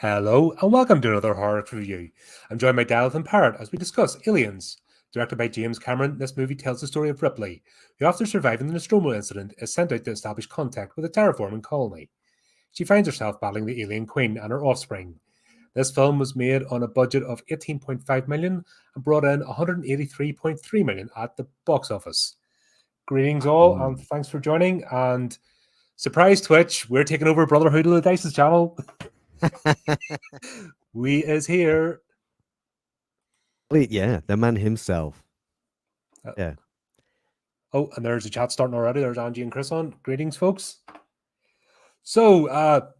Hello, and welcome to another horror review. I'm joined by Daleth and Parrot as we discuss Aliens. Directed by James Cameron, this movie tells the story of Ripley, who after surviving the Nostromo incident is sent out to establish contact with a terraforming colony. She finds herself battling the alien queen and her offspring. This film was made on a budget of $18.5 million and brought in $183.3 million at the box office. Greetings all, and thanks for joining, and surprise Twitch, we're taking over Brotherhood of the Dice's channel. We is here. Yeah, the man himself. Yeah. Oh, and there's a chat starting already. There's Angie and Chris on. Greetings, folks. So,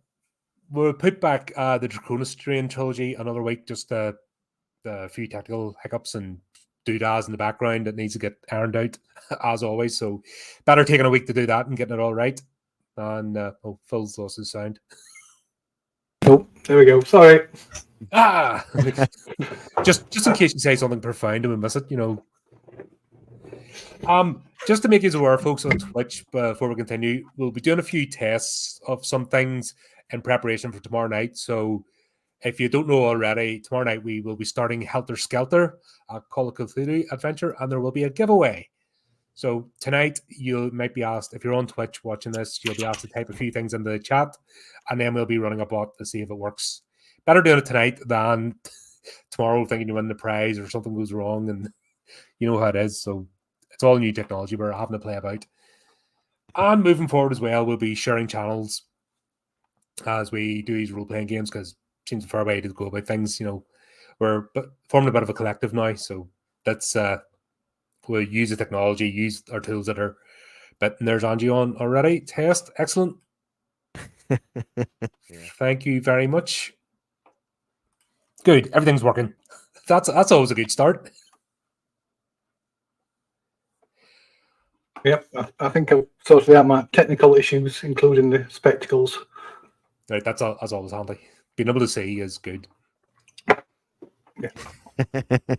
we'll put back the Dracona Strain trilogy another week. Just a few technical hiccups and doodads in the background that needs to get ironed out, as always. So, better taking a week to do that and getting it all right. And Phil's lost his sound. Oh, there we go. Sorry. Just in case you say something profound and we miss it, you know. Just to make you aware, folks, on Twitch, before we continue, we'll be doing a few tests of some things in preparation for tomorrow night. So, if you don't know already, tomorrow night we will be starting Helter Skelter, a Call of Cthulhu adventure, and there will be a giveaway. So tonight you might be asked, if you're on Twitch watching this, you'll be asked to type a few things in the chat, and then we'll be running a bot to see if it works. Better doing it tonight than tomorrow thinking you win the prize or something goes wrong, and you know how it is. So it's all new technology we're having to play about. And moving forward as well, we'll be sharing channels as we do these role-playing games, because it seems a fair way to go about things. You know, we're forming a bit of a collective now, so that's... we'll use the technology, use our tools that are... But there's Angie on already. Test. Excellent. Yeah. Thank you very much. Good. Everything's working. That's always a good start. Yep, I think I've sorted out my technical issues, including the spectacles. Right, that's always handy. Being able to see is good. Yeah.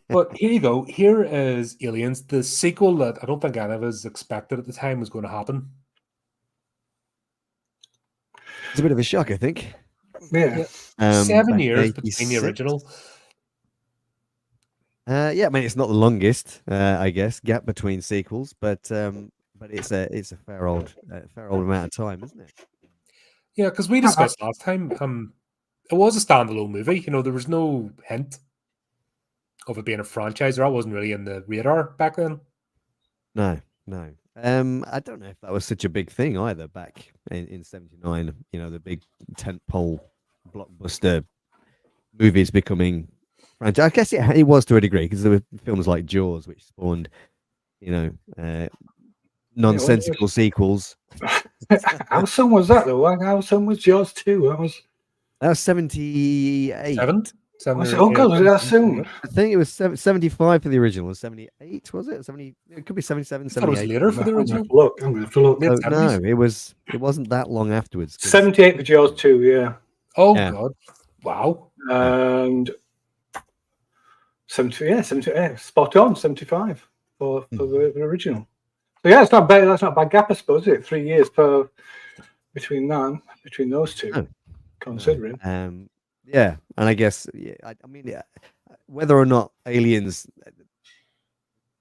But here you go. Here is Aliens, the sequel that I don't think any of us expected at the time was going to happen. It's a bit of a shock, I think. Yeah. 7 years between the original. Yeah, I mean it's not the longest, I guess, gap between sequels, but it's a fair old amount of time, isn't it? Yeah, because we discussed last time. It was a standalone movie. You know, there was no hint of it being a franchise, or that wasn't really in the radar back then. No. I don't know if that was such a big thing either back in '79. You know, the big tentpole blockbuster movies becoming franchise. I guess it was to a degree, because there were films like Jaws, which spawned, you know, nonsensical sequels. How soon was that though? How soon was Jaws 2? That was 78. Oh God, was it that soon? I think it was 75 for the original. 78 was it? 70. It could be 77, 78. It was later for the original. I'm going to have to look. No, it wasn't that long afterwards. 78 for Jaws 2, yeah. Oh yeah. God, wow. And 70, spot on, 75 for the original. So yeah, it's not bad. That's not a bad gap, I suppose, is it? 3 years between those two, considering. Yeah, and I guess I mean, whether or not Aliens,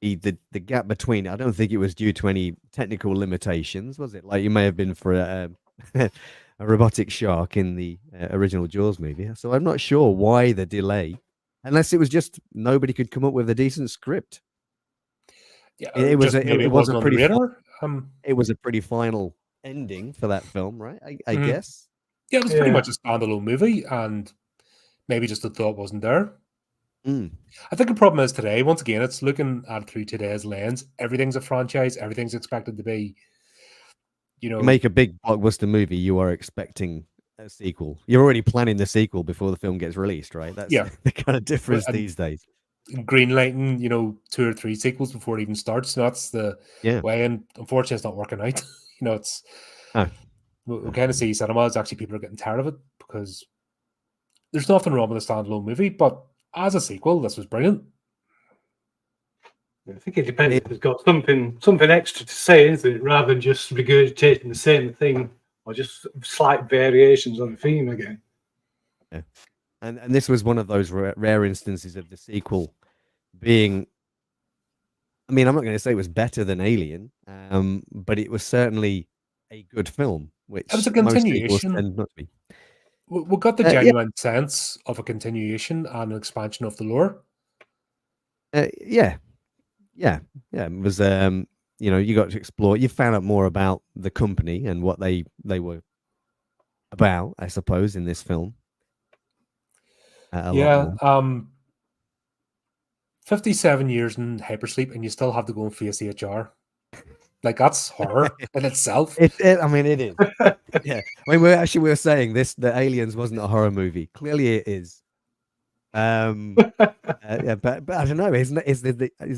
the gap between, I don't think it was due to any technical limitations, was it? Like you may have been for a robotic shark in the original Jaws movie. So I'm not sure why the delay, unless it was just nobody could come up with a decent script. Yeah, it was a pretty final ending for that film, right? I guess. Yeah, it was pretty much a standalone movie, and maybe just the thought wasn't there. I think the problem is today, once again, it's looking at it through today's lens. Everything's a franchise. Everything's expected to be You know, You make a big blockbuster movie, you are expecting a sequel. You're already planning the sequel before the film gets released, right? That's yeah, the kind of difference and these days. greenlighting, 2 or 3 sequels before it even starts. So that's the Yeah. way, and unfortunately, it's not working out. It's Oh. we kind of see cinemas. Actually, people are getting tired of it because there's nothing wrong with a standalone movie, but as a sequel, this was brilliant. I think it depends if it's got something extra to say, isn't it? Rather than just regurgitating the same thing or just slight variations on the theme again. Yeah. And this was one of those rare instances of the sequel being. I mean, I'm not going to say it was better than Alien, but it was certainly a good film, which It was a most sequels continuation. tend not to be. We got the genuine sense of a continuation and an expansion of the lore. Yeah. It was you got to explore. You found out more about the company and what they were about, I suppose, in this film. A lot more. 57 years in hypersleep, and you still have to go and face HR. Like, that's horror in itself. I mean, it is. Yeah. I mean, we were saying this, that Aliens wasn't a horror movie. Clearly, it is. But I don't know. Is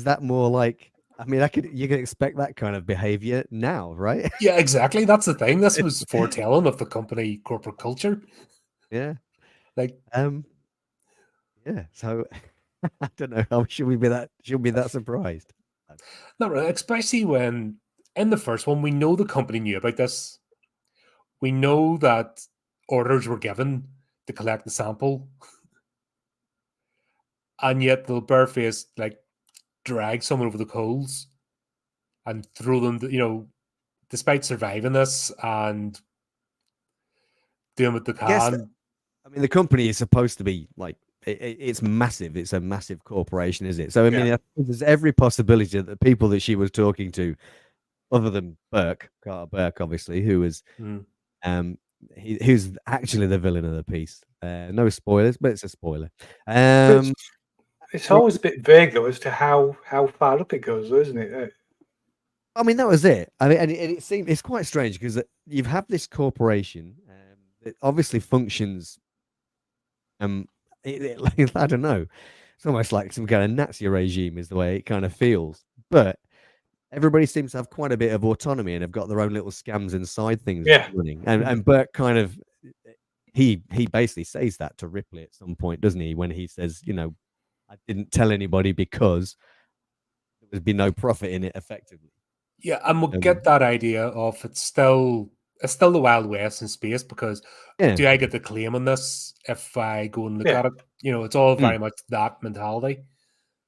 that more like? I mean, you can expect that kind of behavior now, right? Yeah, exactly. That's the thing. This was foretelling of the company corporate culture. Yeah. Like, yeah. So I don't know. How should we be that surprised? not really, especially when in the first one we know the company knew about this. We know that orders were given to collect the sample, and yet they'll barefaced drag someone over the coals and throw them. Despite surviving this and doing what they can. I mean, the company is supposed to be like it's massive. It's a massive corporation, is it? So I mean, there's every possibility that the people that she was talking to, other than Carter Burke, obviously, who was who's actually the villain of the piece. No spoilers, but it's a spoiler. It's always a bit vague though as to how far up it goes, though, isn't it? I mean, that was it. I mean, and it's quite strange because you have this corporation that obviously functions. I don't know. It's almost like some kind of Nazi regime, is the way it kind of feels. But everybody seems to have quite a bit of autonomy and have got their own little scams inside things running. And Burke kind of he basically says that to Ripley at some point, doesn't he? When he says, I didn't tell anybody because there would be no profit in it, effectively. Yeah, and we'll get that idea of it's still the Wild West in space because do I get the claim on this if I go and look at it? It's all very much that mentality.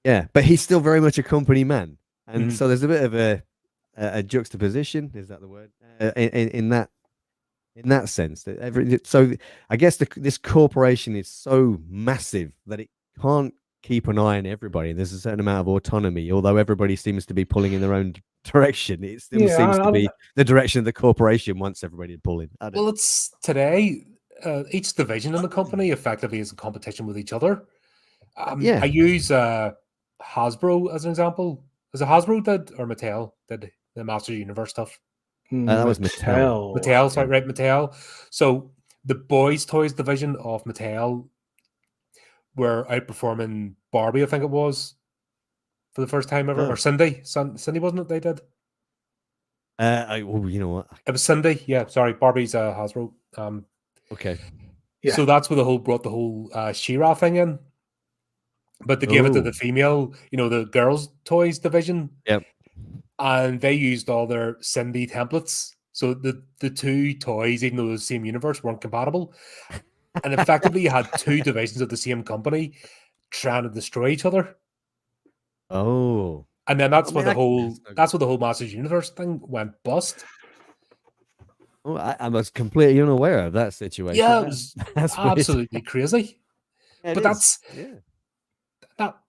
Yeah, but he's still very much a company man, and so there's a bit of a juxtaposition. Is that the word? In that sense, so I guess this corporation is so massive that it can't keep an eye on everybody. There's a certain amount of autonomy, although everybody seems to be pulling in their own direction. It still seems to be the direction of the corporation wants everybody to pull in. Well, it's today. Each division in the company effectively is in competition with each other. I use Hasbro as an example. Was it Hasbro did or Mattel did the Master Universe stuff? That was Mattel. Mattel, sorry, right, Mattel. So the boys' toys division of Mattel were outperforming Barbie, I think it was, for the first time ever. Or Cindy. Cindy, wasn't it they did? You know what? It was Cindy. Yeah, sorry. Barbie's Hasbro. Okay. Yeah. So that's where brought the whole She-Ra thing in. But they gave it to the female, the girls' toys division. Yep. And they used all their Cindy templates. So the two toys, even though the same universe, weren't compatible. And effectively you had two divisions of the same company trying to destroy each other. Oh. And then that's where the whole Masters Universe thing went bust. Oh, I was completely unaware of that situation. Yeah, it was absolutely crazy. But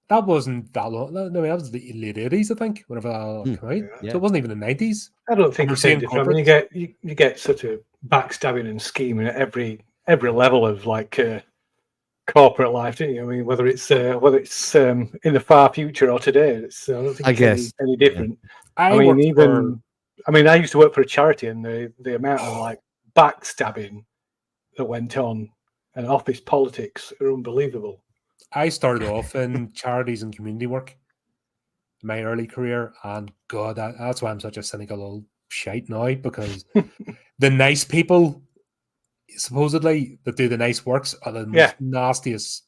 that wasn't that long. No, that was the late 80s, I think, whenever that came out. Yeah. So it wasn't even the 90s. I don't think it's any different. I mean, you get sort of backstabbing and scheming at every level of corporate life, don't you? I mean, whether it's in the far future or today, I don't think it's any different. I mean, I mean, I used to work for a charity, and the amount of like backstabbing that went on and office politics are unbelievable. I started off in charities and community work in my early career, and God, that's why I'm such a cynical old shite now, because the nice people, supposedly, that do the nice works are the most nastiest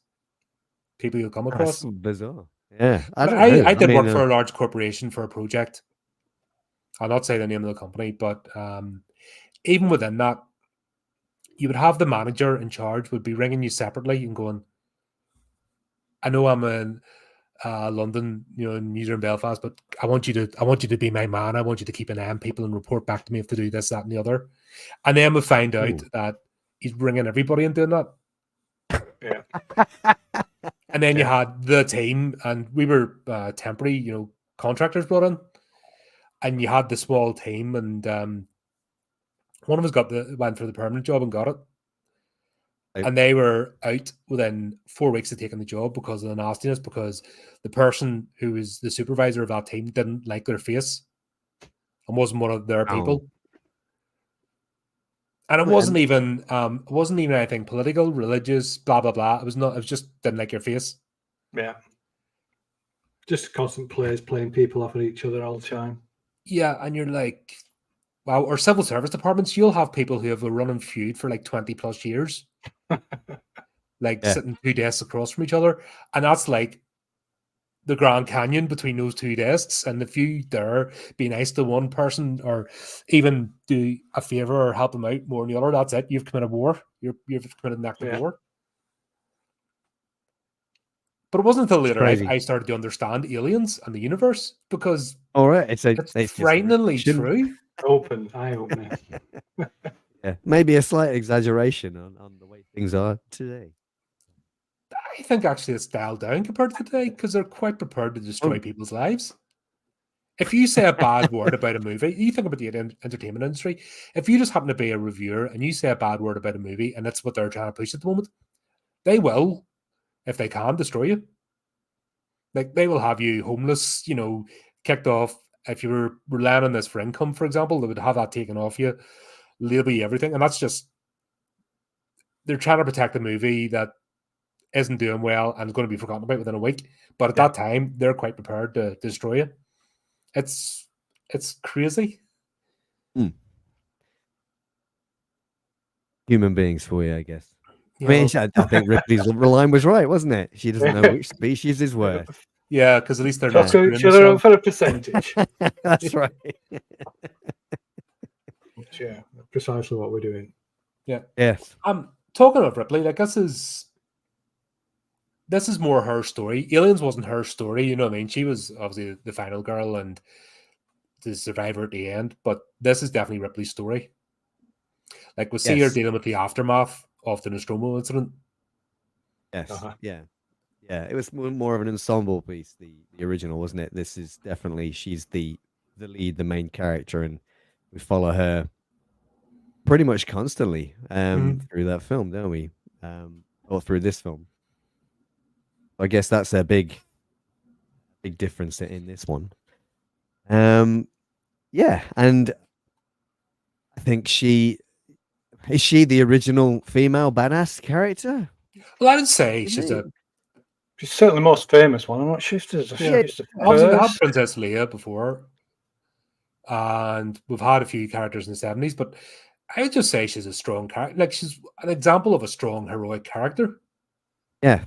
people you'll come across. That's bizarre. Yeah, I did work for a large corporation for a project. I'll not say the name of the company, but even within that, you would have the manager in charge would be ringing you separately and going, I know I'm in London, in Northern Belfast, but I want you to be my man. I want you to keep an eye on people and report back to me if they do this, that, and the other. And then we find out that he's ringing everybody and doing that. Yeah. And then you had the team, and we were temporary, contractors brought in, and you had the small team, and one of us went for the permanent job and got it. And they were out within 4 weeks of taking the job because of the nastiness, because the person who was the supervisor of that team didn't like their face and wasn't one of their people. And it wasn't even anything political, religious, blah blah blah. It was just didn't like your face. Yeah. Just constant players playing people off at each other all the time. Yeah, and you're like, wow, or civil service departments, you'll have people who have a running feud for like 20 plus years. Sitting 2 desks across from each other, and that's like the Grand Canyon between those 2 desks. And if you dare be nice to one person or even do a favor or help them out more than the other, that's it. You've committed war. You've committed an act of war. But it wasn't until later I started to understand aliens and the universe, because it's frighteningly true. Eye opening. Yeah, maybe a slight exaggeration on the way things are today. I think actually it's dialed down compared to today, because they're quite prepared to destroy people's lives. If you say a bad word about a movie, you think about the entertainment industry. If you just happen to be a reviewer and you say a bad word about a movie, and that's what they're trying to push at the moment, they will, if they can, destroy you. Like, they will have you homeless, kicked off. If you were relying on this for income, for example, they would have that taken off you, label you everything. And that's just, they're trying to protect a movie that isn't doing well and is going to be forgotten about within a week. But at that time, they're quite prepared to destroy it. It's crazy. Human beings for you, I guess. I mean, I think Ripley's line was right, wasn't it? She doesn't know which species is worse. Yeah, because at least they're not each other for a percentage. That's right. Yeah, precisely what we're doing. Yeah. Yes. Talking of Ripley, like, this is more her story. Aliens wasn't her story, you know what I mean? She was obviously the final girl and the survivor at the end, but this is definitely Ripley's story. Like, we see her dealing with the aftermath of the Nostromo incident. Yes. Yeah. It was more of an ensemble piece, the original, wasn't it? This is definitely, she's the lead, the main character, and we follow her pretty much constantly through that film, don't we? Or through this film. I guess that's a big difference in this one. Yeah, and I think is she the original female badass character? Well, I would say she's certainly the most famous one. I'm not sure if there's obviously we had Princess Leia before, and we've had a few characters in the 70s, but I would just say she's a strong character. Like, she's an example of a strong heroic character. Yeah.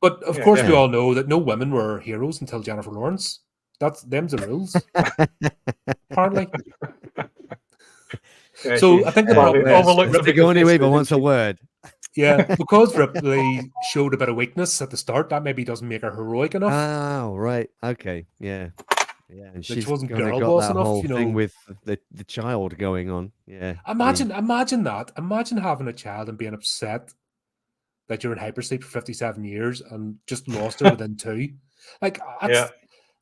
But of course, we all know that no women were heroes until Jennifer Lawrence. Them's the rules. Apparently. So I think Ripley go anyway, but wants a word. Yeah, because Ripley showed a bit of weakness at the start, that maybe doesn't make her heroic enough. Oh, right. Okay. Yeah. And she wasn't got that whole thing with the child going on. Yeah. Imagine that. Imagine having a child and being upset that you're in hypersleep for 57 years and just lost her within 2. Like,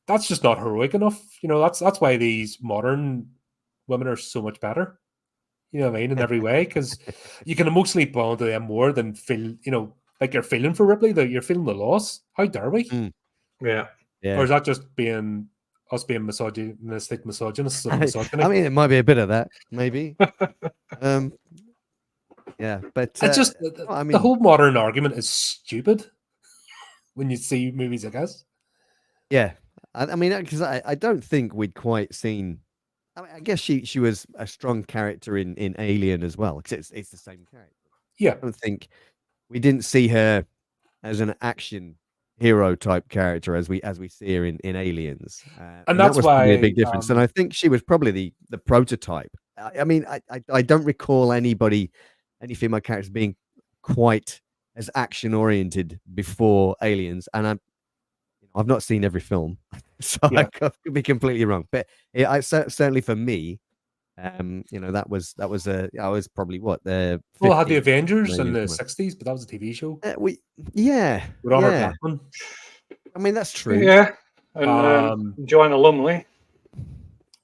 that's just not heroic enough. That's why these modern women are so much better. You know what I mean? In every way, because you can emotionally bond to them more than feel, like you're feeling for Ripley, that you're feeling the loss. How dare we? Yeah. Or is that just being us being misogynistic misogynists of I misogyny. mean, it might be a bit of that, maybe. Yeah, but It's just I the mean, whole modern argument is stupid when you see movies like this. yeah, I mean, because I don't think we'd quite seen. I mean, I guess she was a strong character in Alien as well, because it's the same character. Yeah, I don't think we didn't see her as an action hero type character as we see her in Aliens, and that that's was probably a why big difference. And I think she was probably the prototype. I mean, I don't recall any female characters being quite as action oriented before Aliens, and I've not seen every film, so I could be completely wrong. But certainly for me, that was I was probably what the well, I had the 15 Avengers in when the you- '60s, but that was a TV show yeah, with Honor yeah. Blackman. I mean, that's true. Yeah, and Joanna Lumley.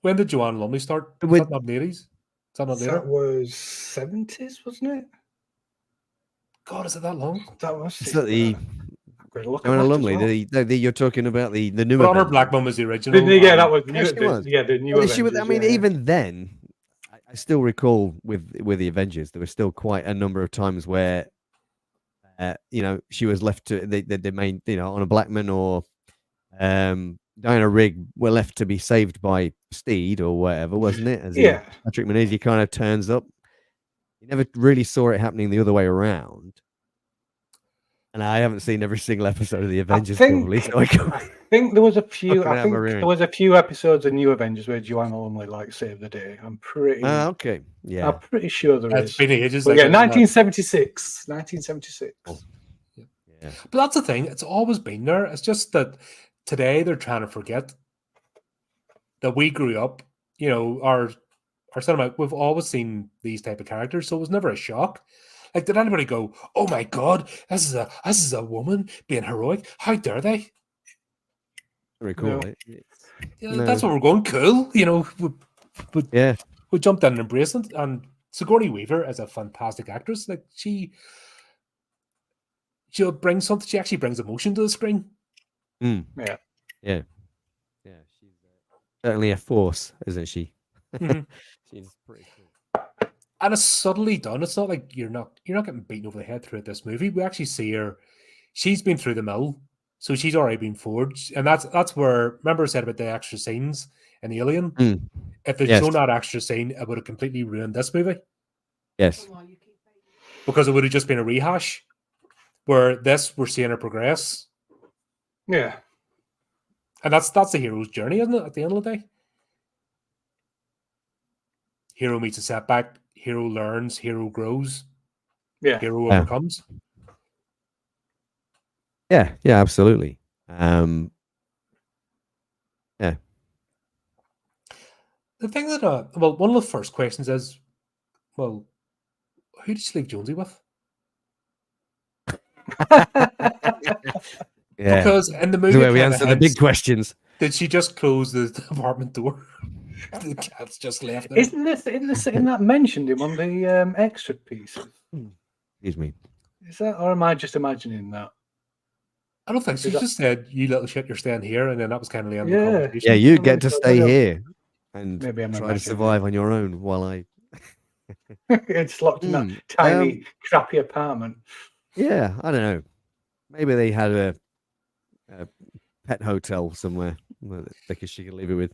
When did Joanne Lumley start? Was With- that not in the '80s? Is that not later? That was 70s, wasn't it? God, is it that long? That was. So the Look Joanna at that as Lumley, well. you're talking about the new. But Honor Avengers. Blackman was the original. Yeah, that was Yeah, she was. the new Well, Avengers. she was, I mean, even then, I still recall with the Avengers, there was still quite a number of times where, she was left to the main, Honor Blackman or Diana Rigg were left to be saved by Steed or whatever, wasn't it? As in Patrick Swayze kind of turns up. You never really saw it happening the other way around. And I haven't seen every single episode of the Avengers probably. So I think there was a few. I think there was a few episodes of New Avengers where Joanna Lumley saved the day. I'm pretty. Okay. Yeah. I'm pretty sure there is. It's been ages. But yeah, 1976. 1976. Yeah. But that's the thing. It's always been there. It's just that today they're trying to forget that we grew up. Our cinema. We've always seen these type of characters, so it was never a shock. Like, did anybody go, "Oh my God, this is a woman being heroic"? How dare they? Very cool. No. That's what we're going. Cool, we jumped in and embraced it. And Sigourney Weaver is a fantastic actress. Like she'll bring something. She actually brings emotion to the screen. Yeah. She's certainly a force, isn't she? Mm-hmm. She's pretty cool. And it's subtly done. It's not like you're not getting beaten over the head throughout this movie. We actually see her. She's been through the mill, so she's already been forged. And that's where, remember I said about the extra scenes in Alien? If they'd shown that extra scene, it would have completely ruined this movie. Yes. Because it would have just been a rehash. Where we're seeing her progress. Yeah. And that's the hero's journey, isn't it? At the end of the day. Hero meets a setback. Hero learns. Hero grows. Yeah. Hero overcomes. Yeah, absolutely. Yeah. The thing that, one of the first questions is, who did she leave Jonesy with? Because in the movie, where we answer the big questions. Did she just close the apartment door? The cat's just left there. Isn't that mentioned in one of the extra pieces? Excuse me. Is that, or am I just imagining that? I don't think so. She just said, "You little shit, you're staying here," and then that was kind of the end of the conversation. Yeah, you get to stay here and maybe try to survive on your own while I. It's locked in that tiny, crappy apartment. Yeah, I don't know. Maybe they had a pet hotel somewhere that she could leave it with.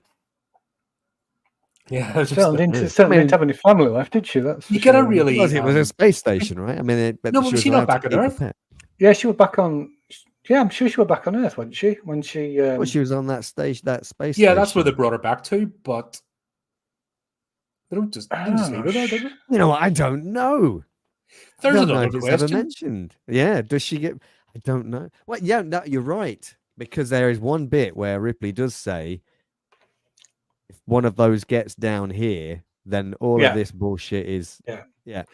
Yeah, certainly didn't have any family left, did she? That's you get a really. It was a space station, right? I mean, no, but was she not back on Earth? Yeah, she was back on. Yeah, I'm sure she was back on Earth, wasn't she? When she. Well, she was on that station, that space. Yeah, station. that's where they brought her back to, but they don't just leave her there, do they? You know, I don't know. There's another question. It's ever mentioned. Yeah, does she get? I don't know. Well, yeah, no, you're right, because there is one bit where Ripley does say, if one of those gets down here, then all of this bullshit is. Yeah.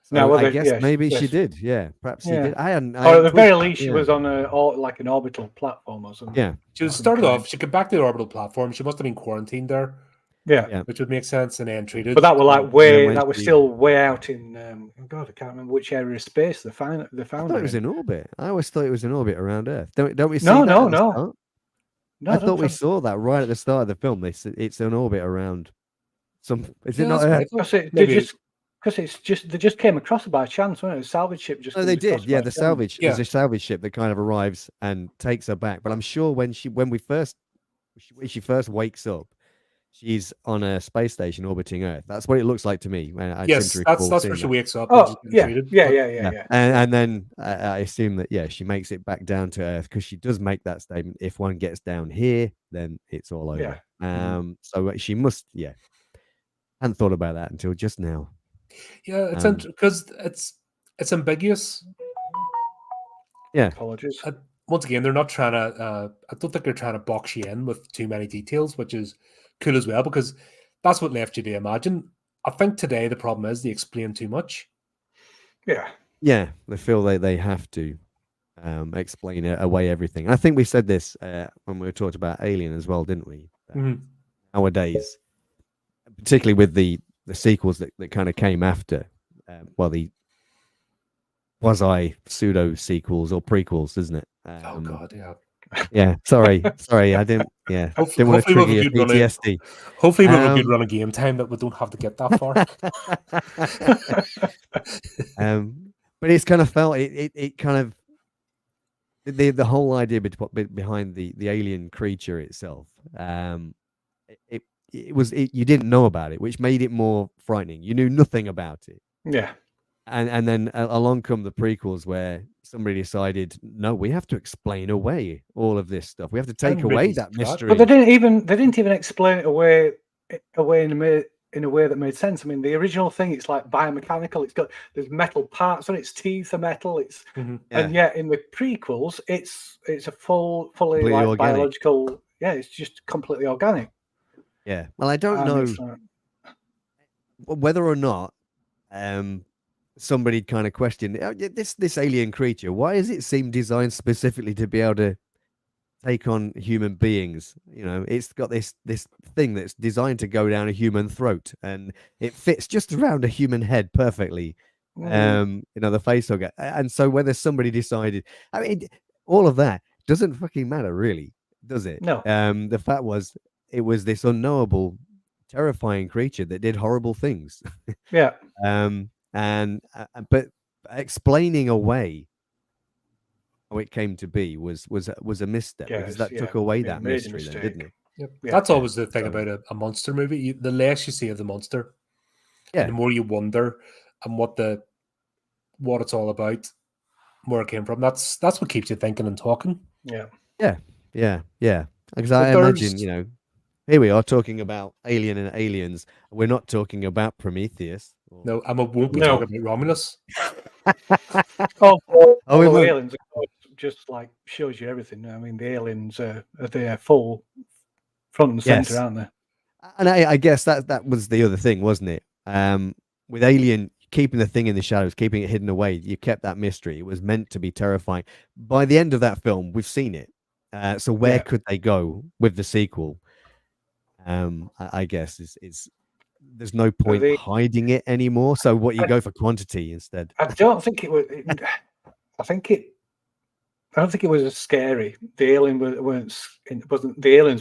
So I guess maybe she did. Yeah, perhaps she did. Or at the very least, she was on an orbital platform or something. Yeah. She started off. She got back to the orbital platform. She must have been quarantined there. Yeah, which would make sense, and then treated. But that was still way out in. God, I can't remember which area of space they found. I thought it was in orbit. I always thought it was in orbit around Earth. Don't we see? No. No, I don't thought we try- saw that right at the start of the film. It's an orbit around some. Is it Yeah, not? that's what I thought. Because it, Maybe they just came across it by chance, wasn't it? A salvage ship just. Oh, they came across did. Yeah, by the chance. salvage. Yeah. There's a salvage ship that kind of arrives and takes her back. But I'm sure when she first wakes up, she's on a space station orbiting Earth. That's what it looks like to me. I seem yes, to that's recall where seeing she that. wakes up. and Oh, she's getting yeah, treated, yeah, but- yeah, yeah, yeah. And then I assume that she makes it back down to Earth because she does make that statement. If one gets down here, then it's all over. Yeah. So she must. Yeah, hadn't thought about that until just now. Yeah, it's Um, because it's ambiguous. Yeah, Apologies. Once again, they're not trying to. I don't think they're trying to box you in with too many details, which is cool as well because that's what left you to imagine. I think today the problem is they explain too much. Yeah. yeah. They feel they have to explain away everything. And I think we said this when we talked about Alien as well, didn't we? Mhm. Nowadays, particularly with the sequels that kind of came after, the quasi pseudo sequels or prequels, isn't it? Oh God, yeah. Yeah, sorry, I didn't. Yeah, didn't want to Hopefully trigger your we'll have a good run PTSD. Hopefully we have a good run of game time that we don't have to get that far. But it's kind of felt it kind of the whole idea behind the alien creature itself. You didn't know about it, which made it more frightening. You knew nothing about it. Yeah. And then along come the prequels where somebody decided, no, we have to explain away all of this stuff. We have to take away Ridley that Scott. mystery. But they didn't even explain it away in a way that made sense. I mean, the original thing, it's like biomechanical. There's metal parts on its teeth are metal. And yet in the prequels, it's a fully Completely like organic. biological. Yeah, it's just completely organic. Yeah. Well, I don't And know it's like- whether or not somebody kind of questioned this alien creature. Why does it seem designed specifically to be able to take on human beings? You know, it's got this thing that's designed to go down a human throat, and it fits just around a human head perfectly. The face hugger. And so whether somebody decided, I mean, all of that doesn't fucking matter, really, does it? No. The fact was, it was this unknowable, terrifying creature that did horrible things. Yeah. But explaining away how it came to be was a misstep, because that took away that mystery, then, didn't it? Yep. Yeah. That's always the thing So- about a monster movie. The less you see of the monster, Yeah. and the more you wonder and what it's all about, where it came from. That's what keeps you thinking and talking. Yeah. Yeah. Because But I imagine, there's- here we are talking about Alien and Aliens. We're not talking about Prometheus. No, and we won't be No. talking about Romulus. All we the won't. aliens, of course, just like shows you everything. I mean, the aliens are there full front and center, Yes. aren't they? And I guess that was the other thing, wasn't it? With Alien, keeping the thing in the shadows, keeping it hidden away, you kept that mystery. It was meant to be terrifying. By the end of that film, we've seen it. So where Yeah. could they go with the sequel? I guess is there's no point hiding it anymore. So what, you go for quantity instead? I don't think it was. I don't think it was as scary. The aliens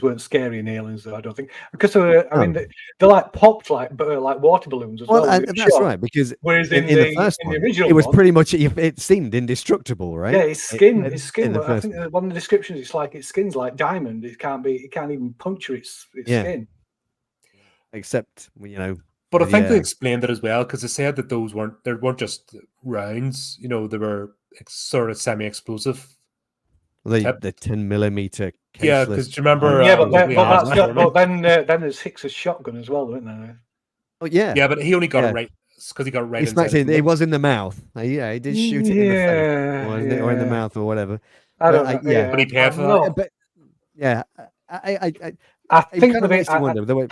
weren't scary in Aliens, though. I don't think, because I mean they're like popped like water balloons as well. That's right, because whereas in the first in one, the original it was one, pretty much, it seemed indestructible, right? yeah, his skin. In the I first think one. one of the descriptions, it's like its skin's like diamond. It can't even puncture its skin. Except But I think they yeah. explained it as well, because they said that they weren't just rounds. They were sort of semi-explosive. the 10mm. Yeah, because do you remember? Yeah, but Ripley then there's Hicks's shotgun as well, isn't there? Oh yeah. Yeah, but he only got Yeah. it right because he got it right. He smacked it. It was in the mouth. Yeah, he did shoot it in the face, wasn't it? Or in the mouth, or whatever. I don't know. Yeah. But he paid for that. But yeah, I it think kind of makes you I wonder.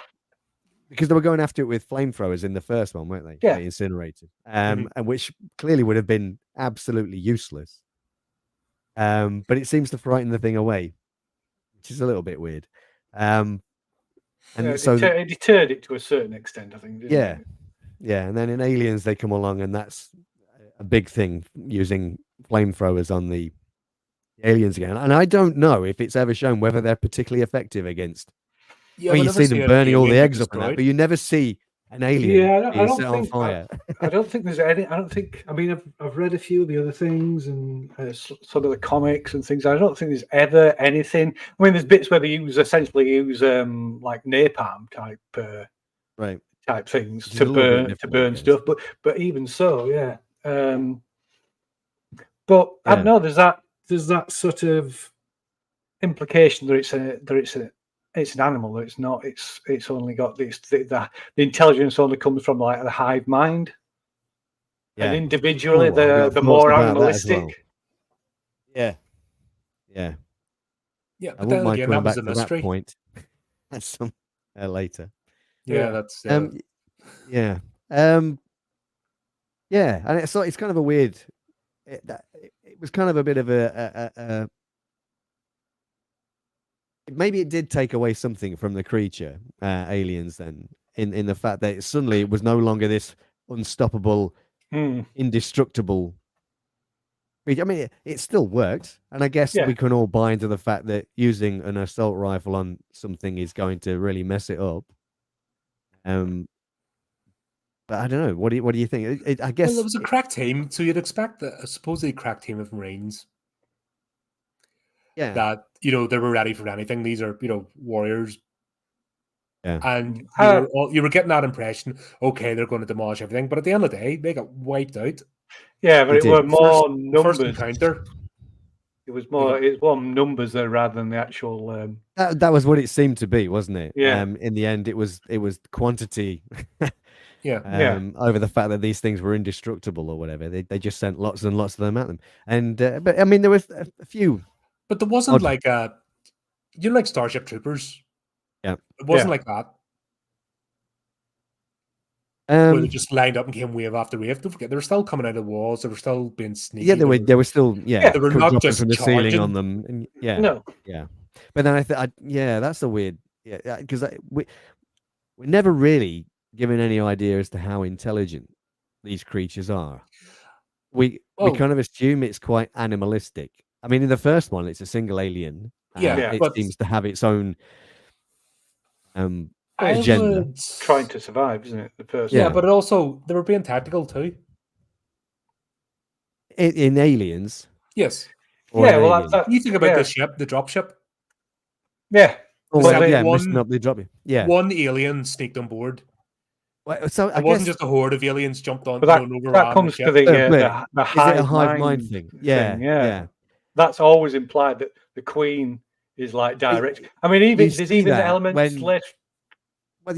Because they were going after it with flamethrowers in the first one, weren't they? Yeah. They incinerated, and which clearly would have been absolutely useless. But it seems to frighten the thing away, which is a little bit weird. And so it deterred it to a certain extent, I think. Didn't yeah, it? yeah. And then in Aliens, they come along, and that's a big thing, using flamethrowers on the aliens again. And I don't know if it's ever shown whether they're particularly effective against. Yeah, I mean, we you never see them an burning all the alien get eggs up and that, destroyed. but you never see an alien Yeah, I being don't set on think fire. I don't think there's any. I don't think. I mean, I've read a few of the other things and sort of the comics and things. I don't think there's ever anything. I mean, there's bits where they essentially use like napalm Right. type things Which is a little bit different, I burn guess. stuff. But even so, yeah. But I don't know. There's that sort of implication that it's an animal. That it's not. It's only got this. The intelligence only comes from like the hive mind. Yeah. And individually, I've got the thoughts more about that as animalistic. well. Yeah. Yeah. Yeah, I but wouldn't then mind again, coming that was back a to that mystery. point at some later. Yeah, that's yeah. Yeah, and it's kind of a weird. It was kind of a bit of a maybe it did take away something from the creature, aliens. Then in the fact that suddenly it was no longer this unstoppable, indestructible. I mean, it still worked, and I guess we can all buy into the fact that using an assault rifle on something is going to really mess it up. But I don't know. What do you think? I guess well, it was a crack team, so you'd expect a supposedly crack team of Marines. Yeah. That they were ready for anything. These are warriors. Yeah. And you were getting that impression. Okay, they're going to demolish everything, but at the end of the day, they got wiped out. Yeah, but it were more numbers. First encounter. It was more. It's more numbers there rather than the actual. That was what it seemed to be, wasn't it? Yeah. In the end, it was quantity. Yeah. Over the fact that these things were indestructible or whatever, they just sent lots and lots of them at them. And but I mean, there was a few. But there wasn't like like Starship Troopers. Yeah. It wasn't like that. Where they just lined up and came wave after wave. Don't forget, they were still coming out of the walls. They were still being sneaky. Yeah, they were still. They were not just from the charging. ceiling on them. And, No. Yeah. But then that's a weird. Yeah, because we're never really given any idea as to how intelligent these creatures are. We kind of assume it's quite animalistic. I mean, in the first one, it's a single alien. It seems to have its own agenda. Trying to survive, isn't it? The first one. But also they were being tactical too. In Aliens. Yes. Well, you think about the ship, the drop ship. Yeah. Missing up the drop. Yeah. One alien sneaked on board. Well, so it wasn't just a horde of aliens jumped on. But that comes to the hive mind thing. Yeah. That's always implied that the Queen is like direct. I mean, there's even the elements left. Well,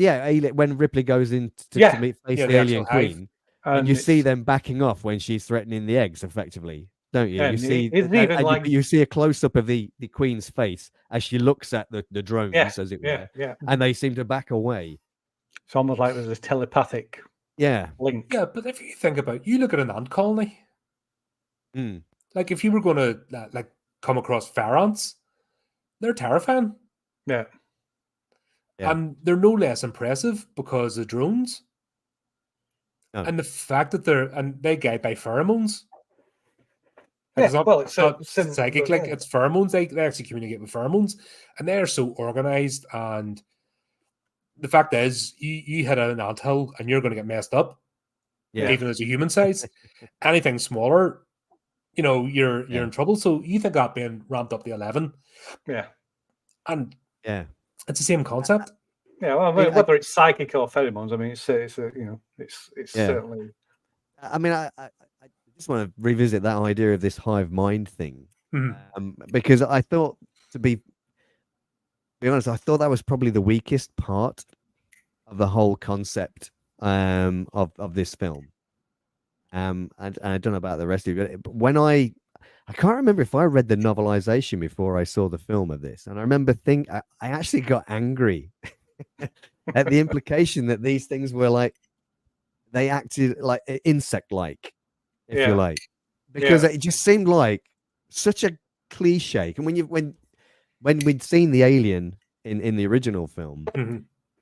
when Ripley goes in to meet face the alien Queen, and you see them backing off when she's threatening the eggs, effectively, don't you? You see a close up of the Queen's face as she looks at the drones, as it were, and they seem to back away. It's almost like there's a telepathic link. Yeah, but if you think about it, you look at an ant colony. Like if you were going to come across fire ants, they're terrifying. Yeah. And they're no less impressive because of drones. Oh. And the fact that they guide by pheromones. It's not psychic, it's pheromones. They actually communicate with pheromones, and they are so organized. And the fact is, you hit an anthill and you're going to get messed up, even as a human size. Anything smaller, you're in trouble. So you think that being ramped up to 11, and it's the same concept. Yeah, well, whether it's psychic or pheromones, I mean, it's certainly. I mean, I just want to revisit that idea of this hive mind thing, because I thought, to be honest, I thought that was probably the weakest part of the whole concept of this film. And I don't know about the rest of it, but when I can't remember if I read the novelization before I saw the film of this, and I remember I actually got angry at the implication that these things were like, they acted like insect-like, if you like, because it just seemed like such a cliche. And when we'd seen the alien in the original film,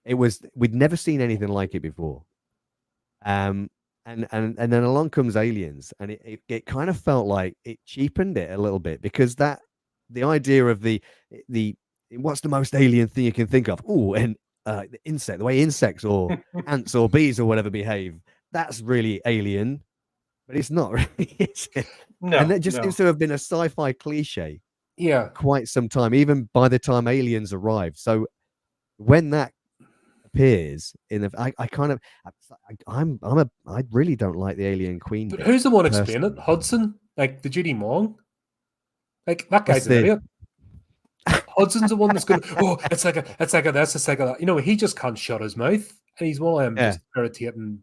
we'd never seen anything like it before. And and then along comes Aliens, and it kind of felt like it cheapened it a little bit, because the idea of the what's the most alien thing you can think of? Oh, and the insect, the way insects or ants or bees or whatever behave, that's really alien, but it's not really, is it? No, and it just seems to have been a sci-fi cliche Yeah, quite some time, even by the time Aliens arrived. So when that appears in the, I kind of, I really don't like the Alien Queen but bit. who's the one explaining it? Hudson, like the Judy Mong, like that guy's an idiot. Hudson's the one that's going, oh, it's like a this, it's like a that. You know, he just can't shut his mouth, and he's one of them just irritating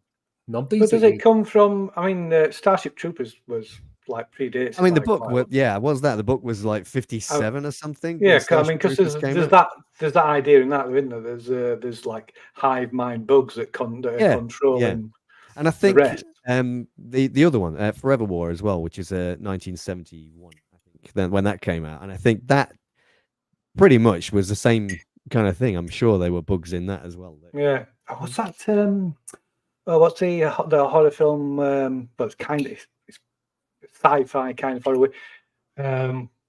numpties. But does it come from? I mean, Starship Troopers was like predates. I mean, the book was, the book was like 57 or something. Yeah, I mean, because there's that idea in that, isn't there? There's like hive mind bugs that controlling. And I think the other one, Forever War as well, which is 1971, I think, then when that came out, and I think that pretty much was the same kind of thing. I'm sure there were bugs in that as well. Yeah. What's that? What's the horror film? But it's kind of sci-fi kind of horror.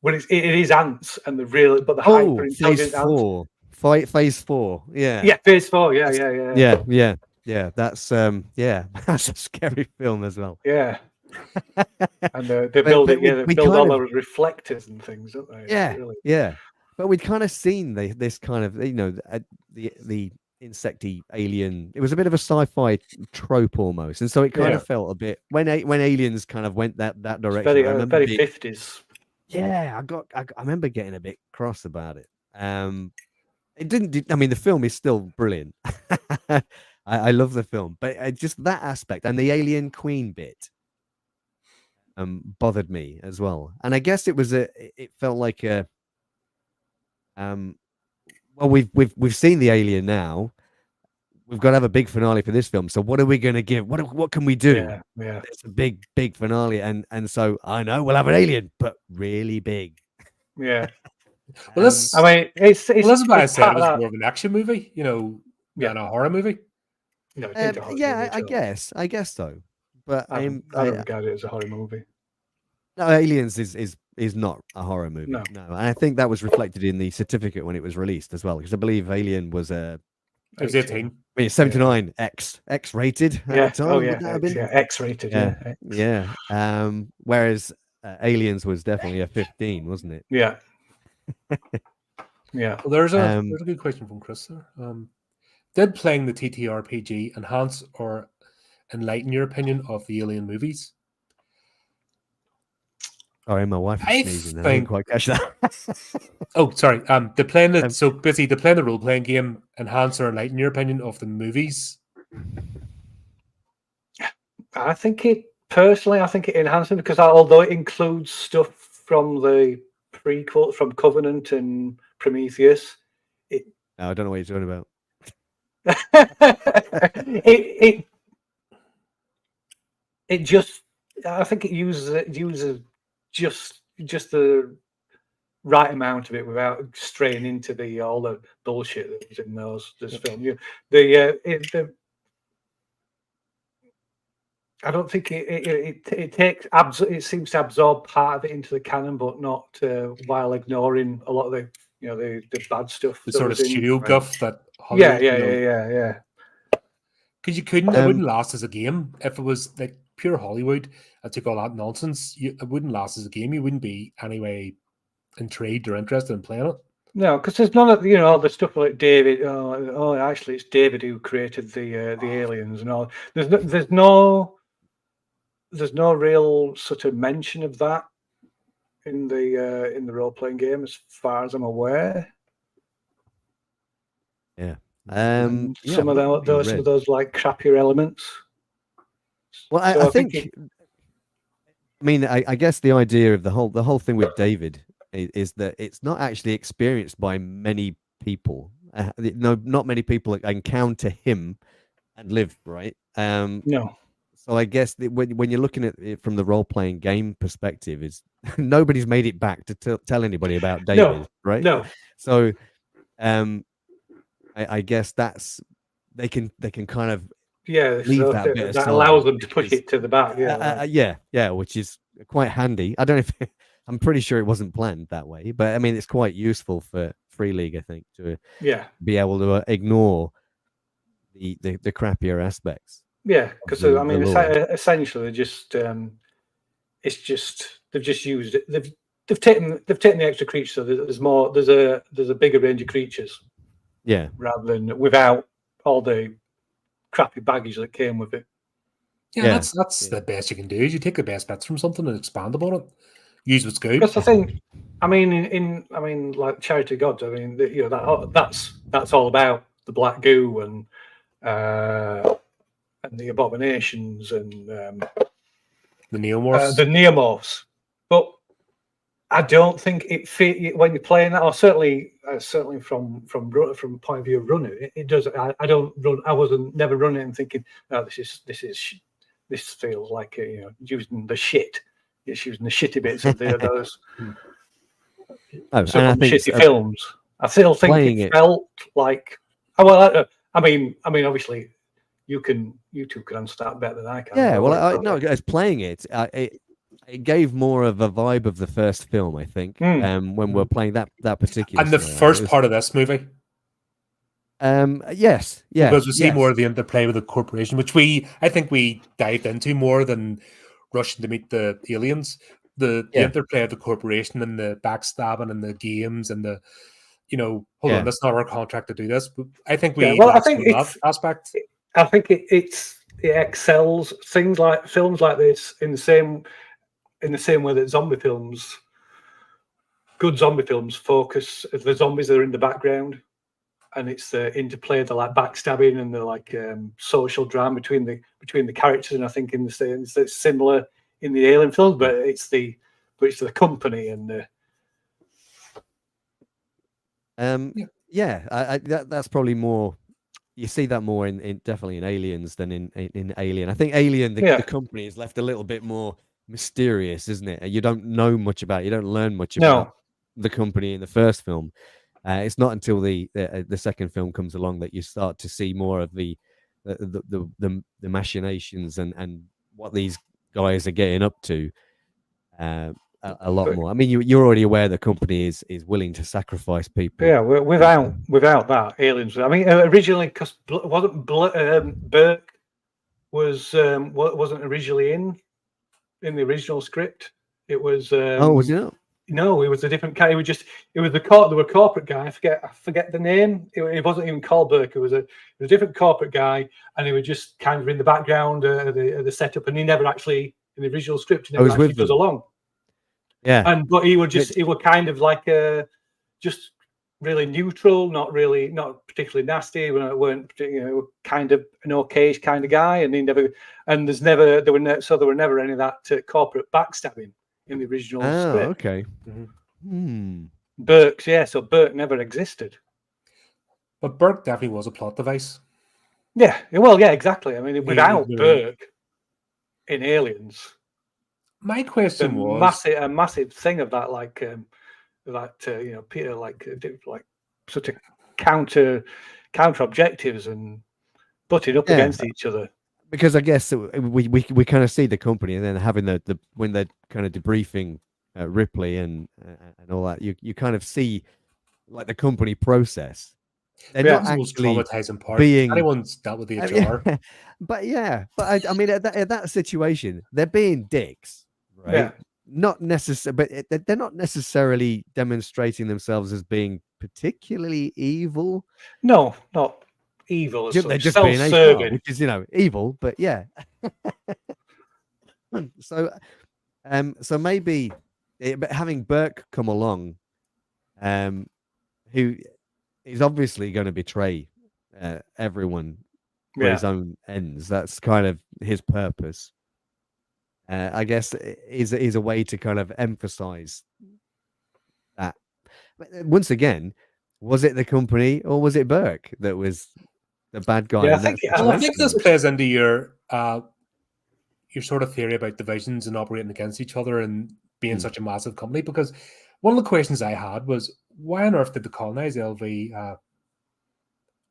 When it is ants and the real, but the hyper intelligent ants. Phase 4. Yeah. Yeah, Phase 4. Yeah. That's that's a scary film as well. Yeah. And they build it. Yeah, they build all the reflectors and things, don't they? Yeah. Yeah. But we'd kind of seen this kind of, the insecty alien. It was a bit of a sci-fi trope almost, and so it kind of felt a bit when Aliens kind of went that direction. Very 50s. Yeah, I remember getting a bit cross about it. It didn't. I mean, the film is still brilliant. I love the film, but just that aspect and the Alien Queen bit bothered me as well. And I guess it felt like a well, we've seen the alien now. We've got to have a big finale for this film. So what are we going to give? What can we do? Yeah. It's a big finale, and so I know we'll have an alien, but really big. Yeah. Well, that's, I mean, it's that's why I said it was more of an action movie, than a horror movie. No, I guess so. But I don't regard it as a horror movie. No, Aliens is not a horror movie. No. And I think that was reflected in the certificate when it was released as well, because I believe Alien was it was 18. I mean, 79, X rated at the time. Oh yeah, X rated. Yeah. Whereas Aliens was definitely a 15, wasn't it? Yeah. Yeah. Well, there's a good question from Chris there. Did playing the TTRPG enhance or enlighten your opinion of the Alien movies? Sorry, my wife is sneezing. I didn't quite catch that. Oh, sorry. Playing the role-playing game enhance or enlighten your opinion of the movies? I think it enhanced it, because although it includes stuff from the prequel, from Covenant and Prometheus, I don't know what you're talking about. I think it uses just the right amount of it without straying into all the bullshit that was in this film. I don't think it seems to absorb part of it into the canon, but not while ignoring a lot of the bad stuff. The sort of studio guff that Hollywood, yeah. Because you couldn't, it wouldn't last as a game if it was like pure Hollywood. I took all that nonsense. It wouldn't last as a game. You wouldn't be anyway intrigued or interested in playing it. No, because there's none of all the stuff like David. Oh, actually, it's David who created the aliens and all. There's no real sort of mention of that in the role playing game, as far as I'm aware. Yeah. Some of those like crappier elements. Well, I think. I mean, I guess the idea of the whole thing with David is that it's not actually experienced by many people. Not many people encounter him and live, right? No. So I guess when you're looking at it from the role-playing game perspective, is nobody's made it back to tell anybody about David, right? No. So, I guess that's they can kind of Yeah, leave that bit that aside, allows them to push it to the back. Yeah, which is quite handy. I don't know if I'm pretty sure it wasn't planned that way, but I mean, it's quite useful for Free League, I think, to be able to ignore the crappier aspects. Yeah, because the I mean, lore. essentially, it's just they've just used it. They've taken the extra creatures. So there's more. There's a bigger range of creatures. Yeah, rather than without all the crappy baggage that came with it. Yeah, that's the best you can do. Is you take the best bits from something and expand upon it. Use what's good. Because I think, I mean, like Charity Gods. I mean, that's all about the black goo and the abominations and the neomorphs. The neomorphs, but I don't think it fit when you're playing that, or certainly from point of view of running it does. I don't run. I wasn't never running and thinking, oh, this feels like using the shit. It's using the shitty bits of those shitty films. I still think it felt like. Oh, well, I mean, obviously, you two can understand better than I can. Yeah, well, no, as playing it, it gave more of a vibe of the first film, I think, when we're playing that particular. And the first part of this movie. Yes, yeah, because we see more of the interplay with the corporation, which I think we dived into more than rushing to meet the aliens. The interplay of the corporation and the backstabbing and the games and the, hold on, that's not our contract to do this. But I think I think that aspect. I think it excels films like this in the same way that zombie films, good zombie films, focus the zombies that are in the background, and it's the interplay, the like backstabbing and the like social drama between the characters. And I think in the sense that's similar in the Alien films, but it's the company and the. That's probably more. You see that more in definitely in Aliens than in Alien. I think Alien, the company is left a little bit more mysterious, isn't it? You don't know much about it. You don't learn much about the company in the first film. It's not until the second film comes along that you start to see more of the machinations and what these guys are getting up to. A lot more. I mean, you're already aware the company is willing to sacrifice people. Yeah, without that, Aliens. I mean, originally, because wasn't Burke wasn't originally in the original script. It was. Was he not? No, it was a different guy. It was the corporate guy. I forget the name. It wasn't even called Burke. It was a different corporate guy, and he was just kind of in the background of the setup, and he never actually in the original script. He never actually goes along. Yeah, but he was kind of like just really neutral, not particularly nasty. weren't kind of an okayish kind of guy, and there were never any of that corporate backstabbing in the original script. Okay. Burke's so Burke never existed. But Burke definitely was a plot device. Yeah, well, yeah, exactly. I mean, without Burke in Aliens. My question was a massive thing of that, Peter, like sort of counter objectives and butting up against each other. Because I guess we kind of see the company, and then having the when they're kind of debriefing Ripley and all that, you kind of see like the company process. They're not actually traumatizing part. Being anyone's dealt with the HR. But I mean, at that situation, they're being dicks. Right? Yeah. Not necessarily, but they're not necessarily demonstrating themselves as being particularly evil. No, not evil. They're just being HR, which is evil, but yeah. So maybe, but having Burke come along, who is obviously going to betray everyone for his own ends. That's kind of his purpose. I guess is a way to kind of emphasize that. But once again, was it the company or was it Burke that was the bad guy? Yeah, I think this plays into your sort of theory about divisions and operating against each other and being such a massive company. Because one of the questions I had was, why on earth did they colonize LV?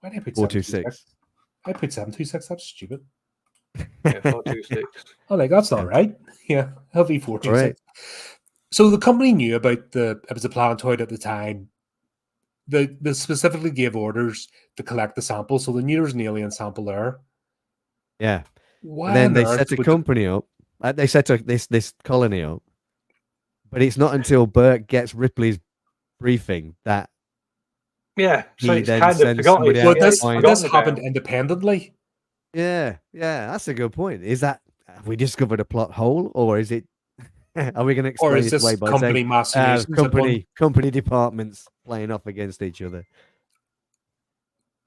Why did I put 426? I put 726. That's stupid. Yeah, 426. Oh, like that's not right. Yeah, heavy 426. Right. So the company knew about it was a planetoid at the time. They specifically gave orders to collect the sample, so they knew there was an alien sample there. Yeah. Why And then on they earth set a would company up. They set this colony up. But it's not until Burke gets Ripley's briefing that Yeah, so he it's then kind of sends forgotten. somebody Yeah, out to it's But find. this forgotten happened about. independently. Yeah, that's a good point. Is that have we discovered a plot hole, or is it? Are we going to Or explain is this away this by company saying machinations at one? company departments playing off against each other?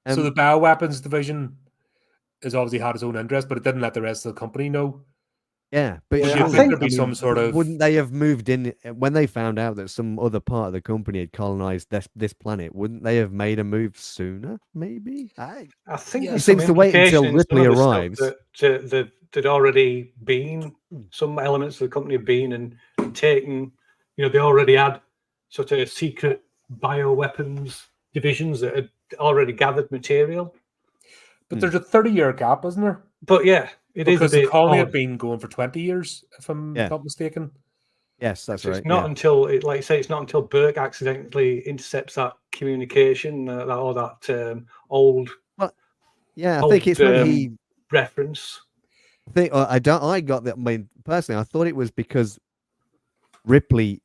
So the bioweapons division has obviously had its own interest, but it didn't let the rest of the company know. Yeah, but Would Yeah, you I think think- there'd be some sort of... Wouldn't they have moved in when they found out that some other part of the company had colonized this planet? Wouldn't they have made a move sooner? Maybe. I think Yeah. there's He seems some to wait until implication in some Ripley of the stuff arrives. that there'd already been some elements of the company have been and taken. You know, they already had sort of secret bioweapons divisions that had already gathered material. But there's a 30-year gap, isn't there? But yeah, it is Because a the bit colony odd. had been going for 20 years, if I'm not mistaken. Yes, that's So right. it's not until like you say, it's not until Burke accidentally intercepts that communication or that old. Well, yeah, I old, think it's when he reference. I got that. I mean, personally, I thought it was because Ripley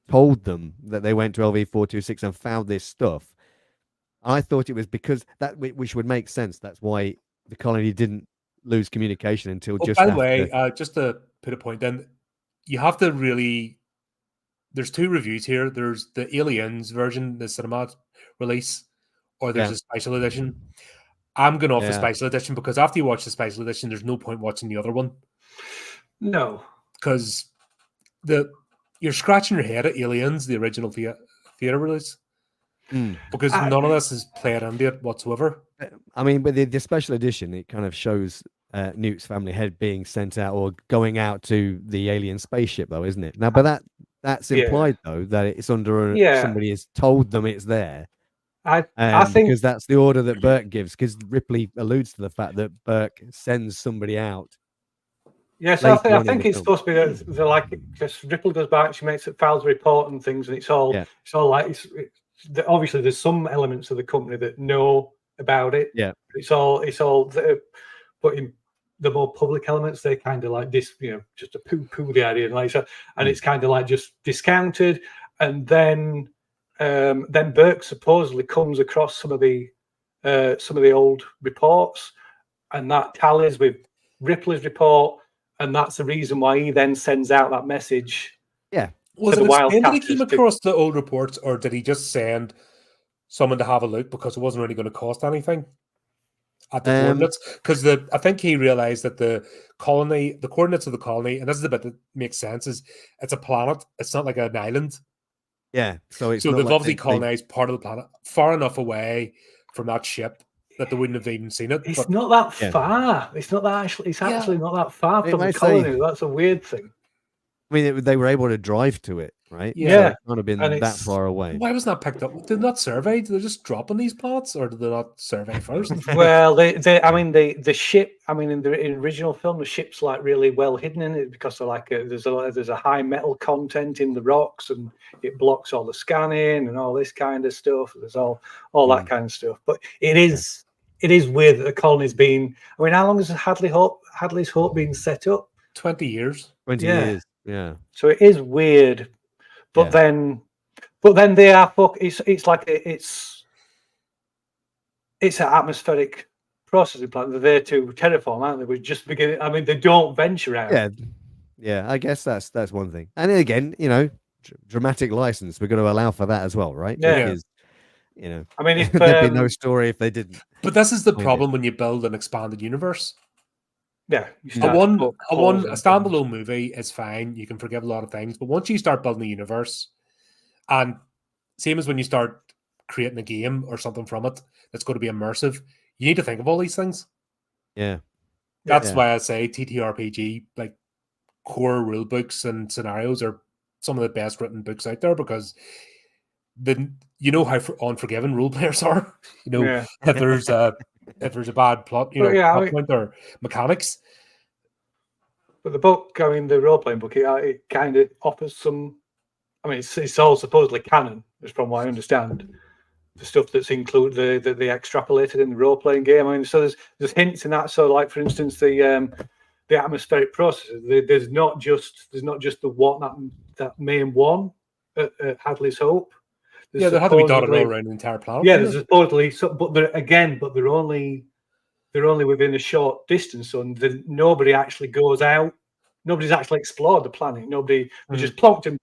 told them that they went to LV-426 and found this stuff. I thought it was because that, which would make sense. That's why the colony didn't lose communication until just by the after. way, just to put a point in, you have to really... There's two reviews here. There's the Aliens version, the cinema release, or there's a special edition. I'm going off the special edition because after you watch the special edition, there's no point watching the other one. No. Because you're scratching your head at Aliens, the original theater release. Because none of this is played into it whatsoever. I mean, but the special edition, it kind of shows Newt's family head being sent out or going out to the alien spaceship, though, isn't it? Now, but that's implied, though, that it's under somebody has told them it's there. I think because that's the order that Burke gives, because Ripley alludes to the fact that Burke sends somebody out. Yes, I think it's supposed to be that they're like, because Ripley goes back, she makes it, files a report and things, and it's all like obviously there's some elements of the company that know about it. Yeah, it's all but in the more public elements, they kind of like this, just to poo the idea and like so, and it's kind of like just discounted, and then Burke supposedly comes across some of the old reports, and that tallies with Ripley's report, and that's the reason why he then sends out that message. Yeah. Was it explained that he came across the old reports, or did he just send someone to have a look because it wasn't really going to cost anything at the coordinates? Because I think he realized that the coordinates of the colony, and this is the bit that makes sense, is it's a planet. It's not like an island. Yeah. So they've obviously colonized part of the planet far enough away from that ship that they wouldn't have even seen it. It's not that far. It's not that actually. It's actually not that far from the colony. That's a weird thing. I mean, they were able to drive to it, right? Yeah, so it can't have been that far away. Why was that picked up? Did they not survey? Did they just drop on these plots, or did they not survey first? Well, the ship. I mean, in the original film, the ship's like really well hidden in it because they're like there's a high metal content in the rocks, and it blocks all the scanning and all this kind of stuff. There's all that kind of stuff. But it is weird that the colony's been. I mean, how long has Hadley's Hope been set up? 20 years. 20 years. Yeah. So it is weird, but then they are it's like it's an atmospheric processing plant. They're there to terraform, aren't they? We're just beginning. I mean, they don't venture out. Yeah. I guess that's one thing. And again, dramatic license. We're going to allow for that as well, right? Yeah. Because, I mean, if there'd be no story if they didn't. But this is the problem when you build an expanded universe. Yeah, a standalone movie is fine. You can forgive a lot of things, but once you start building a universe, and same as when you start creating a game or something from it that's going to be immersive, you need to think of all these things. Yeah, that's why I say TTRPG, like core rule books and scenarios, are some of the best written books out there because how unforgiving role players are. If there's if there's a bad plot, plot point or mechanics. But the book, I mean, the role-playing book, it kind of offers some. I mean, it's all supposedly canon, as from what I understand. The stuff that's included, they extrapolated in the role-playing game. I mean, so there's hints in that. So, like for instance, the atmospheric processes. There's not just the one that main one at Hadley's Hope. There had to be dotted all around the entire planet. Yeah, there's supposedly, but they're only within a short distance, and nobody actually goes out. Nobody's actually explored the planet. Nobody just plonked him.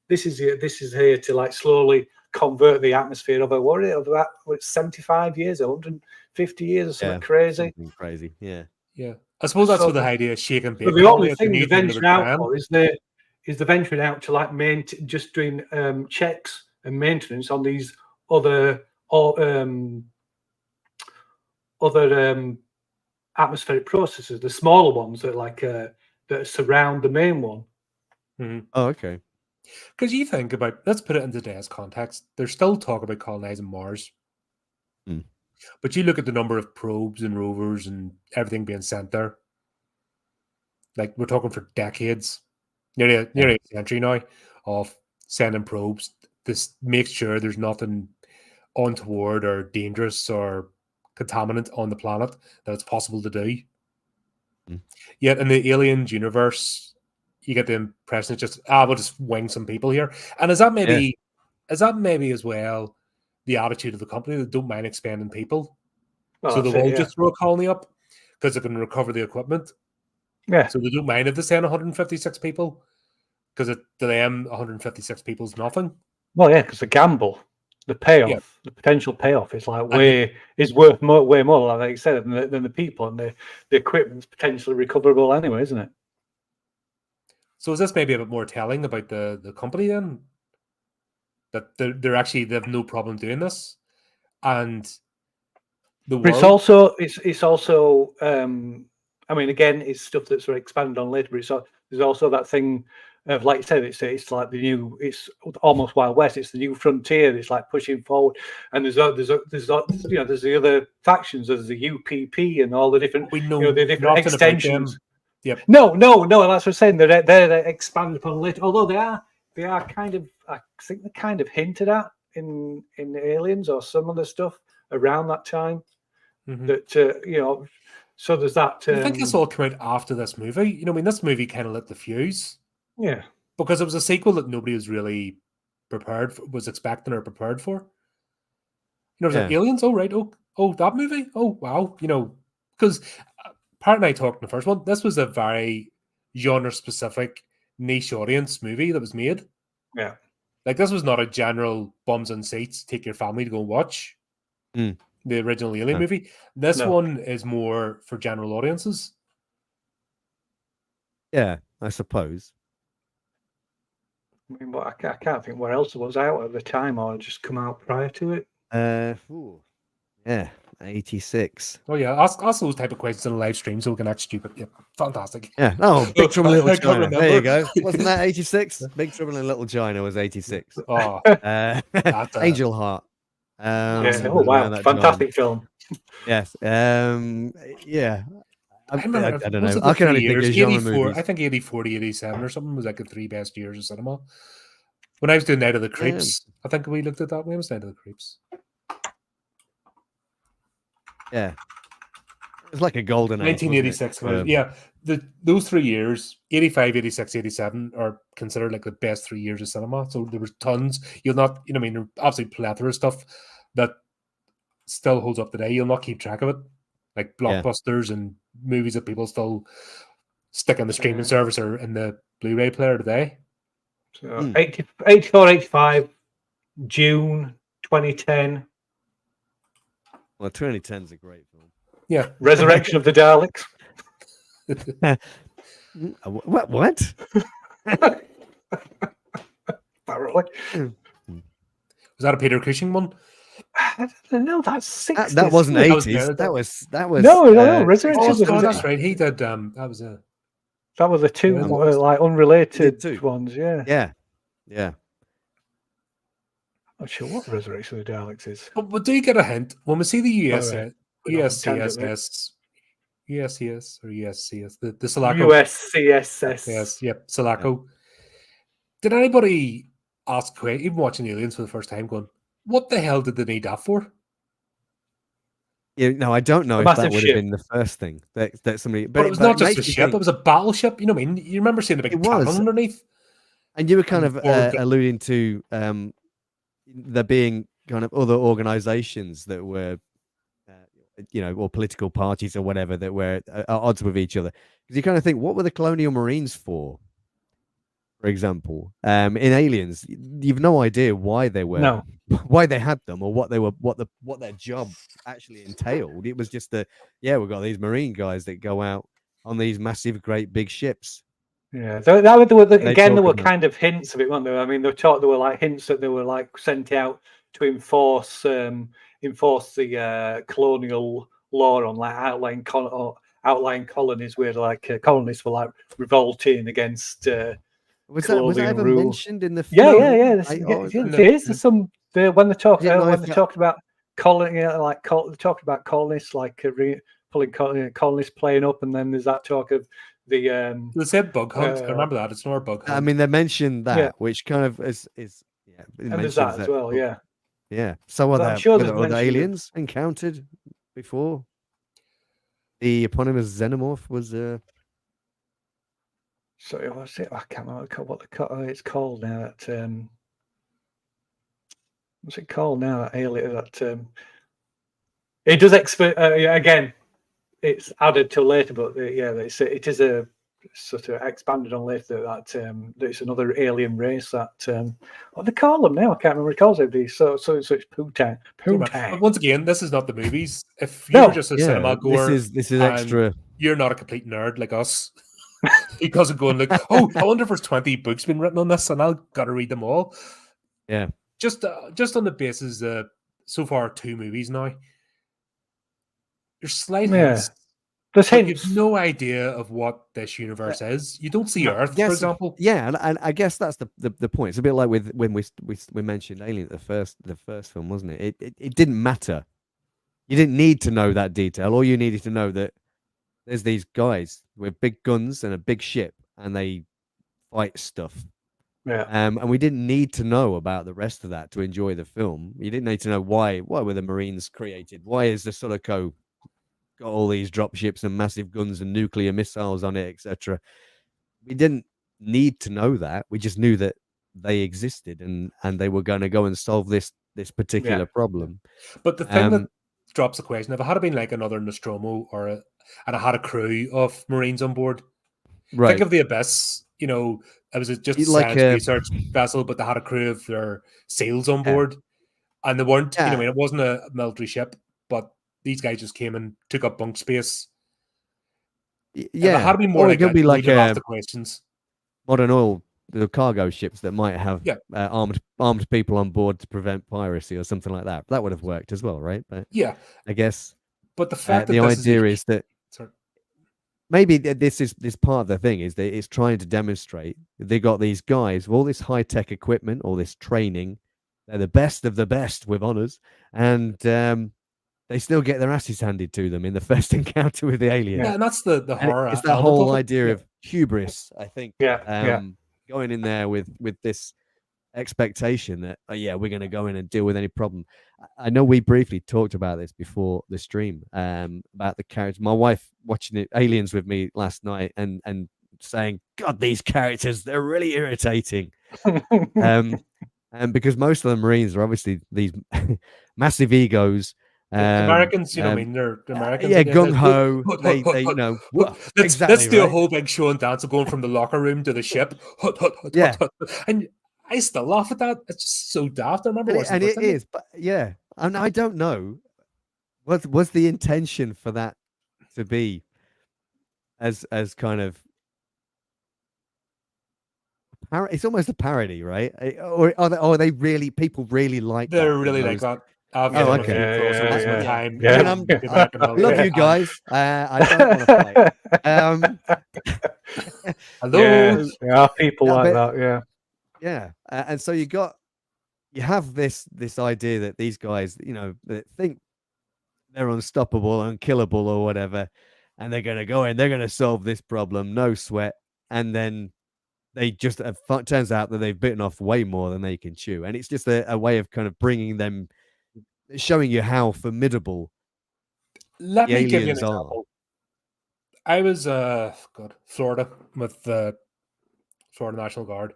This is here to like slowly convert the atmosphere of about 75 years, 150 years, or something crazy. Something crazy, yeah. I suppose that's what the idea of shaking. So the only thing they're venturing out for is the venturing out to like just doing checks and maintenance on these other atmospheric processes, the smaller ones that that surround the main one. Mm-hmm. Oh, okay. Because you think about, let's put it in today's context. There's still talk about colonizing Mars, but you look at the number of probes and rovers and everything being sent there. Like we're talking for decades, nearly a century now of sending probes. This makes sure there's nothing untoward or dangerous or contaminant on the planet that it's possible to do. Yet in the Aliens universe, you get the impression it's just we'll just wing some people here. And is that maybe as well the attitude of the company that don't mind expending people? So they won't just throw a colony up because they can recover the equipment. Yeah. So they don't mind if they send 156 people because to them 156 people is nothing. Well, yeah, because the gamble, the payoff, the potential payoff is like worth way more, like you said, than the people, and the equipment's potentially recoverable anyway, isn't it? So is this maybe a bit more telling about the company then? That they have no problem doing this, and the world. It's also. I mean, again, it's stuff that's expanded on later, but there's also that thing of, like you said, it's like it's almost Wild West. It's the new frontier. It's like pushing forward, and there's the other factions. There's the UPP and all the different, the different extensions. Yep. No, that's what I'm saying. They're expanded upon later, although they are kind of, I think they're kind of hinted at in Aliens or some of the stuff around that time. That so there's that. I think this all came out after this movie. I mean, this movie kind of lit the fuse. Yeah, because it was a sequel that nobody was really was expecting or prepared for. It was like Aliens. Oh right. Oh that movie. Oh wow. Because Pat and I talked in the first one. This was a very genre-specific, niche audience movie that was made. Yeah. Like this was not a general bums and seats, take your family to go and watch the original Alien movie. This one is more for general audiences. Yeah, I suppose. I mean, but I can't think where else it was out at the time, or just come out prior to it. Yeah, 86. Oh yeah, ask those type of questions in a live stream so we can act stupid. Yeah, fantastic. Yeah. Oh, Big Trouble in Little China. There you go. Wasn't that 86? Big Trouble in Little China was 86. Oh, Angel Heart. Oh wow, fantastic film. Yes. Yeah. I don't know. I can only think of genre movies. I think 84 to 87 or something was like the 3 best years of cinema. When I was doing Night of the Creeps, I think we looked at that. When was Night of the Creeps? Yeah. It was like a golden age. 1986. Yeah. Those 3 years, 85, 86, 87, are considered like the best 3 years of cinema. So there was tons. You'll not, there are absolutely plethora of stuff that still holds up today. You'll not keep track of it. Like blockbusters and movies that people still stick on the streaming service or in the Blu-ray player today. So 84, 85, June 2010. Well, 2010 is a great film. Yeah. Resurrection of the Daleks. What? Apparently. Was that a Peter Cushing one? I don't know. That's 60s. That wasn't 80s. That was no. Resurrection. That's right. He did. That was a two like unrelated ones. Yeah. I'm not sure what Resurrection of the Daleks is. But do you get a hint when we see the USA? went off on a tangent there. Yes, or yes. The Sulaco. USCSS. Yes, yep, Sulaco. Did anybody ask, even watching Aliens for the first time, going, what the hell did they need that for? Yeah, no, I don't know A if that massive would ship. have been the first thing that somebody. But it was not just a makes me ship; think- it was a battleship. You know what I mean? You remember seeing the big It cannon was. underneath? And you were kind And of forward- alluding to there being kind of other organizations that were, or political parties or whatever that were at odds with each other. Because you kind of think, what were the colonial marines for example? In Aliens, you've no idea why they were, why they had them, or what their job actually entailed. It was just we've got these marine guys that go out on these massive, great big ships. Yeah, so there were kind of hints of it, weren't there? I mean, there were like hints that they were like sent out to enforce the colonial law on like outlying colonies, where like colonists were like revolting against. Was that ever mentioned in the film? Yeah. There's some when they talked about talked about colonists like pulling colonists playing up, and then there's that talk of they said bug hunt. I remember that. It's not bug hunt. I mean, they mentioned that, which kind of is and there's that as well. Yeah. So are there aliens encountered before? The eponymous xenomorph was sorry, what's it? I can't remember what it's called now. That what's it called now? That alien that it does again. It's added to later, but it is a sort of expanded on later that it's another alien race that what do they call them now? I can't remember what it calls it. So it's poontang. But once again, this is not the movies. If you're just a cinema goer, this is extra. You're not a complete nerd like us. Because of going like, oh, I wonder if there's 20 books been written on this, and I'll gotta read them all. Yeah, just on the basis so far 2 movies now. There's slight hints. There's hints. You have no idea of what this universe is. You don't see Earth, for example. Yeah, and I guess that's the point. It's a bit like with when we mentioned Alien, the first film, wasn't it? It didn't matter. You didn't need to know that detail. All you needed to know that there's these guys with big guns and a big ship, and they fight stuff. Yeah. And we didn't need to know about the rest of that to enjoy the film. You didn't need to know why were the Marines created? Why is the Sulaco got all these drop ships and massive guns and nuclear missiles on it, etc. We didn't need to know that. We just knew that they existed and they were going to go and solve this particular problem. But the thing that drops the question, if it had been like another Nostromo and it had a crew of Marines on board, right? Think of the Abyss. You know, it was just a science research vessel, but they had a crew of their SEALs on board, and they weren't. You know, I mean, it wasn't a military ship, but these guys just came and took up bunk space. Yeah, if it had been more like that, be like the questions. Modern oil, the cargo ships that might have armed people on board to prevent piracy or something like that. That would have worked as well, right? But I guess. But the fact that the idea is that maybe this part of the thing is that it's trying to demonstrate they got these guys with all this high-tech equipment, all this training. They're the best of the best with honors, and they still get their asses handed to them in the first encounter with the alien. Yeah, and that's the horror. It's that whole idea of hubris, I think. Yeah. Going in there with this expectation that we're going to go in and deal with any problem. I know we briefly talked about this before the stream, about the characters. My wife watching Aliens with me last night and saying, God, these characters, they're really irritating. And because most of the Marines are obviously these massive egos. Americans, you know, I mean, they're Americans. Yeah, gung ho. They you know, let's do a whole big show and dance of going from the locker room to the ship. And I still laugh at that. It's just so daft. I remember watching it. And it is, but and I don't know. Was the intention for that to be as kind of it's almost a parody, right? Or are they really people really like they're that? Really like that. Okay. I love you guys. I don't want to fight. Hello. There are people like that. Yeah. And so you have this idea that these guys, you know, that think they're unstoppable, unkillable, or whatever, and they're going to go in, they're going to solve this problem, no sweat, and then they just turns out that they've bitten off way more than they can chew, and it's just a way of kind of bringing them, showing you how formidable Let the me give you an aliens are. example. I was Florida with the Florida National Guard.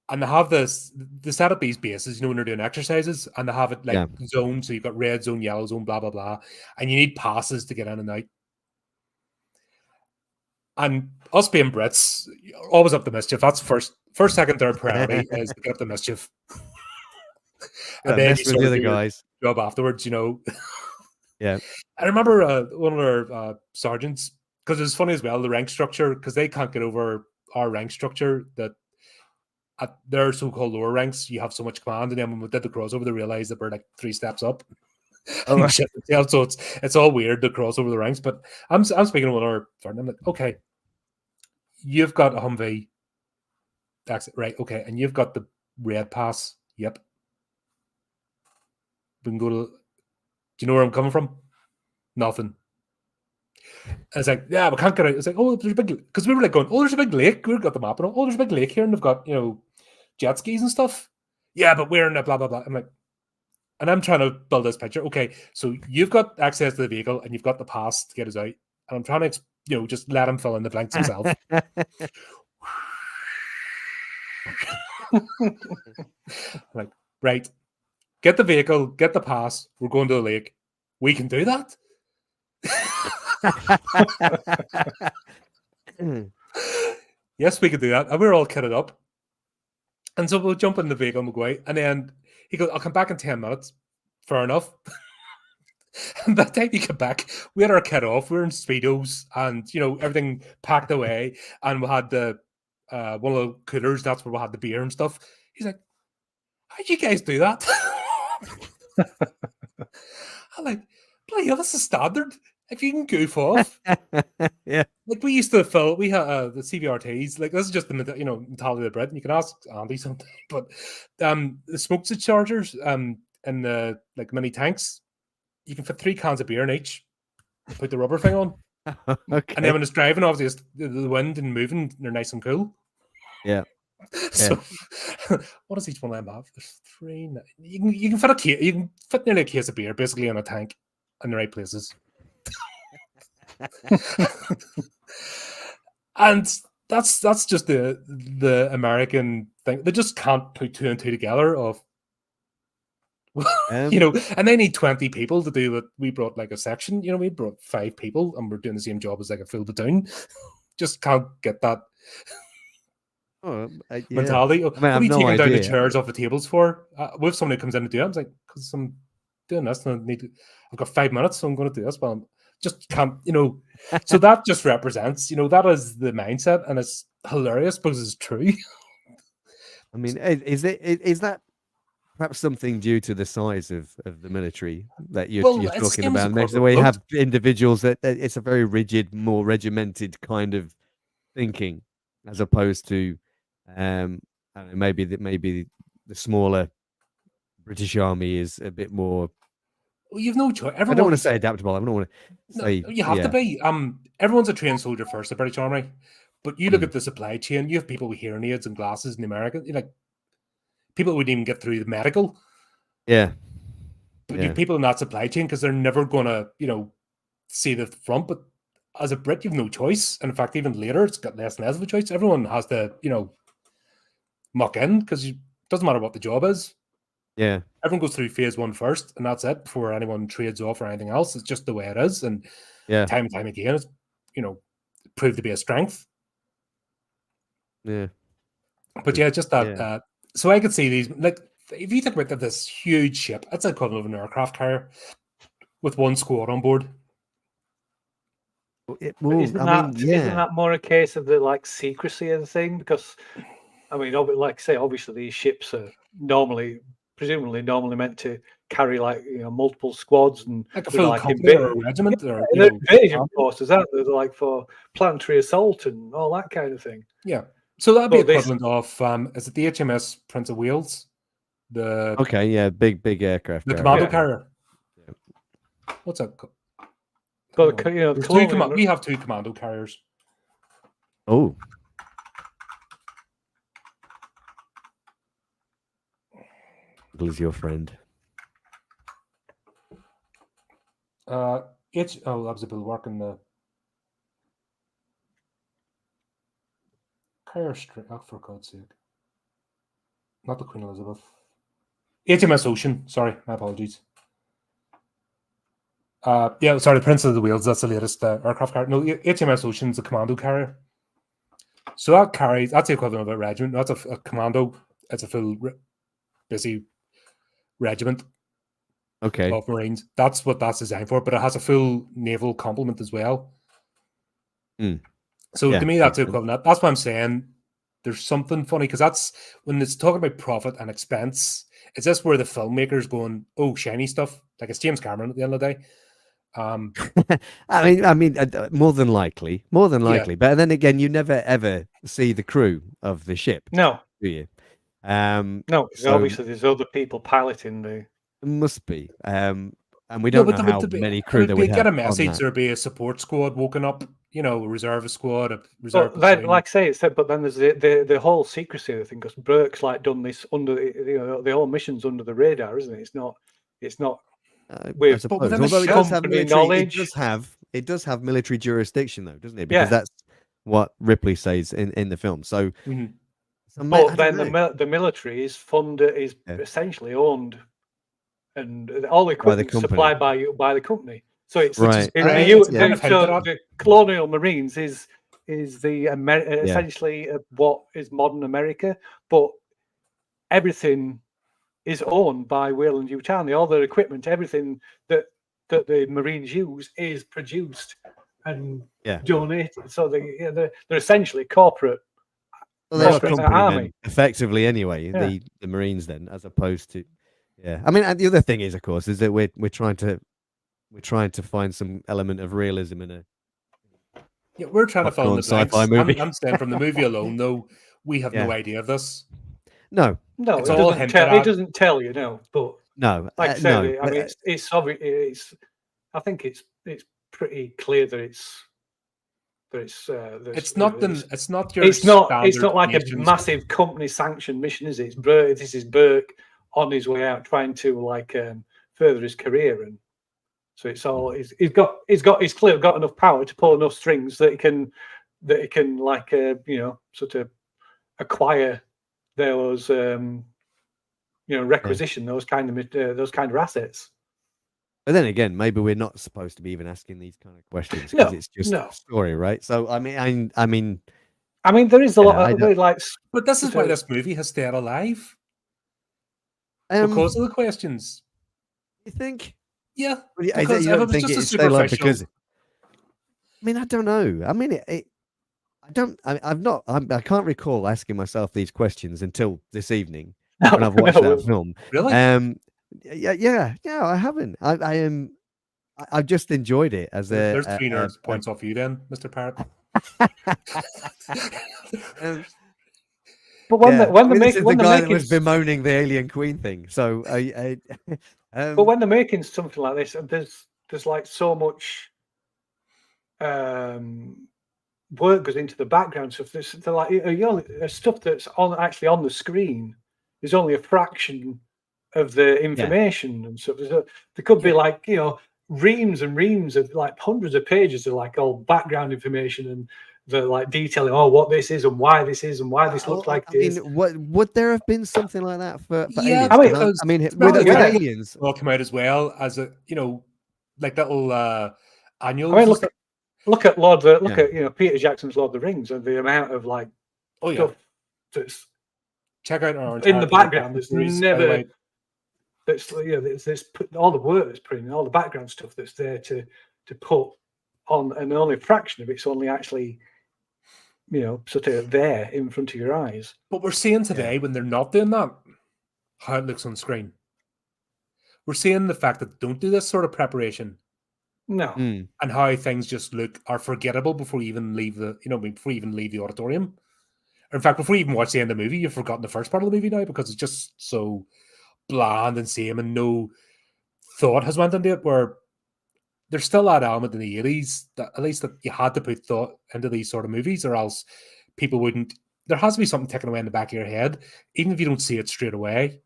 And they have this, they set up these bases, when they're doing exercises, and they have it like zoned. So you've got red zone, yellow zone, blah, blah, blah. And you need passes to get in and out. And us being Brits, always up the mischief. That's first, second, third priority is to get up the mischief. And then you with the other your guys. job afterwards, Yeah. I remember one of our sergeants, because it's funny as well, the rank structure, because they can't get over our rank structure, that at their so-called lower ranks, you have so much command, and then when we did the crossover, they realized that we're like 3 steps up. Oh, right. So it's all weird to cross over the ranks. But I'm speaking with our friend. I'm like, okay, you've got a Humvee, right? Okay, and you've got the red pass. Yep. We can go to. Do you know where I'm coming from? Nothing. And it's like, yeah, we can't get out. It's like, oh, there's a big, because we were like going, oh, there's a big lake. We've got the map and all. Oh, there's a big lake here, and they've got jet skis and stuff. Yeah, but we're in the blah blah blah. I'm like, and I'm trying to build this picture. Okay, so you've got access to the vehicle and you've got the pass to get us out. And I'm trying to, just let him fill in the blanks himself. Like, right, get the vehicle, get the pass. We're going to the lake. We can do that. Yes, we could do that. And we're all kitted up. And so we'll jump in the vehicle and we'll go out. And then he goes, I'll come back in 10 minutes. Fair enough. And by the time you get back, we had our kit off. We were in Speedos and, everything packed away. And we had the one of the coolers. That's where we had the beer and stuff. He's like, how'd you guys do that? I'm like, bloody hell, this is standard. If you can goof off. Yeah. Like we used to fill, we had the CVRTs. Like this is just the mentality of the Brit. You can ask Andy something, but the smoke dischargers in the like mini tanks, you can fit 3 cans of beer in each. Put the rubber thing on, okay. And then when it's driving, obviously it's the wind and moving, they're nice and cool. Yeah. So, what does each one of them have? There's 3. You can fit a case. You can fit nearly a case of beer basically in a tank in the right places. And that's just the American thing. They just can't put 2 and 2 together. And they need 20 people to do what we brought, like a section. We brought 5 people, and we're doing the same job as like a full platoon. Just can't get that mentality. I mean, what are you no taking down the idea. chairs off the tables for? With somebody who comes in to do it, I'm like, because I'm doing this, and I've got 5 minutes, so I'm going to do this, but I'm just can't, So that just represents, that is the mindset, and it's hilarious because it's true. I mean, is that perhaps something due to the size of the military that you're talking about? Next, the way you have individuals that it's a very rigid, more regimented kind of thinking, as opposed to, I don't know, maybe the smaller British Army is a bit more. Well, you've no choice. I don't want to say adaptable. I don't want to say. You have to be. Everyone's a trained soldier first, the British Army. But you look at the supply chain. You have people with hearing aids and glasses in America. Like people who wouldn't even get through the medical. Yeah. But you have people in that supply chain because they're never going to, see the front. But as a Brit, you've no choice. And in fact, even later, it's got less and less of a choice. Everyone has to, muck in because it doesn't matter what the job is. Yeah. Everyone goes through phase 1 first, and that's it before anyone trades off or anything else. It's just the way it is. And time and time again, it's, proved to be a strength. Yeah. But just that. So I could see these, like, if you think about this huge ship, it's equivalent of an aircraft carrier with 1 squad on board. Isn't that more a case of the like secrecy of the thing? Because I mean, like I say, obviously these ships are presumably meant to carry like multiple squads and like a full company or a regiment or invasion forces, aren't they? They're like for planetary assault and all that kind of thing. Yeah, so that'd be equivalent of is it the HMS Prince of Wales? Big aircraft. The commando carrier. What's that? But the we have 2 commando carriers. Oh. Is your friend? That was a bulwark in the carrier straight. Oh, for God's sake! Not the Queen Elizabeth. HMS Ocean. Sorry, my apologies. The Prince of the Wales. That's the latest aircraft carrier. No, HMS Ocean's a commando carrier. So that's the equivalent of a regiment. That's a commando. It's a full busy regiment. Okay. Of Marines. That's what that's designed for, but it has a full naval complement as well. So to me, that's the equivalent. That's what I'm saying. There's something funny because that's when it's talking about profit and expense. Is this where the filmmaker's going, oh, shiny stuff? Like it's James Cameron at the end of the day. I mean, more than likely. Yeah. But then again, you never ever see the crew of the ship. No, do you? No, obviously there's other people piloting the. It must be. And we don't know how many crew there would have. Get a message, there'd be a support squad woken up, a reservist squad, a reserve. Then, like I say, it said, but then there's the whole secrecy of the thing because Burke's done this under the whole mission's under the radar, isn't it? It's not. With although it does have military jurisdiction though, doesn't it? Because that's what Ripley says in the film. So, but then the military is essentially owned. And all the equipment is supplied by the company, so it's the Colonial Marines is the essentially what is modern America, but everything is owned by Wayland Yutani. All their equipment, everything that the Marines use is produced and donated. So they're essentially corporate. Well, they're a company effectively anyway. The Marines then, as opposed to. Yeah, I mean, and the other thing is, of course, is that we're trying to find some element of realism in a. Yeah, we're trying to fill in the sci-fi movie. I'm saying from the movie alone, though, we have no idea of this. No, it's all hinted at. It doesn't tell you, but no, like I said, I mean, it's obvious. I think it's pretty clear that it's not like a massive company sanctioned mission, is it? It's Burke. This is Burke on his way out trying to further his career, and so it's all he's clearly got enough power to pull enough strings that he can sort of acquire those requisition those kind of assets. But then again, maybe we're not supposed to be even asking these kind of questions because it's just a story, right? So I mean, there is a lot of but this is why this movie has stayed alive. Because of the questions. You think? Yeah. Because it was just a superficial. I mean, I don't know. I mean, I can't recall asking myself these questions until this evening when I've watched that film. Really? Yeah, I haven't. I've just enjoyed it as There's 300 points off you then, Mr. Parrott. But the guy that was bemoaning the alien queen thing. So, but when they're making something like this, there's like so much work goes into the background stuff. They're like stuff that's actually on the screen is only a fraction of the information and stuff. There could be reams and reams of hundreds of pages of all background information and the detailing what this is and why this is and why this looks like this. Would there have been something like that for aliens? With aliens will come out as well as a little annual. I mean, look at Peter Jackson's Lord of the Rings and the amount of stuff that's check out our in the background. There's never that's there's all the work that's put in, all the background stuff that's there to put on, and only a fraction of it's only actually sort of there in front of your eyes. But we're seeing today when they're not doing that, how it looks on screen. We're seeing the fact that they don't do this sort of preparation. No. And how things just are forgettable before you even leave the auditorium. In fact, before you even watch the end of the movie, you've forgotten the first part of the movie now because it's just so bland and same and no thought has went into it. Where there's still that element in the 80s that at least that you had to put thought into these sort of movies, or else people wouldn't. There has to be something ticking away in the back of your head, even if you don't see it straight away,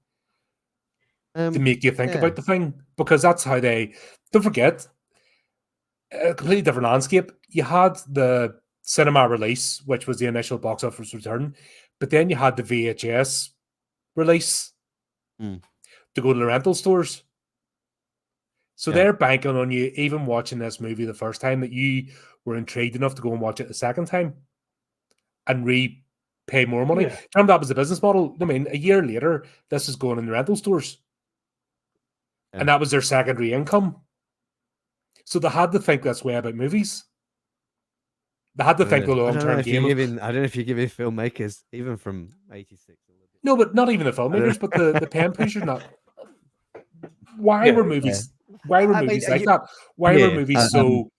to make you think about the thing, because that's how they. Don't forget, a completely different landscape. You had the cinema release, which was the initial box office return, but then you had the VHS release to go to the rental stores. So they're banking on you even watching this movie the first time that you were intrigued enough to go and watch it the second time and repay more money. Yeah. Remember, that was the business model. I mean, a year later, this is going in the rental stores. And that was their secondary income. So they had to think this way about movies. They had to think the long-term game. I don't know if you're giving filmmakers, even from 86. No, but not even the filmmakers, but the pen pushers. Not. Why were movies? Why were movies like that? Why were movies so?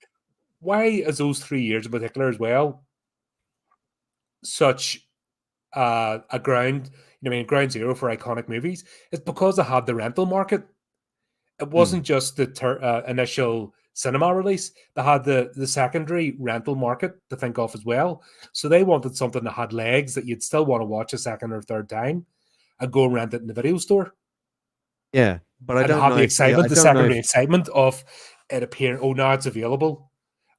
Why is those 3 years in particular as well such a ground? Ground zero for iconic movies. It's because they had the rental market. It wasn't just the initial cinema release. They had the secondary rental market to think of as well. So they wanted something that had legs that you'd still want to watch a second or third time and go and rent it in the video store. Yeah, but I don't have know the excitement, the secondary excitement of it appearing. Oh, now it's available,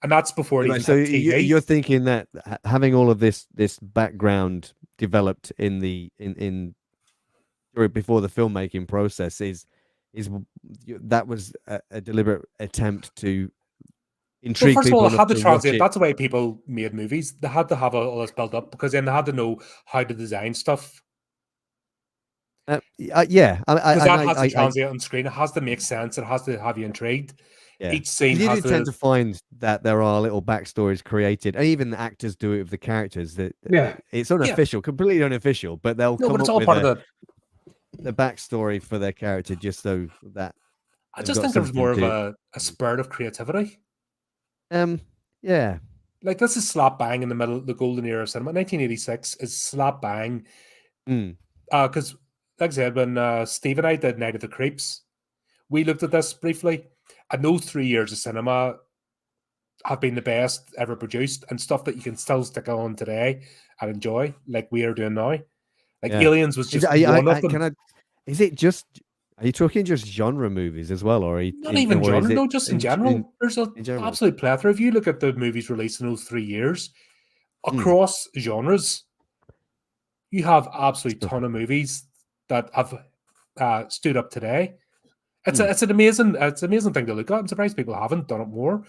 and that's before it even so hit TV. You're thinking that having all of this background developed in before the filmmaking process is that was a deliberate attempt to intrigue first of all, people. they had to translate. That's the way people made movies. They had to have all this built up because then they had to know how to design stuff. Because that has to translate on screen. It has to make sense. It has to have you intrigued. Yeah. Each scene you has do tend to find that there are little backstories created, and even the actors do it with the characters. That it's unofficial, completely unofficial, but they'll come but it's up all with part of the backstory for their character, just so that I just think there was more of a spurt of creativity. Yeah. Like this is slap bang in the middle of the golden era of cinema. 1986 is slap bang. Because, like I said, when Steve and I did Night of the Creeps, we looked at this briefly, and those 3 years of cinema have been the best ever produced, and stuff that you can still stick on today and enjoy, like we are doing now. Like Aliens was just one of them. Are you talking just genre movies as well, or not even genre? No, just in general. There's an absolute plethora. If you look at the movies released in those 3 years across genres, you have absolutely ton of movies that have stood up today. It's an amazing thing to look at. I'm surprised people haven't done it more.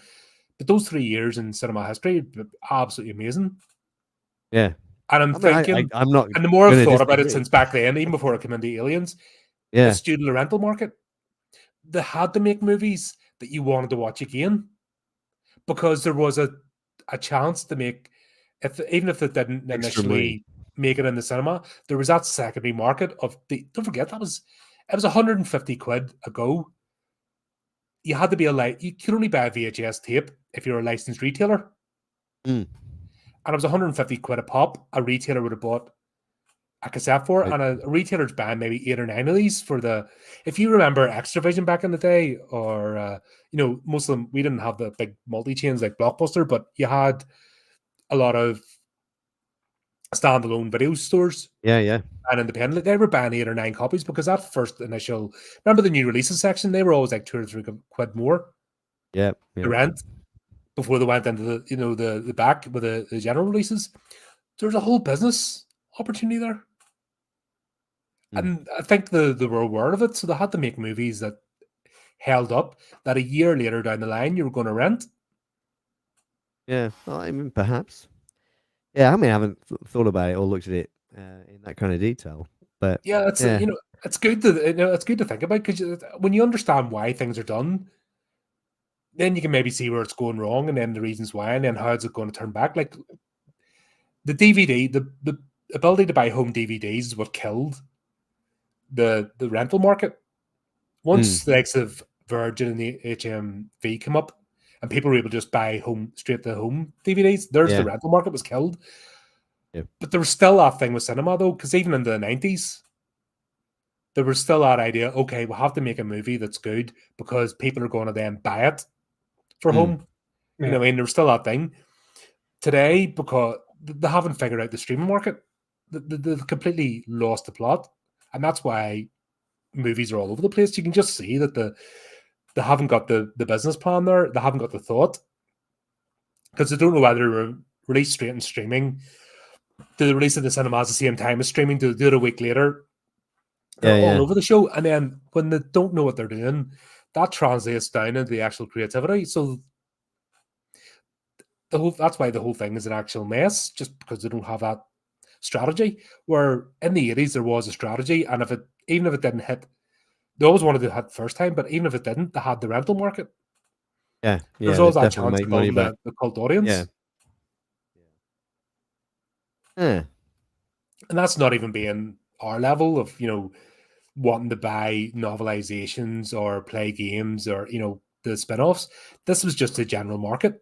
But those 3 years in cinema history, absolutely amazing. Yeah, and I'm thinking, I'm not. And the more I've thought about it since back then, even before I came into Aliens, the student rental market, they had to make movies that you wanted to watch again, because there was a chance to make, even if they didn't initially make it in the cinema, there was that secondary market of don't forget it was 150 quid a go. You had to be you could only buy a VHS tape if you're a licensed retailer. And it was 150 quid a pop. A retailer would have bought a cassette for, and a retailer's buying maybe 8 or 9 of these for if you remember Extravision back in the day, or most of them, we didn't have the big multi-chains like Blockbuster, but you had a lot of standalone video stores. And independently, they were buying 8 or 9 copies, because that first initial, remember the new releases section, they were always like 2 or 3 quid more. The rent, before they went into the back with the general releases. There's a whole business opportunity there. And I think they were aware of it, so they had to make movies that held up, that a year later down the line you were going to rent. Yeah, I mean, perhaps. Yeah, I mean, I haven't thought about it or looked at it in that kind of detail, but it's good to think about, because when you understand why things are done, then you can maybe see where it's going wrong, and then the reasons why, and then how is it going to turn back. Like the DVD, the ability to buy home DVDs is what killed the rental market. Once the likes of Virgin and the HMV come up, and people were able to just buy straight to home DVDs, the rental market was killed. But there was still that thing with cinema, though, because even in the 90s, there was still that idea, okay, we'll have to make a movie that's good, because people are going to then buy it. for home. Yeah. You know what I mean? There was still that thing. Today, because they haven't figured out the streaming market, they've completely lost the plot. And that's why movies are all over the place. You can just see that they haven't got the business plan there. They haven't got the thought. Because they don't know whether to release straight in streaming. Do they release it in the cinema at the same time as streaming? Do they do it a week later? They're all over the show. And then when they don't know what they're doing, that translates down into the actual creativity. So that's why the whole thing is an actual mess, just because they don't have that strategy. Where in the 80s there was a strategy, and even if it didn't hit, they always wanted to hit first time, but even if it didn't, they had the rental market. Yeah, there's always that chance of building the cult audience. Yeah. And that's not even being our level of, wanting to buy novelizations or play games or, the spin-offs. This was just a general market.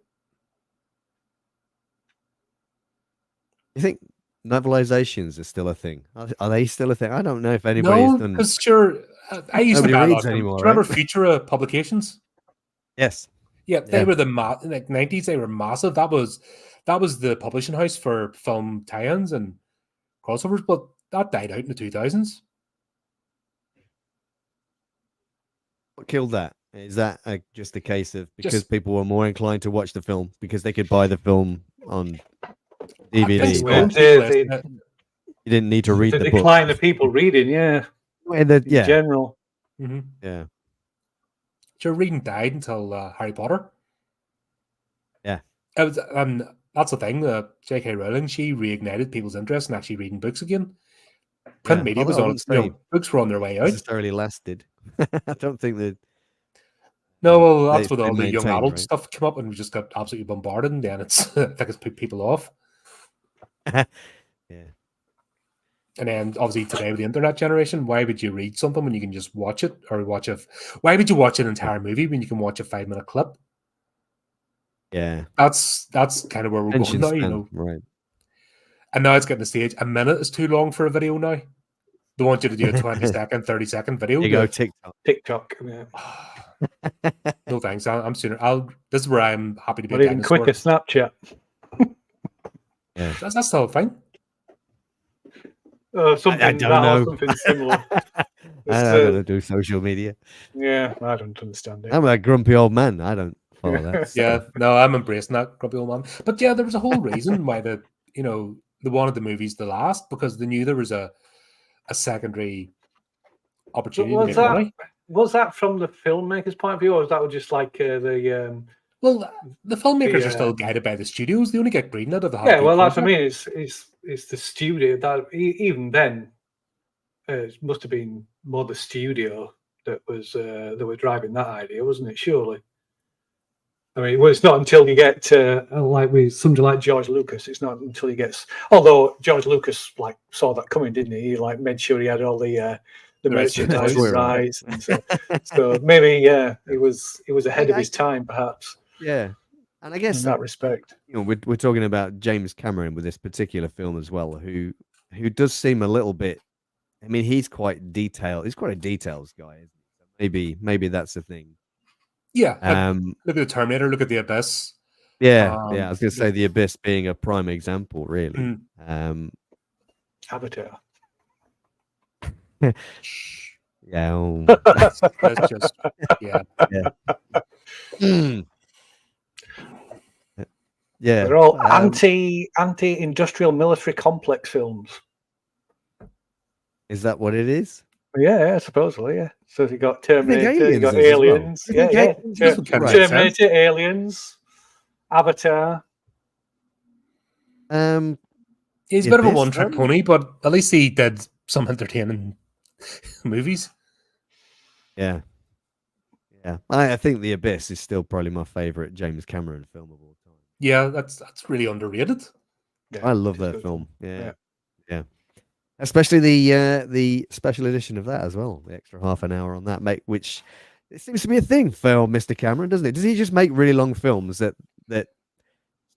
You think novelizations are still a thing? Are they still a thing? I don't know if anybody's done. Because sure, I used to buy reads anymore. Do you remember Futura publications? Yes. Yeah, they were like 90s. They were massive. That was the publishing house for film tie-ins and crossovers, but that died out in the 2000s. What killed that? Is that just a case of because people were more inclined to watch the film because they could buy the film on DVD? You didn't need to read the book. Decline of people reading, in general. Mm-hmm. Yeah. So reading died until Harry Potter. Yeah. It was, that's the thing. J.K. Rowling, she reignited people's interest in actually reading books again. Print media was on. Books were on their way out. Necessarily lasted. I don't think that. No, well, that's with all the young adult stuff came up, and we just got absolutely bombarded, and then it's I think it's put people off. Yeah. And then obviously today with the internet generation, why would you read something when you can just watch it or why would you watch an entire movie when you can watch a 5-minute clip? Yeah. That's kind of where we're going now, Right. And now it's getting to the stage. A minute is too long for a video now. They want you to do a 20-second, 30-second video. You go TikTok. Yeah. No thanks. I'm sooner. This is where I'm happy to be. Or even quicker, Snapchat. Yeah. That's still a thing. Something I don't know. Something similar. I don't do social media. Yeah, I don't understand it. I'm a grumpy old man. I don't follow that. Yeah, no, I'm embracing that grumpy old man. But yeah, there was a whole reason why they wanted the movies to last, because they knew there was a secondary opportunity to make money. Was that from the filmmaker's point of view, or was that just like the? Well, the filmmakers are still guided by the studios. They only get greenlit if they have. Yeah, well, that's what I mean. It's the studio that even then it must have been more the studio that were driving that idea, wasn't it? Surely. I mean, well, it's not until you get somebody like George Lucas. It's not until he gets. Although George Lucas saw that coming, didn't he? He made sure he had all the merchandise rights, and so maybe he was ahead of his time, perhaps. Yeah, and I guess in that respect, we're talking about James Cameron with this particular film as well, who does seem a little bit. I mean, he's quite detailed. He's quite a details guy. Maybe that's the thing. Yeah. Look at the Terminator. Look at the Abyss. Yeah. I was going to say the Abyss being a prime example, really. Avatar. Yeah. That's just yeah. Yeah. They're all anti-industrial military complex films. Is that what it is? Yeah, supposedly, yeah. So you got Terminator, you got Aliens, Terminator, Aliens, Avatar. He's a bit of a one-trick pony, but at least he did some entertaining movies. Yeah. I think The Abyss is still probably my favorite James Cameron film of all time. Yeah, that's really underrated. Yeah, I love that film. Yeah. Especially the special edition of that as well. The extra half an hour on that, which it seems to be a thing for Mr. Cameron, doesn't it? Does he just make really long films that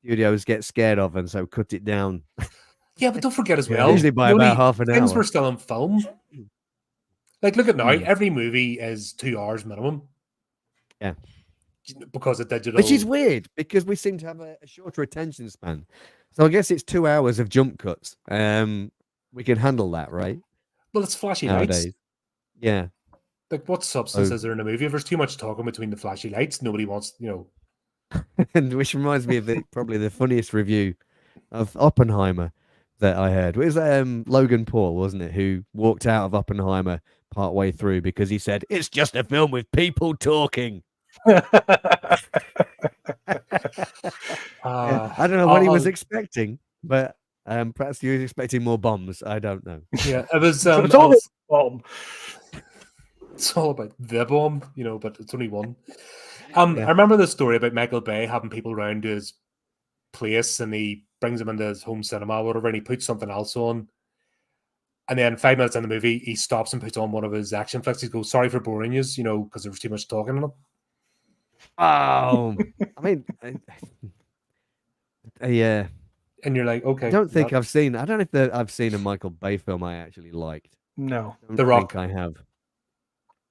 studios get scared of and so cut it down? Yeah, but don't forget as well. Usually by about half an hour. Things were still in film. Like, look at now. Every movie is 2 hours minimum. Yeah. because of digital. Which is weird because we seem to have a shorter attention span. So I guess it's 2 hours of jump cuts. We can handle that, right? Well, it's flashy Nowadays. lights. Yeah. Like, what substance is there in a movie? If there's too much talking between the flashy lights, nobody wants, And which reminds me of probably the funniest review of Oppenheimer that I heard. It was Logan Paul, wasn't it, who walked out of Oppenheimer partway through because he said, "It's just a film with people talking." I don't know what he was expecting, but perhaps he was expecting more bombs. I don't know. Yeah, it was. It's all bomb. It's all about the bomb, but it's only one. I remember the story about Michael Bay having people around to his place, and he brings them into his home cinema or whatever, and he puts something else on. And then 5 minutes in the movie, he stops and puts on one of his action flicks. He goes, "Sorry for boring you, because there was too much talking in it." Oh, I mean, yeah. And you're like, okay. I don't think I've seen. I don't know if I've seen a Michael Bay film I actually liked. No, The Rock. I have.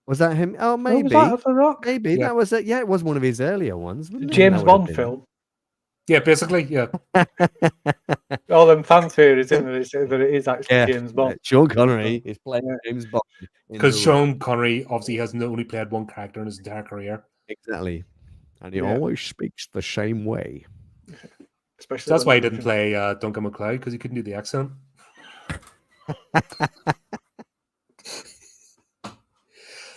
Was that him? Oh, maybe. Was that The Rock? Maybe that was it. Yeah, it was one of his earlier ones. James Bond film. Yeah, basically, yeah. All them fan theories in there that it is actually James Bond. Sean Connery is playing James Bond. Because Sean Connery obviously has only played one character in his entire career. Exactly. And he always speaks the same way. Especially that's why he didn't play Duncan MacLeod, because he couldn't do the accent.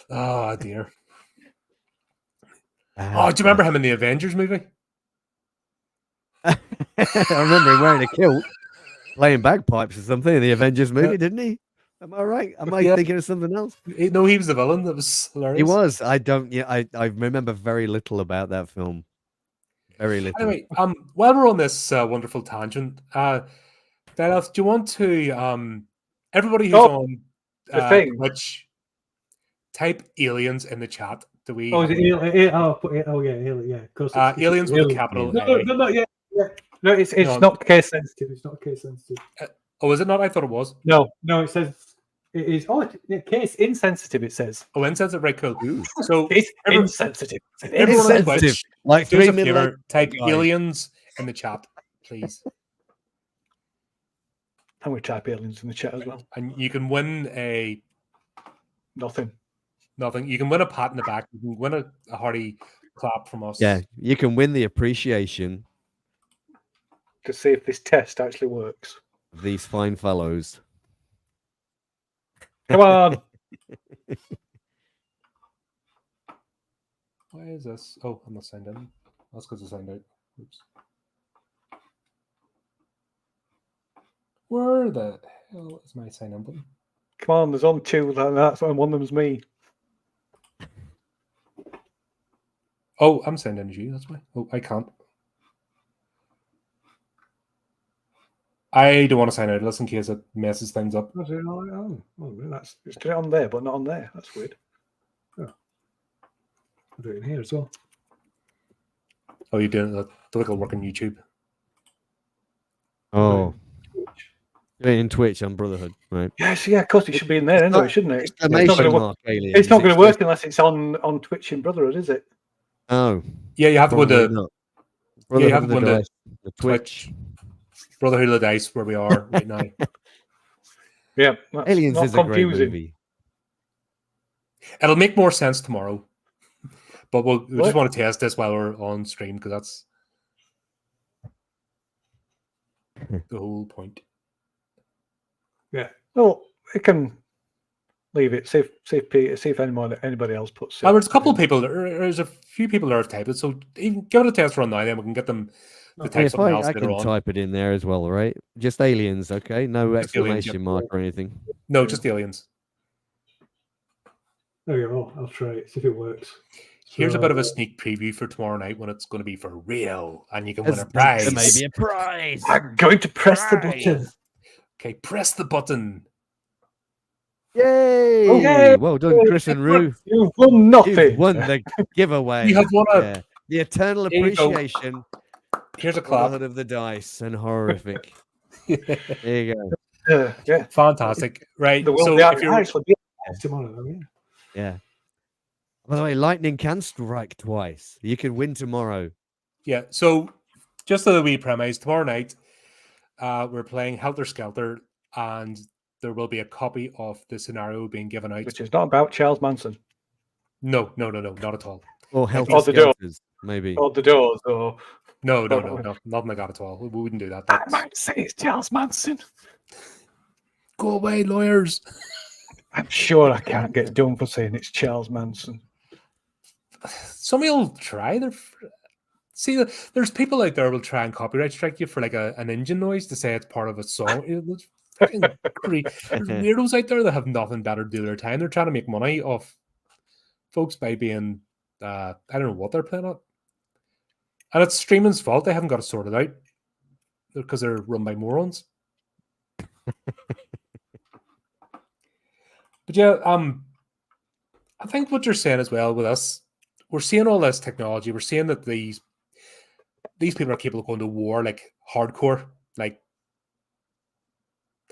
Oh, dear. Do you remember him in the Avengers movie? I remember him wearing a kilt, playing bagpipes or something in the Avengers movie, didn't he? Am I right? Am I thinking of something else? No, he was the villain. That was hilarious. He was. I don't. Yeah, I remember very little about that film. Very little. Anyway, while we're on this wonderful tangent, Bella, do you want to everybody who's on Twitch, type aliens in the chat? Do we? Oh, is it yeah. Of course. Aliens with a capital A. No, yeah. No, it's not case sensitive. It's not case sensitive. Oh, is it not? I thought it was. No, it says it is. Oh, case insensitive. It says. Oh, insensitive. Right, cool. So it's insensitive. Everyone on Twitch, like do us a favor, type aliens in the chat, please. I'm going to type aliens in the chat as well. And you can win a nothing. You can win a pat in the back. You can win a hearty clap from us. Yeah, you can win the appreciation to see if this test actually works. These fine fellows. Come on. Why is this? Oh, I'm not signed in. That's because I signed out. Oops. Where the hell is my sign in button? Come on, there's on two. That's one of them's me. Oh, I'm sending to you. That's why. Oh, I can't. I don't want to sign out just in case it messes things up. Oh, that's just do it on there, but not on there. That's weird. Oh. I'll do it in here as well. Oh, you're doing that? Do it'll work on YouTube. Oh, in Twitch on Brotherhood, right? Yes, yeah, of course it should be in there anyway, shouldn't it? It's not going to work unless it's on Twitch in Brotherhood, is it? Oh, yeah, you have to go to. Yeah, you have to go to the Twitch. Brotherhood of the Dice, where we are right now. Yeah, Aliens is a great movie. It'll make more sense tomorrow, but we just want to test this while we're on stream because that's the whole point. Yeah. Well, it can leave it. See if anybody else puts it. There's a couple of people. There's a few people that have typed it, so even give it a test run now. Then we can get them. I can type it in there as well, right? Just aliens, okay? No exclamation mark or anything. No, just aliens. There you go. I'll try it, see if it works. Here's a bit of a sneak preview for tomorrow night when it's going to be for real, and you can win a prize. There may be a prize. I'm going to press the button. Okay, press the button. Yay! Okay. Well done, Chris and Rue. You've won nothing. You've won the giveaway. You have won the eternal appreciation. Here's a clap of the dice and horrific. There you go. Yeah, fantastic. Right. So if you're tomorrow, yeah. By the way, lightning can strike twice. You can win tomorrow. Yeah. So just a wee premise. Tomorrow night, we're playing Helter Skelter, and there will be a copy of the scenario being given out. Which is not about Charles Manson. No, not at all. Or Helter Or the door. Skelters, maybe. Or the doors, or No, nothing like that at all. We wouldn't do that. I might say it's Charles Manson. Go away, lawyers. I'm sure I can't get done for saying it's Charles Manson. Somebody will try. See, there's people out there who will try and copyright strike you for like an engine noise to say it's part of a song. It's fucking there's weirdos out there that have nothing better to do with their time. They're trying to make money off folks by being I don't know what they're playing at. And it's streaming's fault. They haven't got it sorted out because they're run by morons. But yeah, I think what you're saying as well with us, we're seeing all this technology. We're seeing that these people are capable of going to war like hardcore. Like,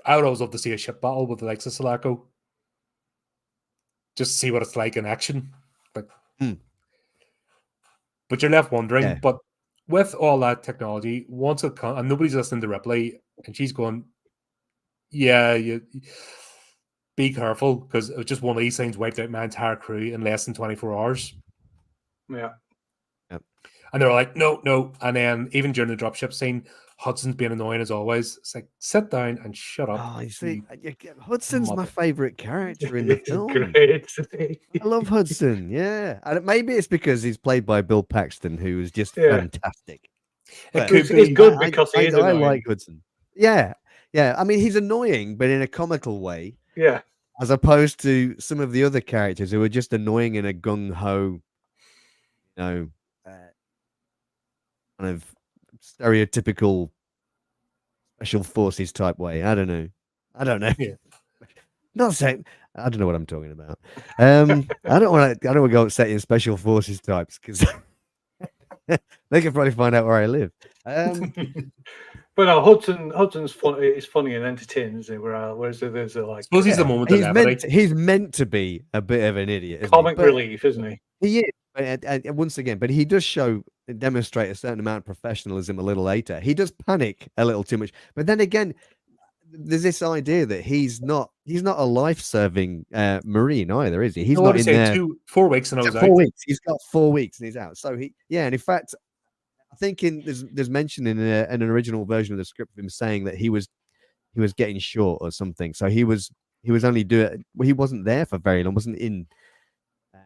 I would always love to see a ship battle with the likes of Sulaco. Just to see what it's like in action. But you're left wondering. Yeah. But with all that technology, once it comes, and nobody's listening to Ripley, and she's going, yeah, be careful, because it was just one of these things wiped out my entire crew in less than 24 hours. Yeah. Yep. And they were like, no. And then even during the dropship scene, Hudson's being annoying as always. It's like, sit down and shut up. Oh, you see, Hudson's my favorite character in the film. Great. I love Hudson, yeah. And maybe it's because he's played by Bill Paxton, who is just fantastic. It's good because he is annoying. I like Hudson. Yeah. I mean, he's annoying, but in a comical way. Yeah. As opposed to some of the other characters who are just annoying in a gung-ho, kind of stereotypical special forces type way. I don't know. Yeah. Not saying I don't know what I'm talking about. I don't want to go upset in special forces types because they can probably find out where I live. But no, Hudson's funny. It's funny and entertaining, isn't it? Whereas there's a like. I suppose he's the moment he's meant to be a bit of an idiot. Comic relief, isn't he? He is. And once again, but he does demonstrate a certain amount of professionalism a little later. He does panic a little too much, but then again, there's this idea that he's not a life-serving Marine either, is he? He's not in there 4 weeks and I was 4 weeks. He's got 4 weeks and he's out. So and in fact, I think there's mention in an original version of the script of him saying that he was getting short or something. So he was only doing. Well, he wasn't there for very long. Wasn't in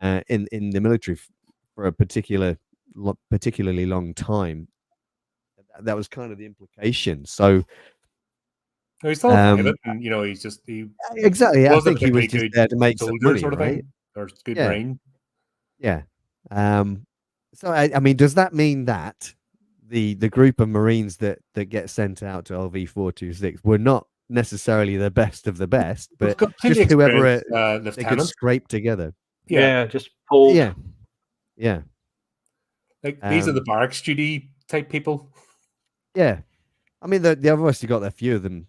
the military for a particularly long time. That was kind of the implication. So he's still private, and he's just exactly. I think he was just there to make some money, sort of right? Thing, or good brain. Yeah. So I mean, does that mean that the group of Marines that get sent out to LV-426 were not necessarily the best of the best, but just whoever they could scrape together? Yeah, just pulled. Yeah. Like these are the barracks duty type people. Yeah, I mean they've obviously got a few of them.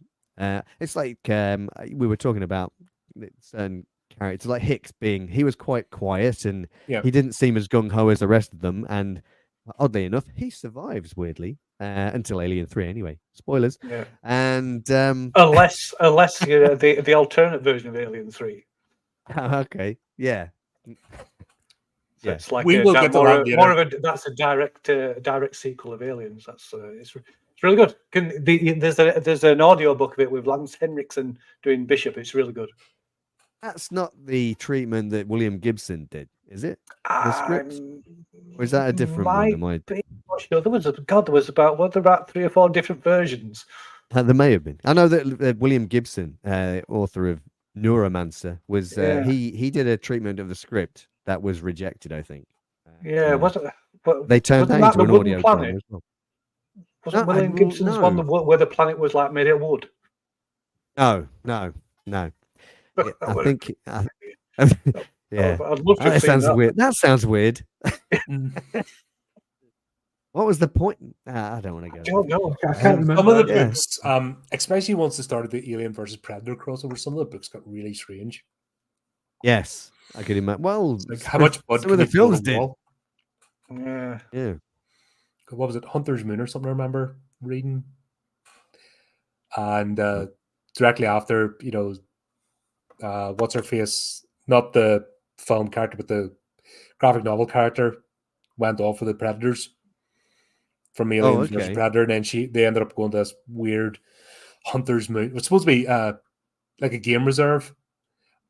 It's like we were talking about certain characters, like Hicks he was quite quiet and he didn't seem as gung ho as the rest of them. And oddly enough, he survives weirdly until Alien 3. Anyway, spoilers. Yeah. And unless the alternate version of Alien 3. Okay. Yeah. So it's like we will get more of a that's a direct sequel of Aliens. That's it's really good. There's an audio book of it with Lance Henriksen doing Bishop. It's really good. That's not the treatment that William Gibson did, is it? The script, or is that a different one? Sure. There was about 3 or 4 different versions. There may have been. I know that William Gibson, author of Neuromancer, was he did a treatment of the script that was rejected, I think. They turned that into an audio drama as well. Wasn't William Gibson's one where the planet was like made of wood? No. I think. Yeah, I'd love to that sounds weird. That sounds weird. What was the point? I don't want to go. I don't know. I can't remember. Some of the books, especially once they started the Alien versus Predator crossover, some of the books got really strange. Yes, I could imagine. Well, Like, how much blood some of can the you throw at films a did. wall? Yeah. Yeah. What was it, Hunter's Moon or something? I remember reading, and directly after, what's her face? Not the film character, but the graphic novel character went off for the Predators from Aliens versus okay. Predator, and then they ended up going to this weird Hunter's Moon. It was supposed to be like a game reserve,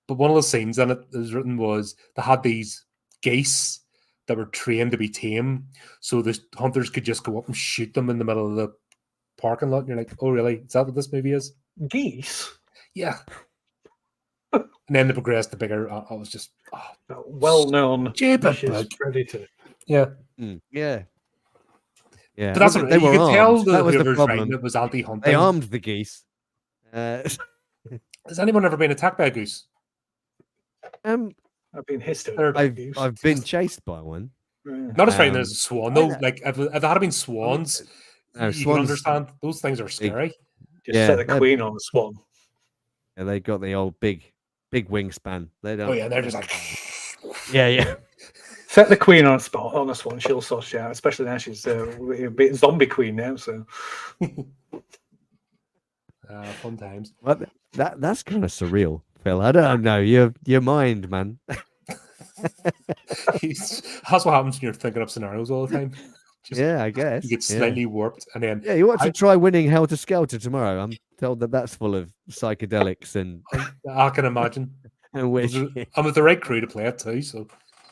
but one of the scenes in it that was written was they had these geese that were trained to be tame, so the hunters could just go up and shoot them in the middle of the parking lot. And you're like, oh, really? Is that what this movie is? Geese? Yeah. And then they progressed to bigger. I was just well-known stupid vicious predator. Yeah. Yeah. Yeah. But that's Well, what they you were could tell. armed. That was the Whoever's writing problem. it was anti-hunting. They armed the geese. Has anyone ever been attacked by a goose? I've been hissed at by goose. I've been chased by one. Not as frightening as a swan, though. Like if there had been swans, you swans, can understand those things are scary. Just set the queen on the swan. Yeah, they got the old big wingspan. They don't. Oh yeah, they're just like. Yeah. Set the queen on a swan, she'll sort you out. Especially now she's a bit zombie queen now. So. Fun times. Well, that's kind of surreal, Phil. I don't know your mind, man. That's what happens when you're thinking up scenarios all the time. Yeah, I guess you get slightly warped, and then you want to try winning Helter Skelter tomorrow. I'm told that's full of psychedelics and I can imagine. And I'm with the right crew to play it too. So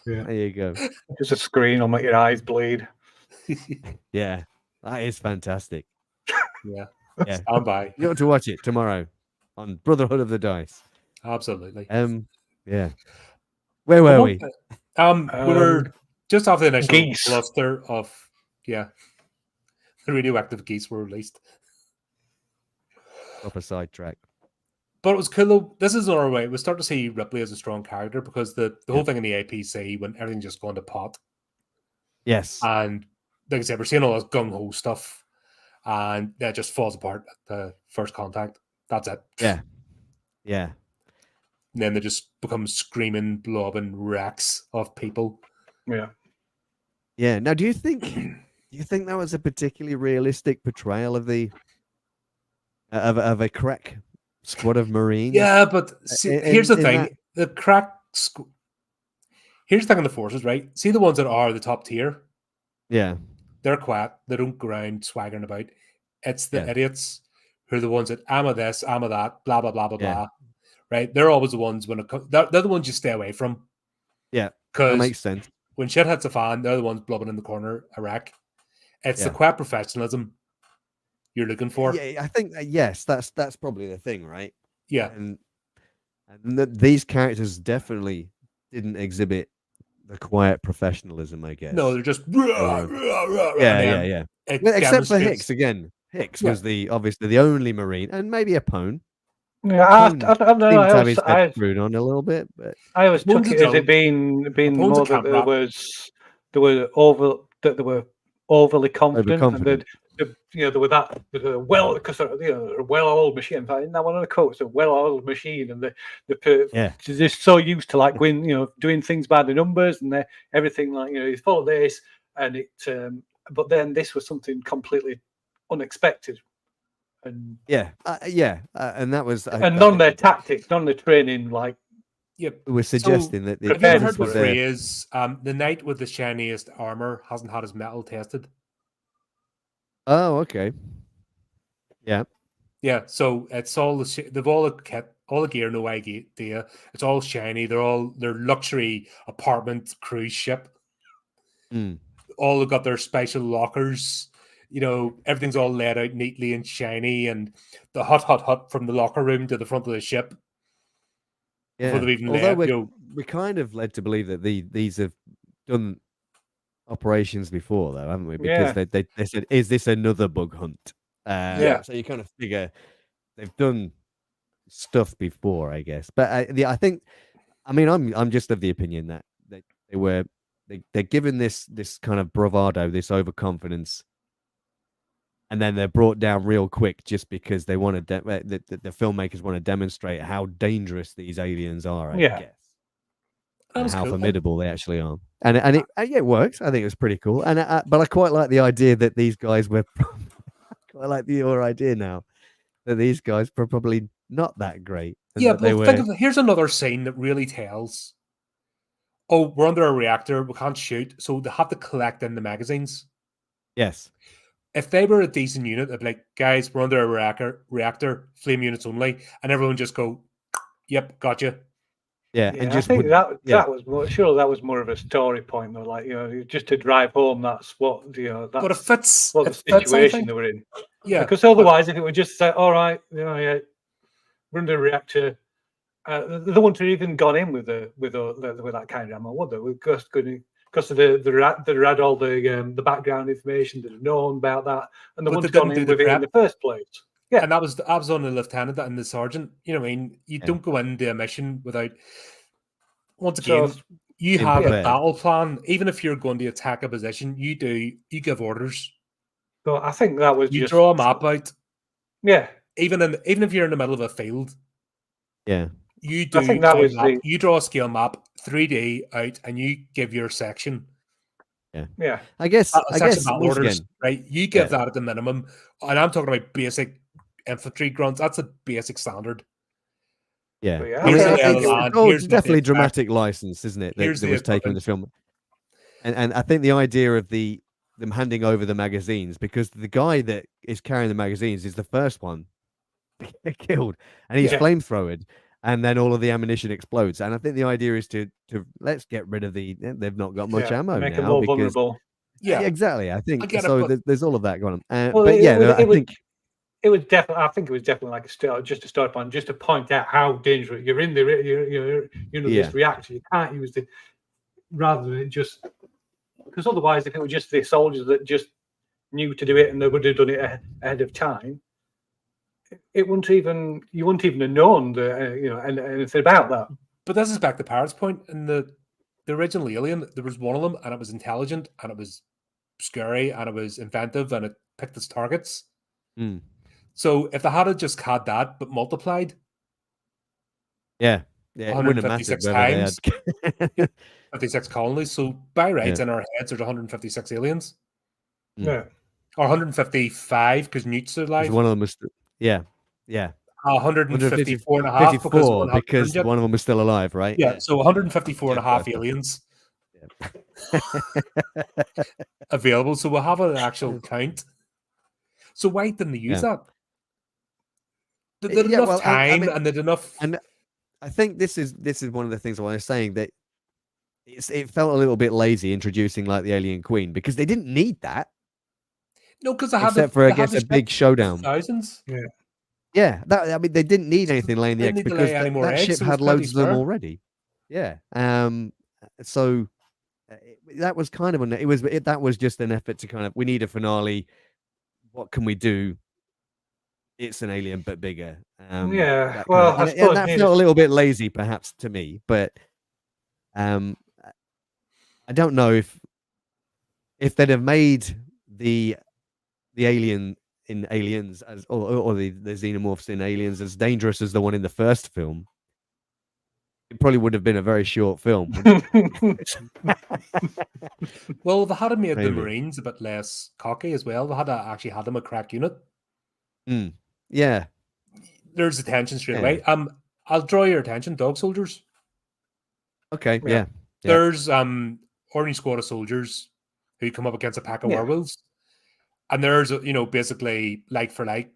there you go. Just a screen will make your eyes bleed. Yeah, that is fantastic. Yeah. Stand by. You ought to watch it tomorrow on Brotherhood of the Dice. Absolutely. Yeah. Where were we? We were just after the initial geese. cluster of the radioactive geese were released. Proper sidetrack. But it was cool though. This is another way. We start to see Ripley as a strong character because the whole thing in the APC when everything just gone to pot. Yes. And like I said, we're seeing all this gung ho stuff. And that just falls apart at the first contact. That's it. Yeah. Yeah. And then they just become screaming, blobbing wrecks of people. Yeah. Yeah. Now, do you think that was a particularly realistic portrayal of the of a crack squad of Marines? Yeah, but see, here's the thing: the crack. Here's the thing on the forces, right? See the ones that are the top tier. Yeah. They're quiet. They don't go around swaggering about. It's the idiots who are the ones that am of this, am of that, blah blah blah blah blah. Right? They're always the ones when they're the ones you stay away from. Yeah, because that makes sense. When shit hits a fan, they're the ones blubbing in the corner, a wreck. It's the quiet professionalism you're looking for. Yeah, I think yes, that's probably the thing, right? Yeah, and these characters definitely didn't exhibit the quiet professionalism, I guess. No, they're just yeah. Except for Hicks again. Hicks was obviously the only Marine, and maybe a Pone. Yeah, I don't know. I was screwed on a little bit, but I always took it as it being more that they were overly confident, and they were that well because they're a well-oiled machine. In fact, in that one of the quotes, a well-oiled machine, and they're just so used to like going, doing things by the numbers and everything like you follow this, and it. But then this was something completely unexpected. And and that was and none of their tactics, none of the training, like we're suggesting that have you ever heard the phrase the knight with the shiniest armor hasn't had his metal tested? Oh, okay. Yeah, so it's all they've all the kit, all the gear, no idea. It's all shiny. They're luxury apartment cruise ship. All have got their special lockers. Everything's all laid out neatly and shiny, and the hut from the locker room to the front of the ship. Yeah. Before they've even Although we're kind of led to believe that these have done operations before, though, haven't we? Because they said, "Is this another bug hunt?" So you kind of figure they've done stuff before, I guess. But I think, I'm just of the opinion that they're given this kind of bravado, this overconfidence, and then they're brought down real quick just because they want to. The filmmakers want to demonstrate how dangerous these aliens are. I guess. That how cool. formidable they actually are. And it works. I think it was pretty cool. And but I quite like the idea that these guys were. I like your idea now that these guys were probably not that great. Yeah, but think of here's another scene that really tells. Oh, we're under a reactor. We can't shoot, so they have to collect in the magazines. Yes. If they were a decent unit, they'd be like, guys, we're under a reactor, flame units only, and everyone just go, "Yep, gotcha." Yeah, and just I think that was more. Sure, that was more of a story point, though. Like just to drive home. That's what That's but it fits. What the situation they were in. Yeah, because otherwise, if it would just say, "All right, yeah, we're under a reactor," they wouldn't have even gone in with that kind of ammo, would they? Because they read all the background information, they'd known about that, and they wouldn't have gone in with it in the first place. Yeah, and I was on the lieutenant and the sergeant. You know what I mean? You don't go into a mission without. Once again, you have a battle plan. Even if you're going to attack a position, you give orders. So I think that was you draw a map out. Yeah. Even if you're in the middle of a field. Yeah. You do. I think that was you draw a scale map 3D out, and you give your section. Yeah. I guess orders, again, right? You give that at the minimum, and I'm talking about basic infantry grunts. That's a basic standard. Yeah, it's definitely dramatic license, isn't it? That was taken in the film, and I think the idea of them handing over the magazines, because the guy that is carrying the magazines is the first one killed, and he's flamethrowered, and then all of the ammunition explodes. And I think the idea is to let's get rid of they've not got much ammo make now, them more vulnerable. Yeah, exactly. I think so. There's all of that going on, well, but I think. It was definitely. I think it was definitely like a start point, just to point out how dangerous you're in this reactor. You can't use it rather than just because otherwise, if it was just the soldiers that just knew to do it and they would have done it ahead of time, you wouldn't even have known anything about that. But this is back to Parrot's point. In the original Alien, there was one of them, and it was intelligent, and it was scary, and it was inventive, and it picked its targets. Mm. So if they had just had that but multiplied, it wouldn't have mattered times, 56 colonies. So by rights in our heads, there's 156 aliens. Yeah, or 155 because Newt's alive. One of them was 154 and a half because one of them was still alive, right? Yeah, so 154 and a half aliens available. So we'll have an actual count. So why didn't they use that? They did enough time and they did enough. And I think this is one of the things I was saying, that it felt a little bit lazy introducing like the alien queen, because they didn't need that. No, because except for I guess a big showdown. Thousands. Yeah. They didn't need anything laying the eggs because that ship had loads of them already. Yeah. So that was kind of that was just an effort to kind of, we need a finale. What can we do? It's an alien but bigger. I suppose that felt a little bit lazy, perhaps, to me. But I don't know if they'd have made the alien in Aliens or the xenomorphs in Aliens as dangerous as the one in the first film, it probably would have been a very short film. Well, they had made the Marines a bit less cocky as well. They had actually had them a crack unit. Yeah. There's attention straight away. I'll draw your attention, dog soldiers. Okay, yeah. There's orange squad of soldiers who come up against a pack of werewolves. And there's basically like for like,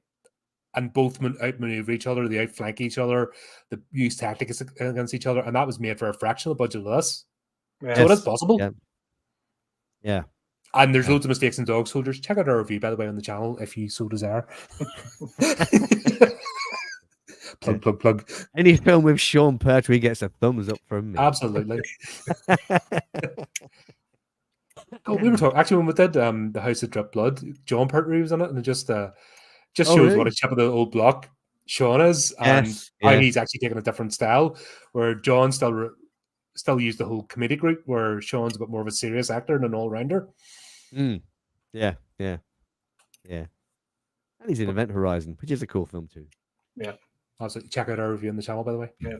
and both outmaneuver each other, they outflank each other, they use tactics against each other, and that was made for a fractional budget of this. Yes. So it is possible. Yeah. And there's loads of mistakes in Dog Soldiers. Check out our review, by the way, on the channel if you so desire. Plug. Any film with Sean Pertwee gets a thumbs up from me. Absolutely. We were talking actually when we did the House that Dripped Blood. John Pertwee was in it, and it just shows what a chip of the old block Sean is, and how he's actually taking a different style. Where John still used the whole comedic route, where Sean's a bit more of a serious actor and an all rounder. Yeah. And he's in Event Horizon, which is a cool film too. Yeah. Also, check out our review on the channel, by the way. Yeah.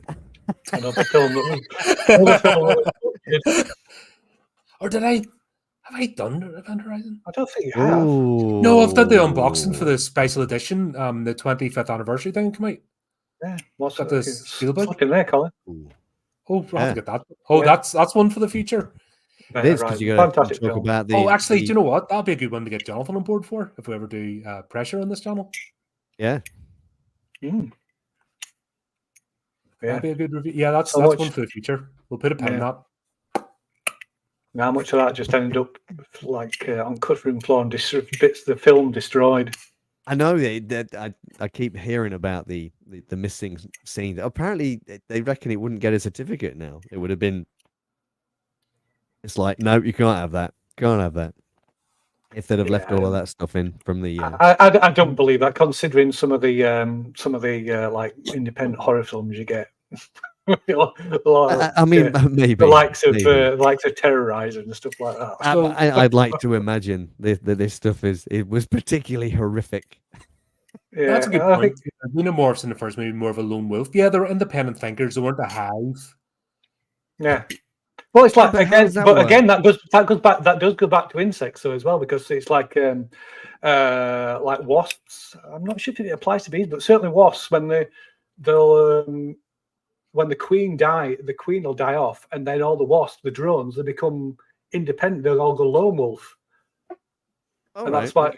Another film that was. Or did I? Have I done Event Horizon? I don't think you have. No, I've done the unboxing for the special edition, the 25th anniversary thing come out. Yeah, what's Got this Spielberg. Looking there, Colin. Oh, we'll have to get that. Yeah. That's one for the future. It is, because you got to talk about the. Actually, do you know what? That'll be a good one to get Jonathan on board for if we ever do pressure on this channel. Yeah. Yeah. That'd be a good review. Yeah, that's one for the future. We'll put a pin in that. How much of that just ended up like on cutting room floor and bits of the film destroyed? I know that I keep hearing about the missing scene. Apparently, they reckon it wouldn't get a certificate now. It would have been. It's like, no, you can't have that. Can't have that. If they'd have left all of that stuff in from the. I don't believe that, considering some of the like independent horror films you get. I mean, maybe the likes of Terrorizer and stuff like that. I'd like to imagine that this stuff was particularly horrific. Yeah, that's a good point. Xenomorphs in the first movie more of a lone wolf. Yeah, they're independent thinkers. They weren't a hive. Yeah. Well, it's like that does go back to insects though as well, because it's like wasps. I'm not sure if it applies to bees, but certainly wasps when the queen will die off, and then all the wasps, the drones, they become independent. They'll all go lone wolf, and that's why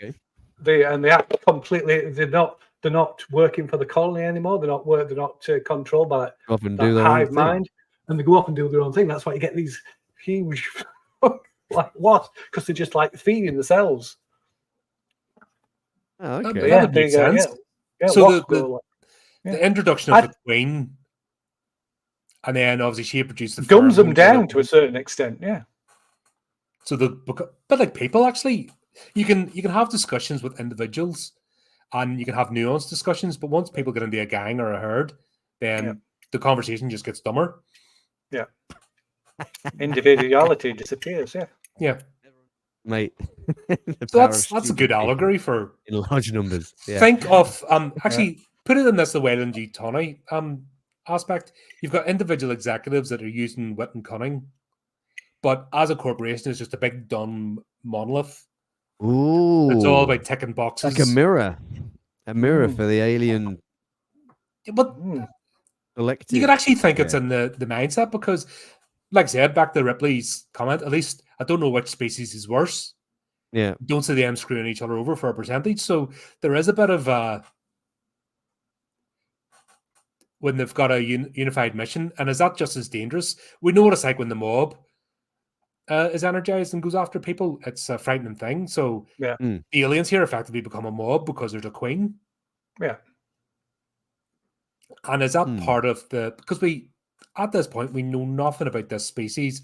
they act completely. They're not working for the colony anymore. They're not controlled by that hive mind, and they go off and do their own thing. That's why you get these huge like wasps, because they're just like feeding themselves. Oh, okay. That makes sense. So the introduction of the queen. And then obviously she produced the dumbs them down to a certain extent, yeah. So but like people actually, you can have discussions with individuals, and you can have nuanced discussions. But once people get into a gang or a herd, then the conversation just gets dumber. Yeah, individuality disappears. Yeah, yeah, mate. So that's a good allegory for in large numbers. Yeah. Think of actually put it in this the Wayland G. Tunney aspect. You've got individual executives that are using wit and cunning, but as a corporation, it's just a big dumb monolith. Ooh, it's all about ticking boxes, like a mirror for the alien. But you could actually think it's in the mindset, because, like I said, back to Ripley's comment, at least I don't know which species is worse. Yeah, don't see them screwing each other over for a percentage. So there is a bit of when they've got a unified mission, and is that just as dangerous? We know what it's like when the mob is energized and goes after people. It's a frightening thing. So the aliens here effectively become a mob because there's a queen. Yeah. And is that part of because at this point we know nothing about this species.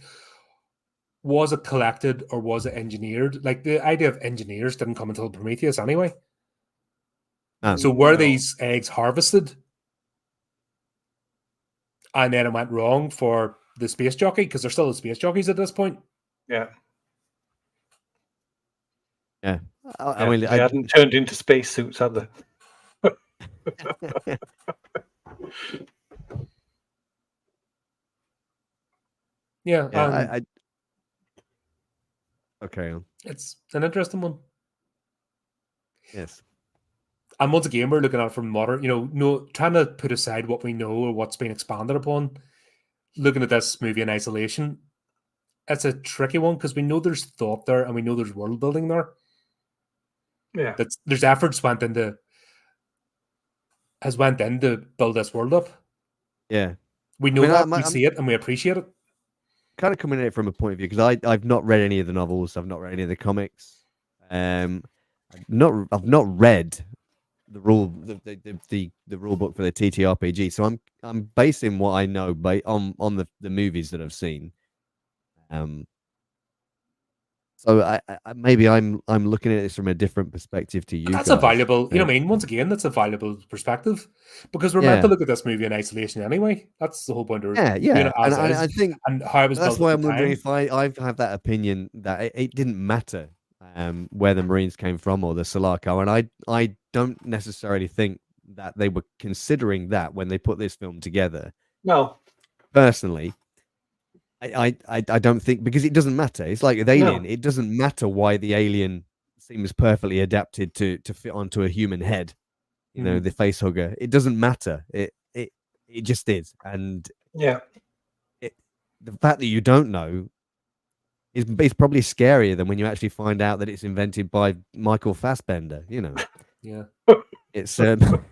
Was it collected or was it engineered? Like, the idea of engineers didn't come until Prometheus anyway. So were these eggs harvested? And then it went wrong for the space jockey, because they're still the space jockeys at this point. Yeah. Yeah. I mean, they hadn't turned into spacesuits, had they? Yeah. Okay. It's an interesting one. Yes. And once again, we're looking at it from modern, trying to put aside what we know or what's been expanded upon. Looking at this movie in isolation, it's a tricky one, because we know there's thought there and we know there's world building there. Yeah. There's efforts went in to build this world up. Yeah. We know we see it and we appreciate it. Kind of coming at it from a point of view, because I've not read any of the novels, I've not read any of the comics. I've not read the rule book for the TTRPG, so I'm basing what I know on the movies that I've seen. So I maybe I'm looking at this from a different perspective to you. And that's a valuable, you know what I mean? Once again, that's a valuable perspective, because we're meant to look at this movie in isolation anyway. That's the whole point of and I think and how it was that's built. Why I'm wondering if I have that opinion that it didn't matter where the Marines came from or the Sulaco, and I don't necessarily think that they were considering that when they put this film together. No. Personally, I don't think, because it doesn't matter. It's like with Alien, it doesn't matter why the alien seems perfectly adapted to fit onto a human head. You know, the face hugger. It doesn't matter. It just is. And the fact that you don't know is probably scarier than when you actually find out that it's invented by Michael Fassbender. You know. Yeah. It's God.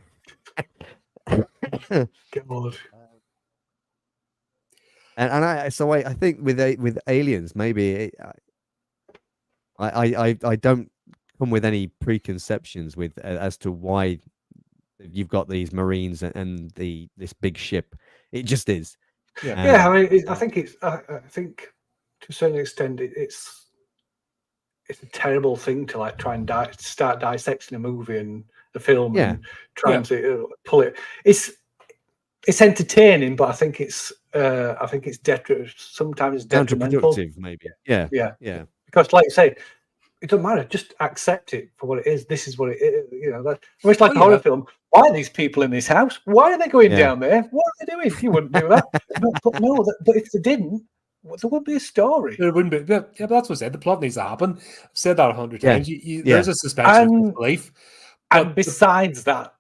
And I think with aliens, maybe I don't come with any preconceptions with as to why you've got these Marines and this big ship. It just is. Yeah, I mean, I think to a certain extent it's a terrible thing to like try and start dissecting a movie and a film and trying to pull it. It's entertaining, but I think it's sometimes detrimental. Counterproductive, maybe. Yeah. Because, like you say, it doesn't matter. Just accept it for what it is. This is what it is. You know, it's like a horror film. Why are these people in this house? Why are they going down there? What are they doing? You wouldn't do that. But if they didn't, there would be a story. There wouldn't be. Yeah, but that's what I said. The plot needs to happen. I've said that 100 times. There's a suspension of disbelief. And besides that,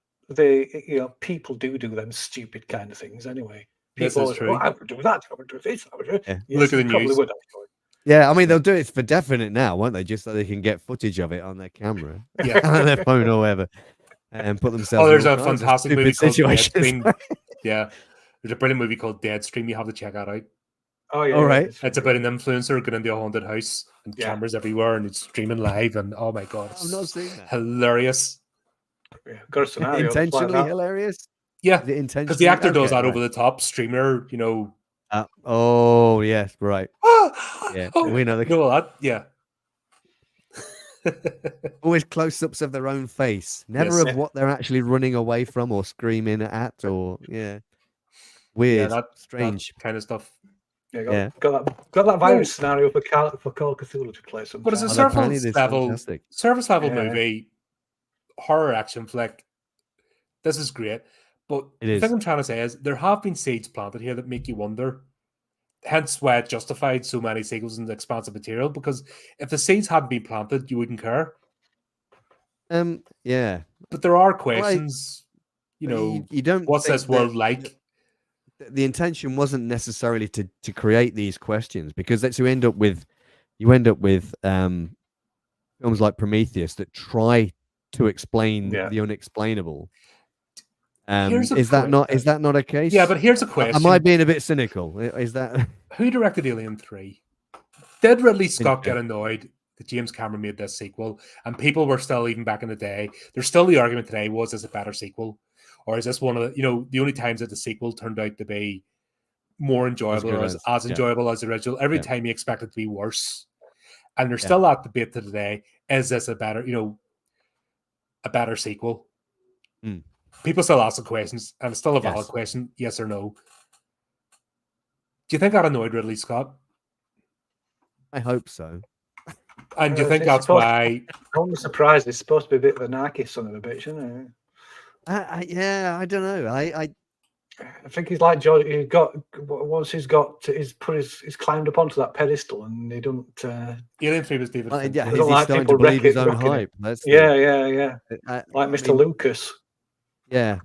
people do them stupid kind of things anyway. People always, I would do that. I would do this. I would do. Yes, look at the news. Would, yeah, I mean, they'll do it for definite now, won't they? Just so they can get footage of it on their camera, on their phone or whatever, and put themselves. Oh, there's a fantastic movie called Deadstream. Yeah, there's a brilliant movie called Deadstream. You have to check that out. Oh yeah, all right. It's about an influencer going into a haunted house and cameras everywhere, and it's streaming live. And oh my god, I've not seen that. Hilarious. Yeah, got a scenario. Intentionally hilarious. Yeah, because the actor does that over the top streamer. You know. Oh yes, right. Yeah, we know that. Yeah. Always close-ups of their own face, never of what they're actually running away from or screaming at, or weird, strange that kind of stuff. Yeah, got that virus scenario for Call of Cthulhu to play. But it's a surface level movie, horror action flick. This is great. But the thing I'm trying to say is there have been seeds planted here that make you wonder. Hence why it justified so many sequels and expansive material, because if the seeds hadn't been planted, you wouldn't care. Yeah. But there are questions, you don't what's this world like? The intention wasn't necessarily to create these questions, because that's you end up with films like Prometheus that try to explain the unexplainable. Is that not a case? Yeah, but here's a question. Am I being a bit cynical? Is that who directed Alien 3? Did Ridley Scott get annoyed that James Cameron made this sequel? And people were still, even back in the day, there's still the argument today, was this a better sequel? Or is this one of the, the only times that the sequel turned out to be more enjoyable or as enjoyable as the original? Every time you expect it to be worse. And there's still that debate to today. Is this a better sequel? People still ask the questions, and it's still a valid question, yes or no. Do you think that annoyed Ridley Scott? I hope so. And do you think that's why? I'm surprised. It's supposed to be a bit of an anarchist son of a bitch, isn't it? I don't know. I think he's like George. He's climbed up onto that pedestal, and he don't. Alien 3 was David. He's starting to believe his own hype. Yeah. Like Mr. Lucas. Yeah,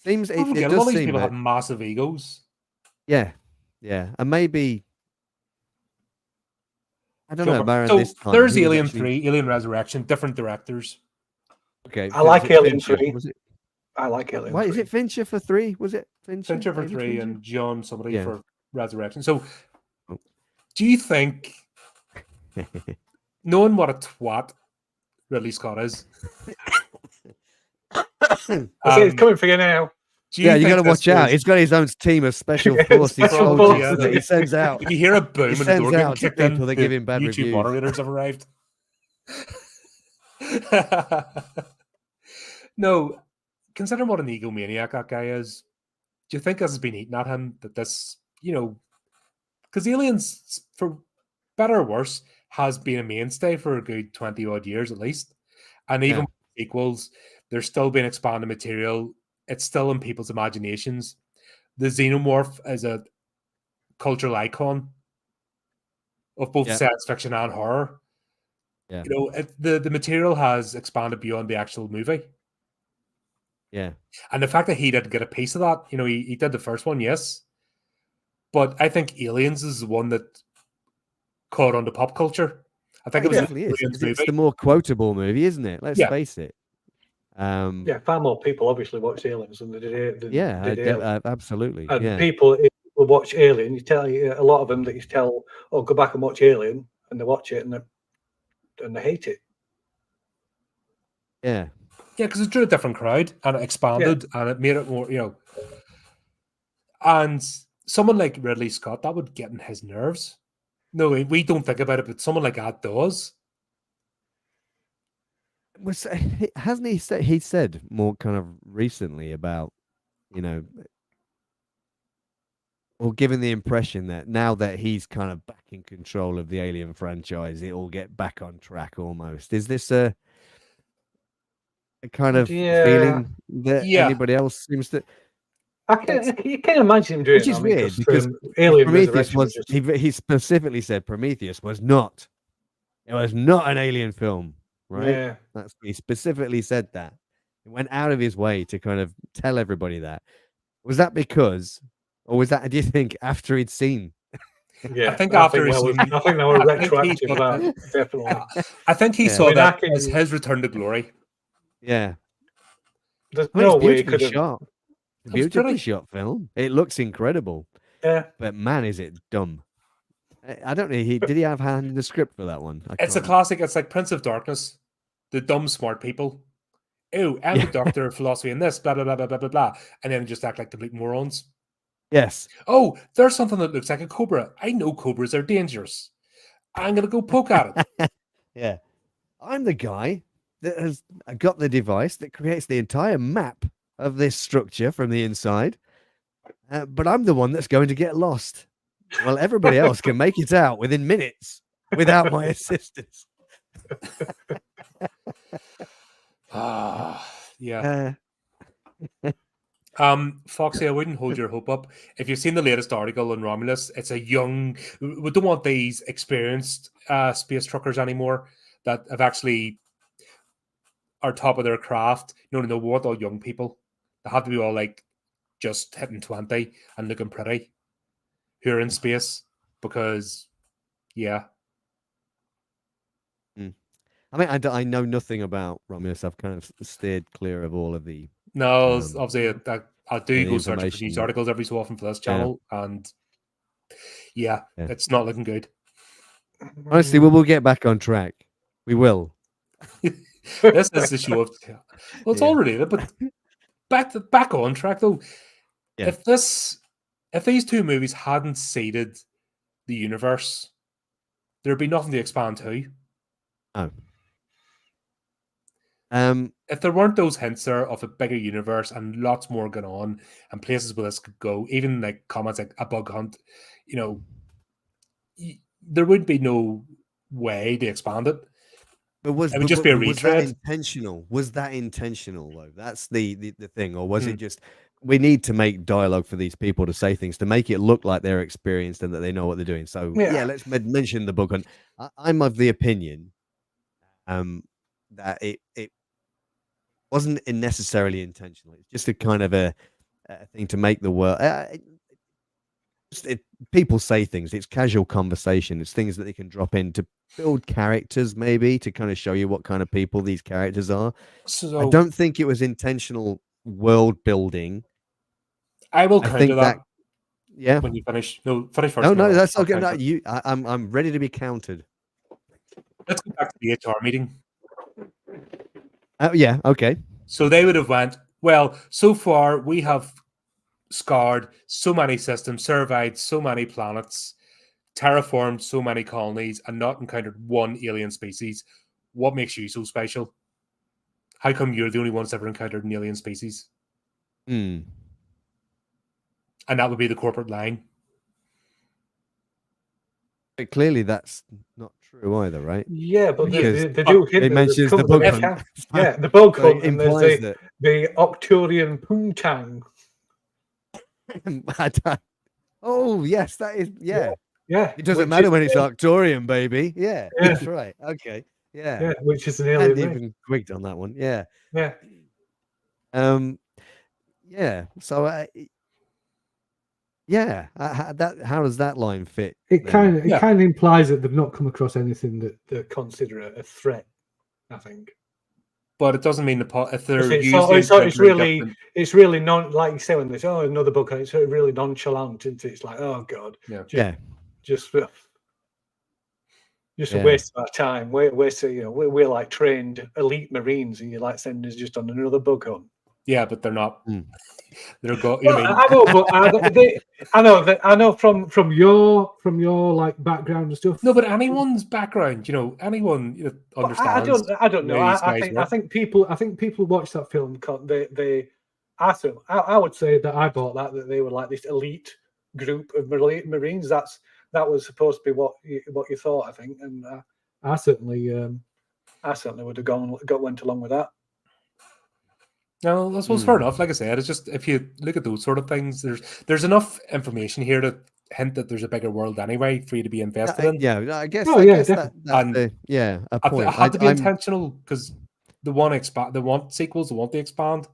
seems it does all these seem people have massive egos. Yeah, and maybe I don't know. So this time, there's Alien 3, Alien Resurrection, different directors. Okay, I like Alien 3. I like Alien. Why is it Fincher for 3? Was it Fincher for 3 and John somebody for Resurrection? So, do you think, knowing what a twat Ridley Scott is? It's coming for you now. You got to watch out. He's got his own team of special forces soldiers that he sends out. If you hear a boom and the door getting kicked in, they give him bad YouTube reviews. moderators have arrived. No, considering what an egomaniac that guy is, do you think this has been eating at him? That this, because Aliens, for better or worse, has been a mainstay for a good 20 odd years at least, and even with sequels, there's still been expanded material. It's still in people's imaginations. the xenomorph as a cultural icon of both science fiction and horror. Yeah. You know, the material has expanded beyond the actual movie. Yeah. And the fact that he didn't get a piece of that, you know, he did the first one, yes. But I think Aliens is the one that caught on to pop culture. I think it was definitely is. It's the more quotable movie, isn't it? Let's face it. Far more people obviously watch Aliens than they did. Absolutely. And people watch Alien. You tell a lot of them that you tell, "Oh, go back and watch Alien," and they watch it and they hate it. Yeah, because it drew a different crowd and it expanded and it made it more, you know. And someone like Ridley Scott, that would get in his nerves. No, we don't think about it, but someone like that does. Hasn't he said? He said more kind of recently about, you know, or given the impression that now that he's kind of back in control of the Alien franchise, it will get back on track almost. Is this a kind of feeling that anybody else seems to? You can't imagine him doing it. Which is weird because Alien Prometheus was he specifically said Prometheus was not. It was not an alien film, right? Yeah. He specifically said that. He went out of his way to kind of tell everybody that. Was that because, or was that, do you think, after he'd seen? Yeah, I think after he'd seen. I think they were retroactive that, definitely. I think he saw that as his return to glory. Yeah. There's no way he could have. Shot. Beautifully shot film. It looks incredible. Yeah. But man, is it dumb. I don't know. Did he have hand in the script for that one? It's a classic. It's like Prince of Darkness. The dumb, smart people. Oh, I'm the doctor of philosophy in this, blah, blah, blah, blah, blah, blah, blah. And then just act like complete morons. Yes. Oh, there's something that looks like a cobra. I know cobras are dangerous. I'm going to go poke at it. Yeah. I'm the guy that has got the device that creates the entire map of this structure from the inside. But I'm the one that's going to get lost. Well, everybody else can make it out within minutes without my assistance. Yeah. Foxy, I wouldn't hold your hope up. If you've seen the latest article on Romulus, it's a young. We don't want these experienced space truckers anymore that have actually are top of their craft. No, we want all young people. They have to be all like just hitting 20 and looking pretty who are in space because, yeah. I mean, I know nothing about Romulus. I've kind of steered clear of all of the. No, obviously, I do go searching for news articles every so often for this channel, and it's not looking good. Honestly, we'll get back on track. We will. This is the show of. Well, it's all related, but back on track though. Yeah. If these two movies hadn't seeded the universe, there'd be nothing to expand to. Oh. If there weren't those hints there of a bigger universe and lots more going on and places where this could go, even like comments like a bug hunt, you know, there would be no way to expand it. But it would just be a retread. Was that intentional? Was that intentional though? That's the thing, or was it just we need to make dialogue for these people to say things to make it look like they're experienced and that they know what they're doing? So let's mention the bug hunt. I'm of the opinion that it wasn't necessarily intentional. It's just a kind of a thing to make the world. People say things. It's casual conversation. It's things that they can drop in to build characters, maybe to kind of show you what kind of people these characters are. So, I don't think it was intentional world building. I will counter that. Yeah. When you finish, finish first. No, that's okay. No, I'm ready to be countered. Let's go back to the HR meeting. Yeah, okay. So they would have went, well, so far we have scoured so many systems, surveyed so many planets, terraformed so many colonies, and not encountered one alien species. What makes you so special? How come you're the only one that's ever encountered an alien species? And that would be the corporate line. But clearly that's not true either, right? Yeah, but they do hint. It mentions the bug hunt. Yeah, the bug hunt, and there's the Octurian Poontang. Oh yes, that is Yeah. It doesn't matter when it's Arcturian, baby. Yeah, that's right. Okay. Yeah. Which is an I alien hadn't race. even twigged on that one. Yeah. Yeah. Yeah. So how does that line fit? It kind of implies that they've not come across anything that they consider a threat, I think. But it doesn't mean if they're it's really non, like you say when there's another book, and it's really nonchalant, isn't it? It's like, oh god, just a waste of our time. We're like trained elite Marines, and you're like sending us just on another bug hunt. Yeah, but they're not. They're I know, but I know from your like background and stuff. No, but anyone's background, anyone understands. I don't know. I think people watch that film. I would say that I bought that they were like this elite group of Marines. That was supposed to be what you thought, I think, and I certainly would have went along with that. No, I suppose fair enough. Like I said, it's just if you look at those sort of things, there's enough information here to hint that there's a bigger world anyway for you to be invested in. Yeah, I guess. A point. I had to be intentional because they want sequels, they want to expand.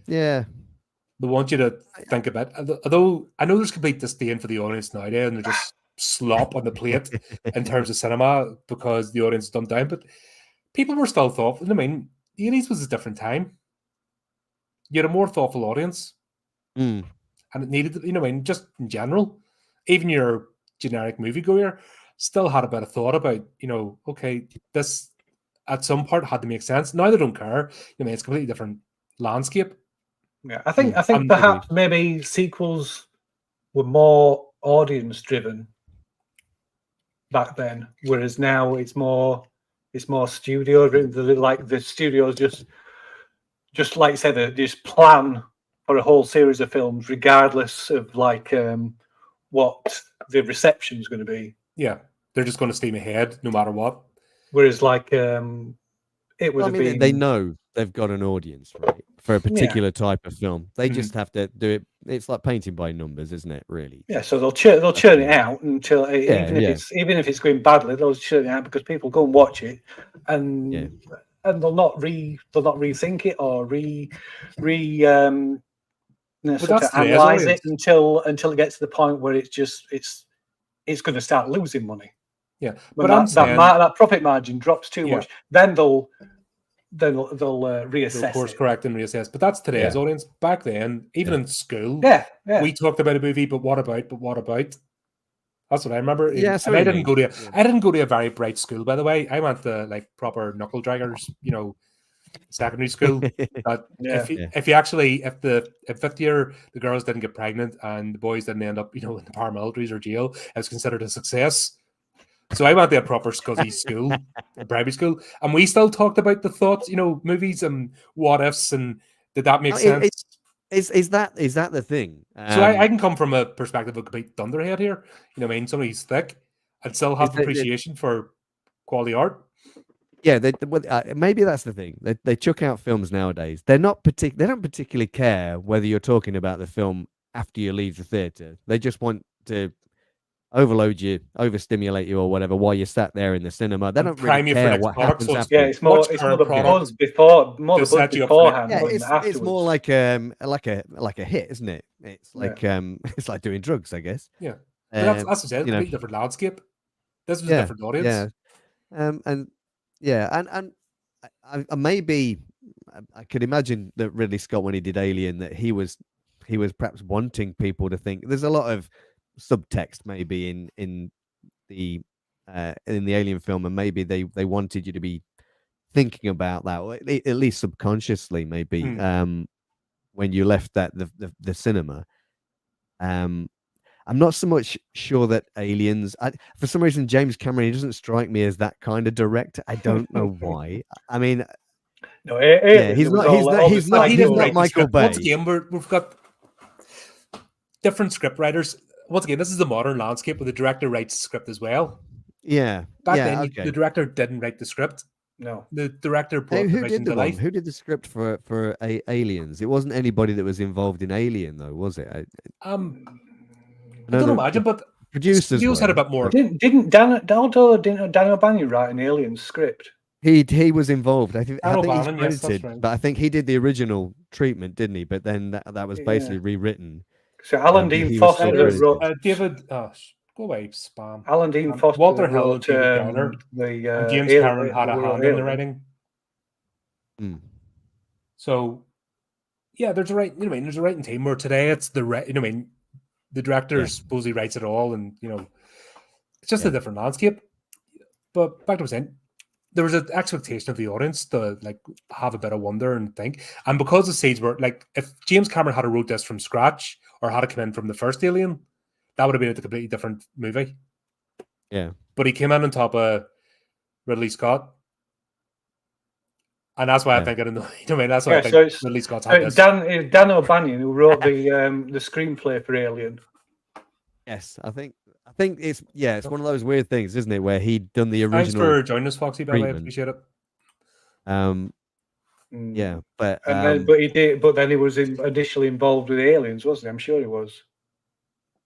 Yeah, they want you to think about. Although I know there's complete disdain for the audience nowadays, and they're just slop on the plate in terms of cinema because the audience is dumbed down. But people were still thoughtful. I mean, the 80s was a different time. You had a more thoughtful audience, and it needed, just in general, even your generic moviegoer still had a bit of thought about, okay, this at some part had to make sense. Now they don't care. It's a completely different landscape. Yeah, I think perhaps maybe sequels were more audience driven back then, whereas now it's more studio driven. Like the studios just like you said, they just plan for a whole series of films, regardless of what the reception is going to be. Yeah, they're just going to steam ahead no matter what. Whereas, it would have been. They know they've got an audience, right, for a particular type of film. They just have to do it. It's like painting by numbers, isn't it? Really. Yeah. So they'll churn it out until even if it's going badly, they'll churn it out because people go and watch it, and they'll not rethink it or analyze it until it gets to the point where it's going to start losing money. Yeah, when that profit margin drops too much, then they'll reassess. They'll course correct and reassess. But that's today's audience. Back then, even in school, we talked about a movie, but what about? That's what I remember. Yeah, I didn't go to a very bright school, by the way. I went to proper knuckle draggers, secondary school. If fifth year the girls didn't get pregnant and the boys didn't end up, in the paramilitaries or jail, it was considered a success. So I went to a proper scuzzy school, a primary school, and we still talked about the thoughts, movies and what ifs, and did that make sense? Is that the thing? So I can come from a perspective of complete thunderhead here. Somebody's thick and still have appreciation for quality art. Yeah, maybe that's the thing. They chuck out films nowadays. They don't particularly care whether you're talking about the film after you leave the theater. They just want to overload you, overstimulate you, or whatever while you're sat there in the cinema. They don't really care what happens after. Yeah, it's more the buzz beforehand. Yeah, it's more like a hit, isn't it? It's like it's like doing drugs, I guess. Yeah, that's what I said. Completely different landscape. This was a different audience. Yeah, and I maybe I could imagine that Ridley Scott, when he did Alien, that he was perhaps wanting people to think. There's a lot of subtext maybe in the Alien film, and maybe they wanted you to be thinking about that, or at least subconsciously, maybe when you left the cinema. I'm not so much sure that Aliens. For some reason, James Cameron, he doesn't strike me as that kind of director. I don't know why. I mean, no, he's not Michael Bay. Once again, we've got different script writers. Once again, this is the modern landscape where the director writes the script as well. Yeah. Back then, the director didn't write the script. No. The director put Hey, the who did vision the to one? life. Who did the script for Aliens? It wasn't anybody that was involved in Alien, though, was it? I know don't the imagine, but the producers studios had a were. bit more. Didn't Dan O'Bannon write an Alien script? He was involved. I think Dan he's O'Bannon, yes, that's credited, right. but I think he did the original treatment, didn't he? But then that was basically rewritten. So Alan but Dean he was still Foster credited. wrote. David, go away, spam. Alan Dean Foster Walter Hill, wrote David Garner, and James Cameron had a hand in the Alien. writing. Mm. So, yeah, there's a right. You know, what I mean, there's a writing team. Where today it's the you know, what I mean, the director supposedly writes it all, and you know, it's just a different landscape. But back to what I was saying, there was an expectation of the audience to like have a bit of wonder and think. And because the seeds were like, if James Cameron had wrote this from scratch or had it come in from the first Alien, that would have been a completely different movie. Yeah. But he came in on top of Ridley Scott. And that's why I think I don't know. You know what I mean? That's why I think Ridley Scott's had this. Dan O'Bannon, who wrote the screenplay for Alien. Yes, I think it's it's one of those weird things, isn't it, where he'd done the original. Thanks for joining us, Foxy. By the way, I appreciate it. Yeah, but then he was initially involved with Aliens, wasn't he? I'm sure he was.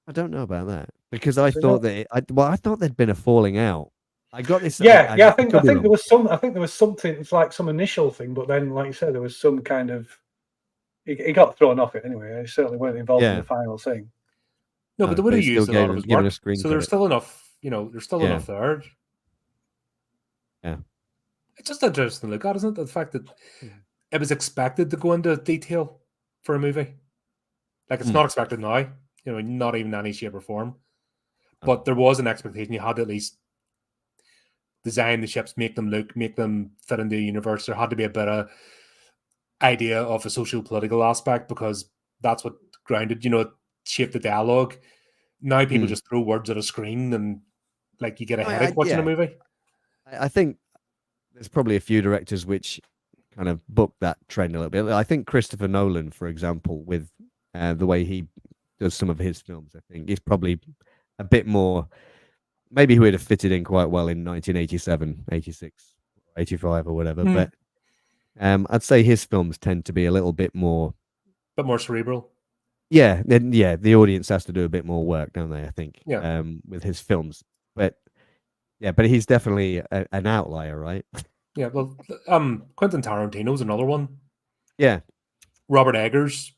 I don't know about that because I thought that I thought there'd been a falling out. I got this. I think there was some. I think there was something. It's like some initial thing, but then, like you said, there was some kind of. He got thrown off it anyway. He certainly weren't involved in the final thing. No, but they would have used a lot of his work, so there's still enough. You know, there's still enough there. Yeah, it's just interesting to look at, isn't it? The fact that it was expected to go into detail for a movie, like it's not expected now. You know, not even any shape or form. But there was an expectation. You had to at least design the ships, make them fit into the universe. There had to be a bit of idea of a social political aspect because that's what grounded, you know, it shaped the dialogue. Now people just throw words at a screen and like you get a headache watching a movie. I think there's probably a few directors which kind of booked that trend a little bit. I think Christopher Nolan, for example, with the way he does some of his films, I think he's probably a bit more. Maybe he would have fitted in quite well in 1987, 86, 85 or whatever. But I'd say his films tend to be a little bit more cerebral. Yeah, then the audience has to do a bit more work, don't they? I think. Yeah. With his films, but he's definitely an outlier, right? Yeah. Well, Quentin Tarantino's another one. Yeah. Robert Eggers.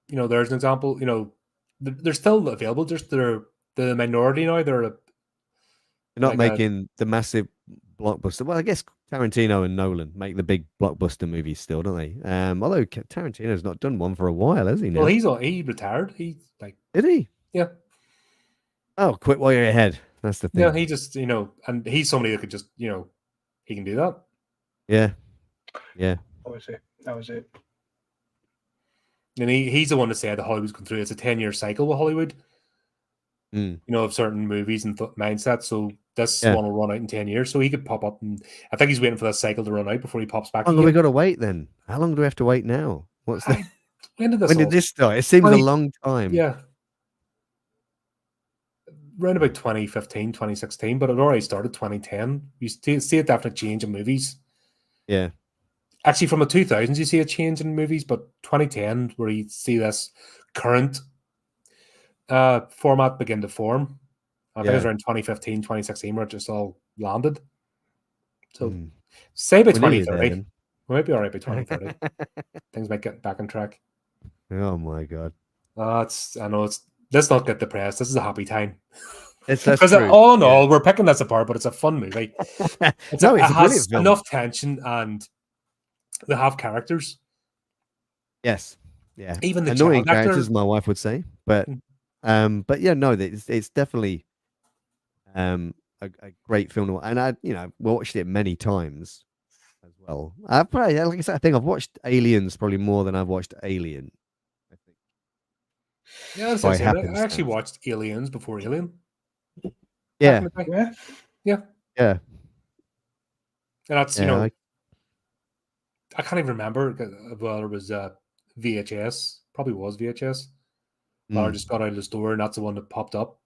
You know, there's an example. You know, they're still available. Just they're the minority now. They're not making the massive blockbuster. Well, I guess Tarantino and Nolan make the big blockbuster movies still, don't they? Although Tarantino's not done one for a while, has he? Now? Well, he retired. Did he? Yeah. Oh, quit while you're ahead. That's the thing. Yeah, he just and he's somebody that could just he can do that. Yeah. That was it. And he's the one to say that Hollywood's gone through. It's a 10-year cycle with Hollywood. You know, of certain movies and mindsets. So this one will run out in 10 years. So he could pop up, and I think he's waiting for that cycle to run out before he pops back. How long have we got to wait then? How long do we have to wait now? What's that? When did this start? It seems a long time. Yeah. Around about 2015, 2016, but it already started 2010. You see a definite change in movies. Yeah. Actually, from the 2000s, you see a change in movies, but 2010, where you see this current format begin to form. I think it was around 2015, 2016 where it just all landed. So say by 2030, we might be all right by 2030. Things might get back on track. Oh my god! Let's not get depressed. This is a happy time. Because all in all, we're picking this apart, but it's a fun movie. It has enough tension and they have characters. Yes, yeah. Even the annoying characters, my wife would say, but yeah, no, it's definitely a great film, and I watched it many times as well. I probably, like I said, I think I've watched Aliens probably more than I've watched Alien. I think. Yeah, I actually watched Aliens before Alien. Yeah. Yeah. And that's I can't even remember whether it was VHS. Probably was VHS. Or I just got out of the store, and that's the one that popped up.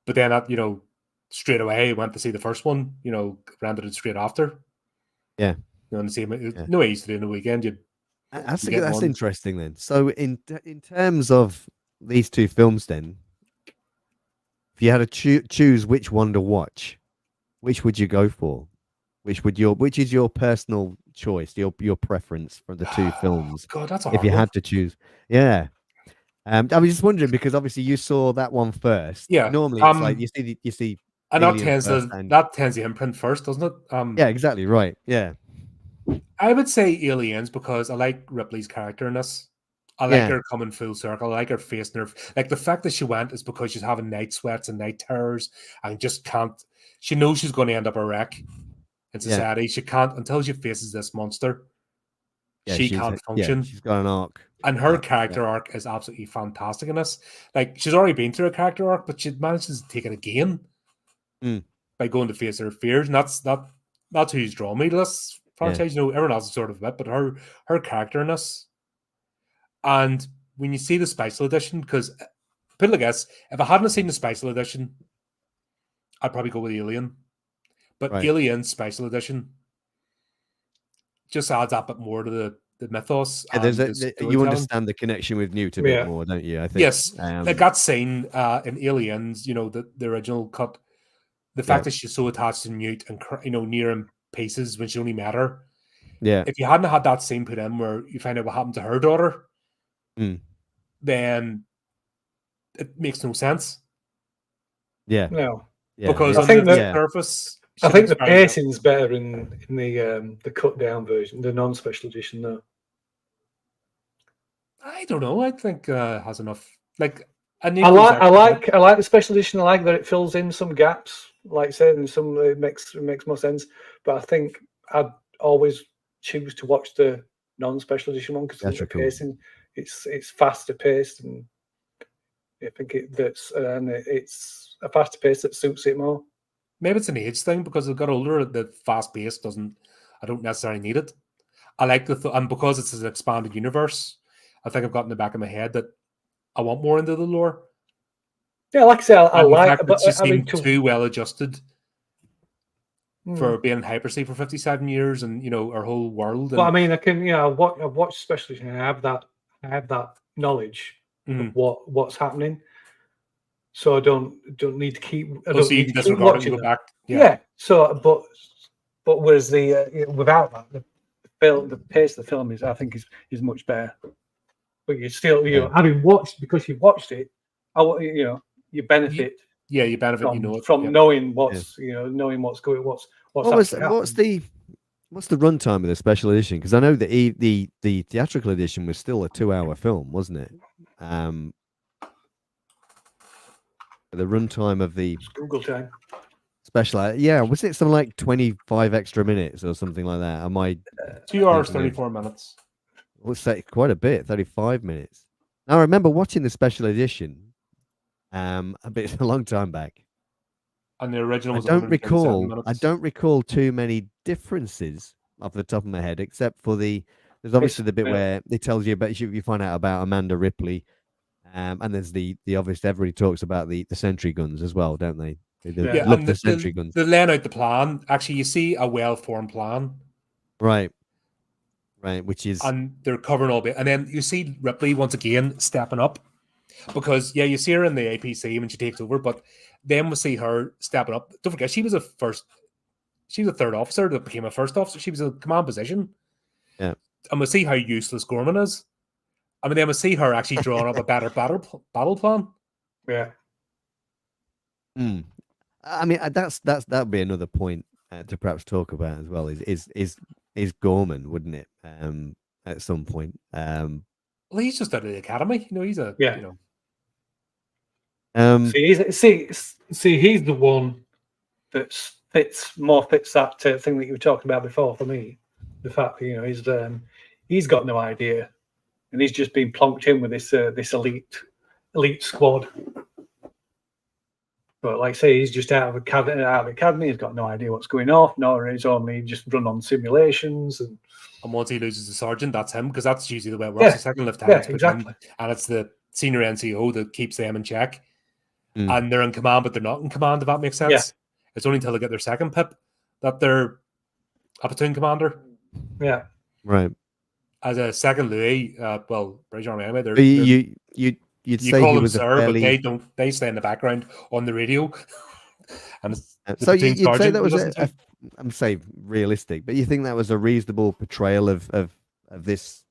But then that straight away went to see the first one. Rented it straight after. Yeah. You know, the same. No way you used to do in the weekend. That's interesting then. So in terms of these two films, then, if you had to choose which one to watch, which would you go for? Which is your personal choice, your preference for the two films? God, that's a if hard you one. had to choose. Yeah. I was just wondering because obviously you saw that one first. Yeah. Normally it's like you see and Aliens first that tends to imprint first, doesn't it? Yeah, exactly right. Yeah. I would say Aliens because I like Ripley's character in this. I like her coming full circle. I like her facing her. Like the fact that she went is because she's having night sweats and night terrors and just can't. She knows she's going to end up a wreck in society. She can't until she faces this monster. She can't function. She's got an arc. And her character arc is absolutely fantastic in this. Like she's already been through a character arc, but she manages to take it again by going to face her fears. And that's who's drawn me to this franchise. You know, everyone else is sort of a bit, but her character in this. And when you see the special edition, because put it like this, if I hadn't seen the special edition, I'd probably go with Alien. But Alien special edition just adds a bit more to the mythos. Yeah, you understand the connection with Newt a bit more, don't you? I think. Yes, like that scene in Aliens, you know, the original cut, the fact that she's so attached to Newt and, you know, near in pieces when she only met her. Yeah. If you hadn't had that scene put in where you find out what happened to her daughter, then it makes no sense. Yeah. No. Yeah. Because on the surface, I think the pacing's better in the cut down version, the non-special edition, though. I don't know. I think has enough. Like I like the special edition. I like that it fills in some gaps. Like I said, and some it makes more sense. But I think I'd always choose to watch the non-special edition one because the pacing it's faster paced, and I think it's a faster pace that suits it more. Maybe it's an age thing because I've got older. The fast pace I don't necessarily need it. I like and because it's an expanded universe, I think I've got in the back of my head that I want more into the lore. Yeah, like I say, I like, but she seemed too well adjusted for being in hypersea for 57 years, and you know, our whole world. But I mean, I can, I've watched special edition, and I have that knowledge of what's happening. So I don't need to keep. I don't need to keep watching go back. Yeah. So, but whereas without that, the pace of the film I think is much better. But you still, having watched because you've watched it, you benefit. You benefit. From knowing what's knowing what's going what's what's the runtime of the special edition? Because I know the theatrical edition was still a 2-hour film, wasn't it? The runtime of the Google time special, was it something like 25 extra minutes or something like that? Am I 2 hours 34 minutes? Let's say quite a bit, 35 minutes. Now I remember watching the special edition, a long time back. And the original was I don't recall too many differences off the top of my head, except for there's obviously the bit where it tells you about you find out about Amanda Ripley. And there's the obvious. Everybody talks about the sentry guns as well, don't they? The sentry guns. They're laying out the plan. Actually, you see a well-formed plan, right? Which is, and they're covering all bit. And then you see Ripley once again stepping up because you see her in the APC when she takes over, but then we see her stepping up. Don't forget, she was a third officer that became a first officer. She was in a command position. Yeah, and we see how useless Gorman is. I mean, then we see her actually drawing up a better battle plan. Yeah. I mean, that'd be another point to perhaps talk about as well. Is Gorman, wouldn't it? At some point. Well, he's just out of the academy. He's a See, he's the one that fits that thing that you were talking about before. For me, the fact that he's got no idea. And he's just been plonked in with this elite squad. But like I say, he's just out of academy. He's got no idea what's going on. Nor he's only just run on simulations. And once he loses the sergeant, that's him, because that's usually the way it works. The second lieutenant's exactly. And it's the senior NCO that keeps them in check. And they're in command, but they're not in command. If that makes sense. It's only until they get their second pip that they're a platoon commander. Yeah. Right. As a second Louis, well, British Army anyway. But you'd You say call he them was a sir, but fairly. they stay in the background on the radio. And the So platoon you'd say sergeant that you was listen to. I'm saying realistic, but you think that was a reasonable portrayal of this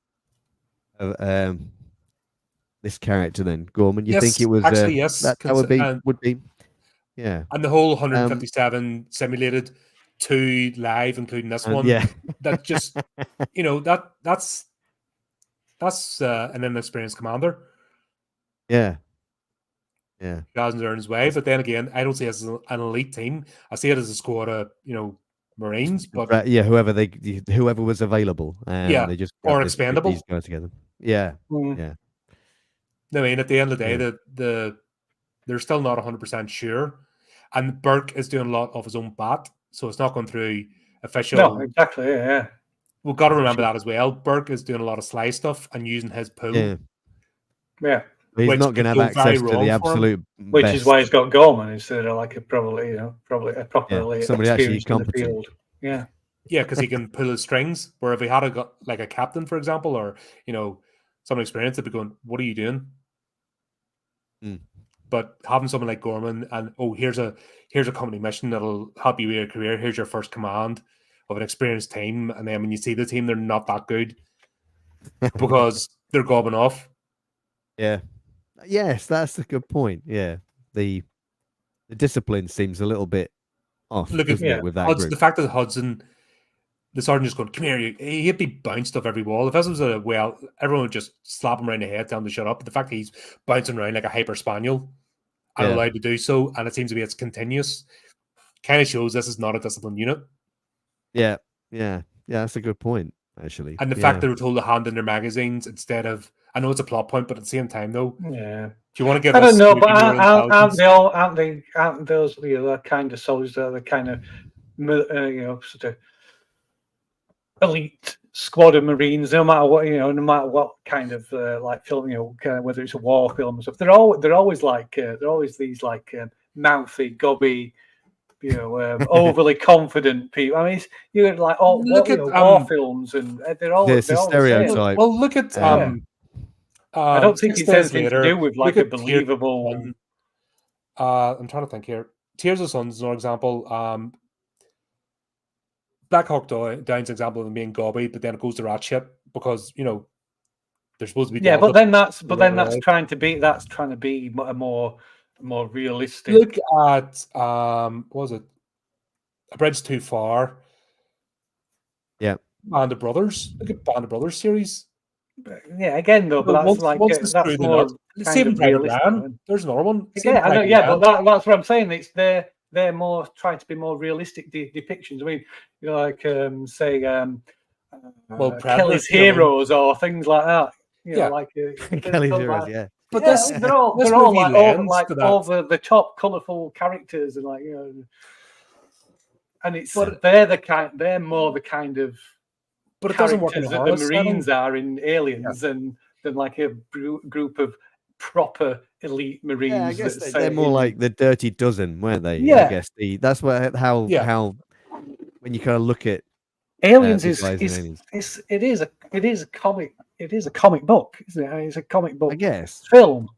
this character then, Gorman? You think Yes, it was actually, yes. that would be yeah. And the whole 157 simulated, 2 live, including this one. Yeah. That just that's an inexperienced commander. Yeah. Yeah. He hasn't earned his way, but then again, I don't see it as an elite team. I see it as a squad of Marines, but whoever was available, yeah, they just or grabbed expendable. these guys together. Yeah, yeah. I mean, at the end of the day, they're still not 100% sure, and Burke is doing a lot of his own bat, so it's not going through official. No, exactly. Yeah. We've got to remember that as well. Burke is doing a lot of sly stuff and using his pool. Yeah. But he's not going to have access to the absolute best. Which is why he's got Gorman instead of like a probably a properly somebody actually experienced in the competent. field. Yeah. Yeah, because he can pull his strings. Where if he had like a captain, for example, or some experience, they'd be going, "What are you doing?" But having someone like Gorman and here's a company mission that'll help you with your career. Here's your first command of an experienced team, and then when you see the team, they're not that good because they're gobbing off. Yeah. Yes, that's a good point. Yeah, the discipline seems a little bit off. Look at it with that Hudson, the fact that Hudson, the sergeant just going, "Come here," he'd be bounced off every wall. If this was everyone would just slap him around the head, tell him to shut up. But the fact that he's bouncing around like a hyper spaniel and allowed to do so, and it seems to be it's continuous, kind of shows this is not a disciplined unit. Yeah, that's a good point, actually. And the fact they were told to hand in their magazines instead of, I know it's a plot point, but at the same time, though, if you want to give, I don't know, but aren't those the kind of soldiers that are the kind of sort of elite squad of Marines, no matter what kind of like film, whether it's a war film or stuff, they're always these like mouthy, gobby, overly confident people. I mean, like all war films, and they're all a stereotype. Well, look at I don't think it's anything to do with like a believable. I'm trying to think here. Tears of Sons is another example. Black Hawk Down's example of them being gobby, but then it goes to rat shit because they're supposed to be. Yeah, but then that's trying to be a more realistic. Look at what was it? A Bridge Too Far. Yeah, Band of Brothers. Look at Band of Brothers series. Yeah, again though, but that's more Saving Private Ryan. There's another one. Yeah, I know. Yeah, but that's what I'm saying. It's they're more trying to be more realistic depictions. I mean, like say, Kelly's Heroes or things like that. Like Kelly's Heroes. Yeah, but they're all like over the top, colourful characters, and like and it's they're more the kind of. But it doesn't work in the Marines are in Aliens than like a group of proper elite Marines. Yeah, I guess they're more like the Dirty Dozen, weren't they? Yeah, I guess how when you kind of look at Aliens it is a comic book, isn't it? I mean, it's a comic book, I guess, film.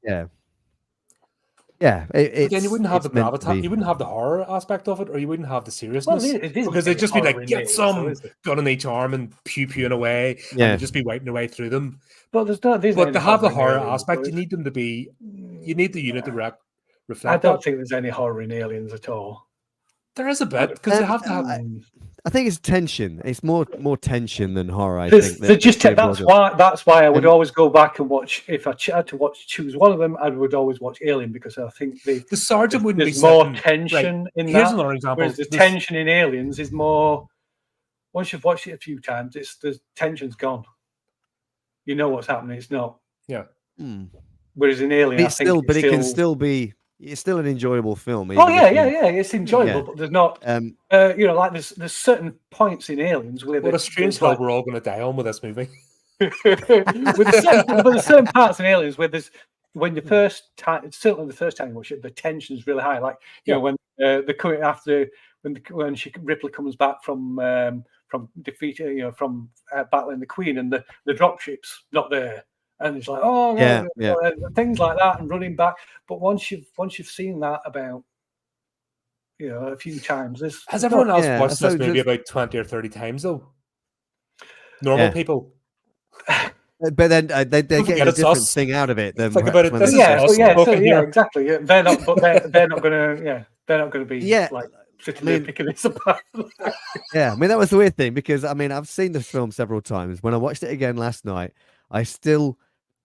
Yeah, but then you wouldn't have the gravitas, you wouldn't have the horror aspect of it, or you wouldn't have the seriousness. Because they'd just be like, get some gun in each arm and pew-pewing away, and they'd just be wiping their way through them. But but to have the horror aspect, you need them to be. You need the unit to reflect. I don't think there's any horror in Aliens at all. There is a bit because they have to have. I think it's tension. It's more tension than horror. I think that's why I would always go back and watch. If I had to choose one of them, I would always watch Alien because I think the sergeant wouldn't be more tension in that. Here's another example. Whereas the tension in Aliens is more. Once you've watched it a few times, the tension's gone. You know what's happening. It's not. Yeah. Whereas in Alien, it can still be. It's still an enjoyable film. It's enjoyable, but there's not. Like there's certain points in Aliens where. What a strange hill we're all going to die on with this movie. But there's certain parts in Aliens where there's when the first time, certainly the first time you watch it, the tension's really high. Like when they're coming after when Ripley comes back from defeating, from battling the Queen, and the dropship's not there, and it's like, things like that, and running back. But once you've seen that about a few times, has everyone else watched this movie about 20 or 30 times though? Normal people. But then they get a different thing out of it. Than think about it. This is exactly. Yeah. They're not, but they're not gonna. They're not gonna be like sitting there picking this apart. Yeah, I mean that was the weird thing, because I mean I've seen this film several times. When I watched it again last night, I still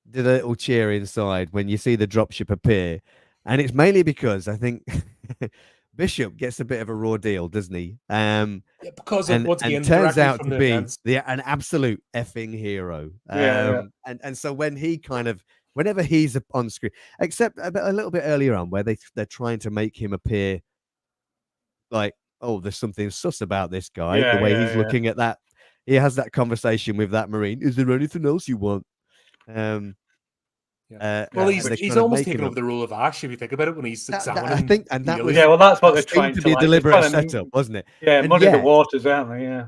did a little cheer inside when you see the dropship appear, and it's mainly because I think Bishop gets a bit of a raw deal, doesn't he? Because once again, turns out to be an absolute effing hero. And so when he whenever he's on screen, except a little bit earlier on, where they're trying to make him appear like, oh, there's something sus about this guy. The way he's looking at that, he has that conversation with that Marine. Is there anything else you want? Well, he's almost taken over the role of Ash, if you think about it, when he's examining. I think, and that was well, that's what they're trying to be a deliberate setup, wasn't it? Yeah, muddy the waters, aren't they?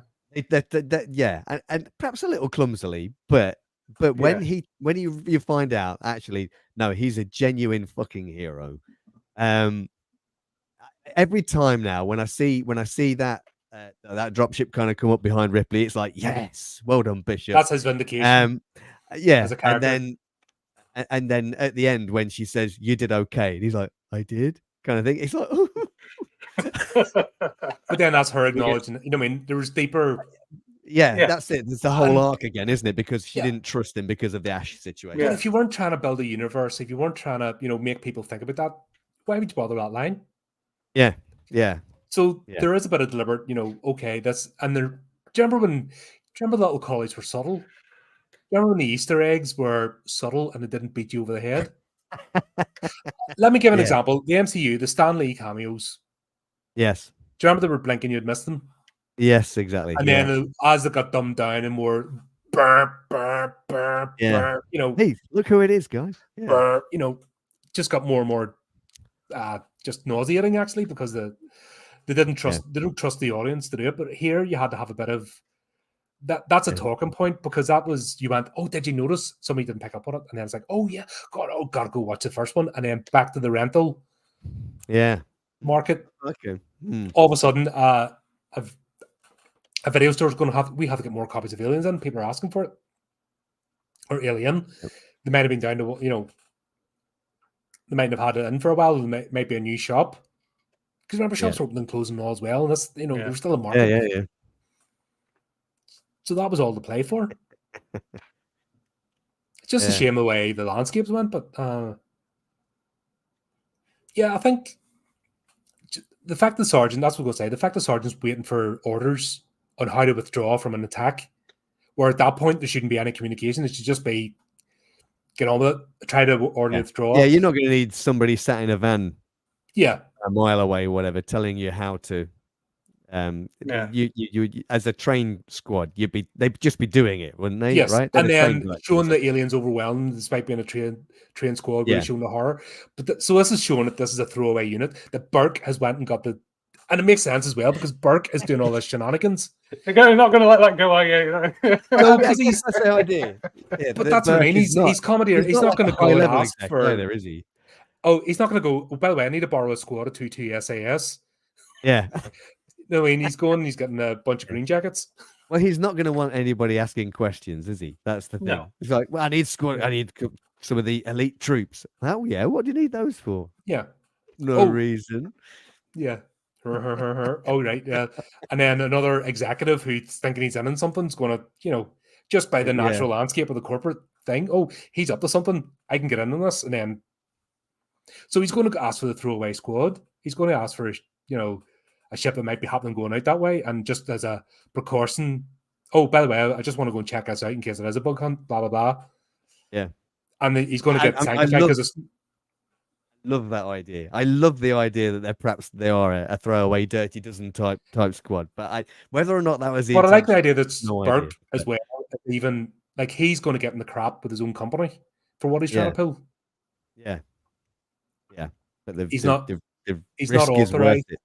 Yeah. And perhaps a little clumsily, but when you find out, actually, no, he's a genuine fucking hero. Every time now, when I see that that dropship kind of come up behind Ripley, it's like, yes, well done, Bishop. That's his vindication. As a character. And then at the end, when she says, "You did okay," and he's like, "I did," kind of thing. It's like, but then that's her acknowledging. I mean, there was deeper. Yeah, that's it. It's the whole arc again, isn't it? Because she didn't trust him because of the Ash situation. But if you weren't trying to build a universe, if you weren't trying to, make people think about that, why would you bother that line? Yeah. So there is a bit of deliberate, okay, that's, and there. Do you remember the little collies were subtle? Remember when the Easter eggs were subtle and they didn't beat you over the head? Let me give an example. The MCU, the Stan Lee cameos. Yes. Do you remember they were blinking, you'd missed them? Yes, exactly. And then as they got dumbed down and more burp, burp, burp, burp, hey, look who it is, guys. Burp, just got more and more just nauseating, actually, because they didn't trust they don't trust the audience to do it. But here you had to have a bit of that's a talking point, because that was, you went, oh, did you notice somebody didn't pick up on it? And then it's like, oh yeah, gotta go watch the first one, and then back to the rental market. Okay. All of a sudden, a video store is going to we have to get more copies of Aliens in. People are asking for it, or Alien. They might have been down to, they might have had it in for a while. There might be a new shop, because remember, shops are opening and closing all as well, and that's, there's still a market. Yeah. So that was all to play for. It's just a shame the way the landscapes went, but I think the fact the sergeant, that's what I'm going to say, the fact the sergeant's waiting for orders on how to withdraw from an attack, where at that point there shouldn't be any communication. It should just be, get on with it, try to order withdraw. Yeah, you're not going to need somebody sat in a van a mile away, whatever, telling you how to. You as a train squad, they'd just be doing it, wouldn't they? Yes, right. And then showing the aliens overwhelmed, despite being a train squad, really showing the horror. But so this is showing that this is a throwaway unit. That Burke has went and got and it makes sense as well, because Burke is doing all this shenanigans. You're not going to let that go, are you? No, because that's the idea. But that's what I mean. He's comedy. He's not going to go and ask for. Either, is he? Oh, he's not going to go. Oh, by the way, I need to borrow a squad of 2 SAS. Yeah. No, I mean, he's getting a bunch of green jackets. Well, he's not going to want anybody asking questions, is he? That's the thing. No. He's like, well, I need some of the elite troops. Oh, yeah. What do you need those for? Yeah. No reason. Yeah. Oh, right. Yeah. And then another executive who's thinking he's in something's going to, just by the natural landscape of the corporate thing. Oh, he's up to something. I can get in on this. And then, so he's going to ask for the throwaway squad. He's going to ask for, a ship that might be happening going out that way, and just as a precaution, oh, by the way, I just want to go and check us out in case it is a bug hunt, blah, blah, blah. Yeah. And he's going to get sanctified because love that idea. I love the idea that they are a throwaway dirty dozen type squad. But whether or not that was the I like the idea that Burke as well, even like he's going to get in the crap with his own company for what he's trying to pull. Yeah. But he's not authorized.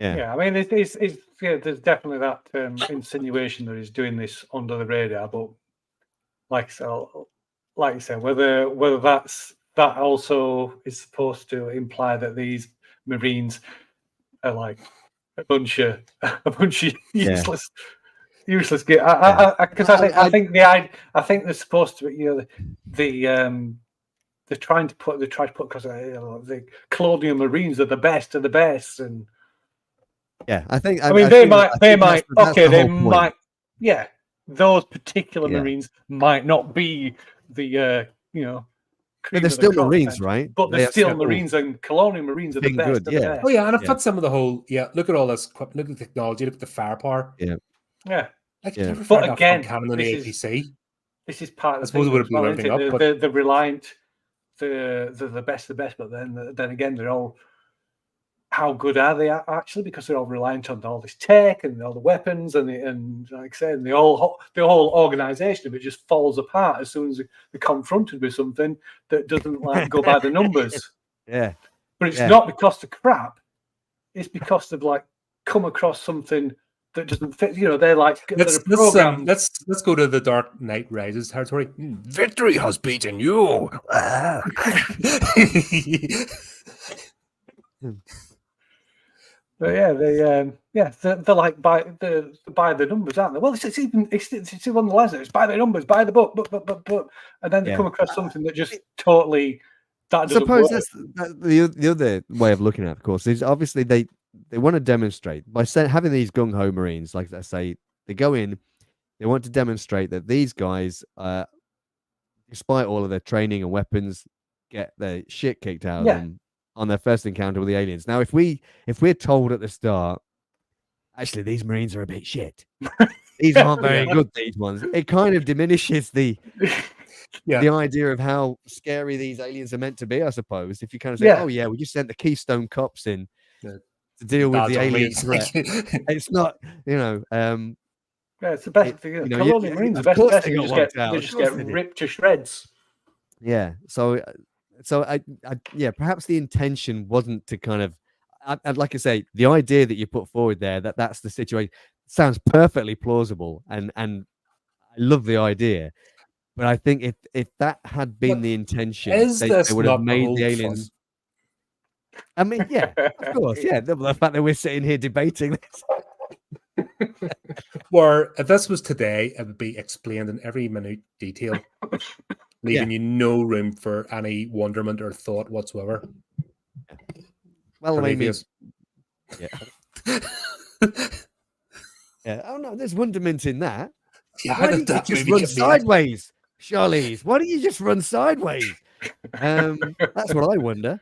Yeah, I mean, it's yeah, there's definitely that insinuation that he's doing this under the radar, but like you said, whether that also is supposed to imply that these Marines are like a bunch of useless Because I think they're supposed to be, they're trying to put across the Colonial Marines are the best of the best, and I think they might those particular Marines might not be the but they're still Marines, right? But they're still Marines, and Colonial Marines are the best of the best. Oh yeah, and I've put some of the whole look at all this equipment, look at the technology, look at the firepower. Like you never find that cannon on the APC. This is part of I suppose it would have blown everything up, but they're reliant. They're the best of the best, but then again, they're all. How good are they actually? Because they're all reliant on all this tech and all the weapons, and like I said, the whole organization of it just falls apart as soon as they're confronted with something that doesn't go by the numbers. But it's not because they're crap; it's because they've come across something that doesn't fit. They're like let's go to the Dark Knight Rises territory. Victory has beaten you. But they're like by the numbers, aren't they? Well, it's on the lines. It's by the numbers, by the book, and then they come across something that just totally that doesn't work. That's the other way of looking at it, of course, is obviously they want to demonstrate by having these gung ho Marines, like I say, they go in, they want to demonstrate that these guys, despite all of their training and weapons, get their shit kicked out of them on their first encounter with the aliens. Now, if we're told at the start, actually, these Marines are a bit shit. These aren't very good. These ones. It kind of diminishes the idea of how scary these aliens are meant to be. I suppose if you kind of say, "Oh yeah, we just sent the Keystone Cops in to deal with the alien threat," it's not, it's the best thing. Colonial Marines are the best. They just get ripped to shreds. Yeah. So perhaps the intention wasn't to kind of, I'd like to say, the idea that you put forward there, that's the situation, sounds perfectly plausible, and I love the idea. But I think if that had been the intention, they would have made the aliens. Fun? I mean, of course, the fact that we're sitting here debating this. Where if this was today, it would be explained in every minute detail. Leaving you no room for any wonderment or thought whatsoever. Well, maybe. Oh no, there's wonderment in that. Why don't you just run sideways, Charlize? Why don't you just run sideways? That's what I wonder.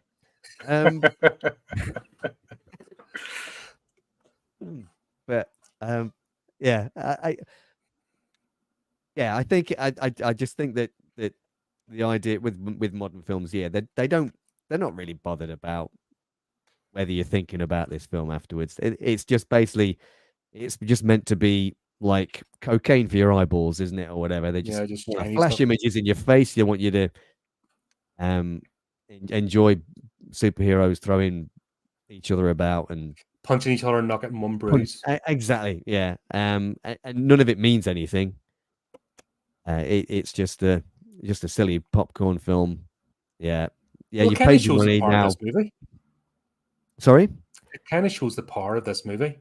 But I think I just think that the idea with modern films, they're not really bothered about whether you're thinking about this film afterwards. It's just basically, it's just meant to be like cocaine for your eyeballs, isn't it, or whatever? They just flash images in your face. They want you to enjoy superheroes throwing each other about and punching each other and not getting one bruise. Exactly, yeah. And none of it means anything. It's just a silly popcorn film. Yeah. You paid your money now. This movie. Sorry? It kind of shows the power of this movie.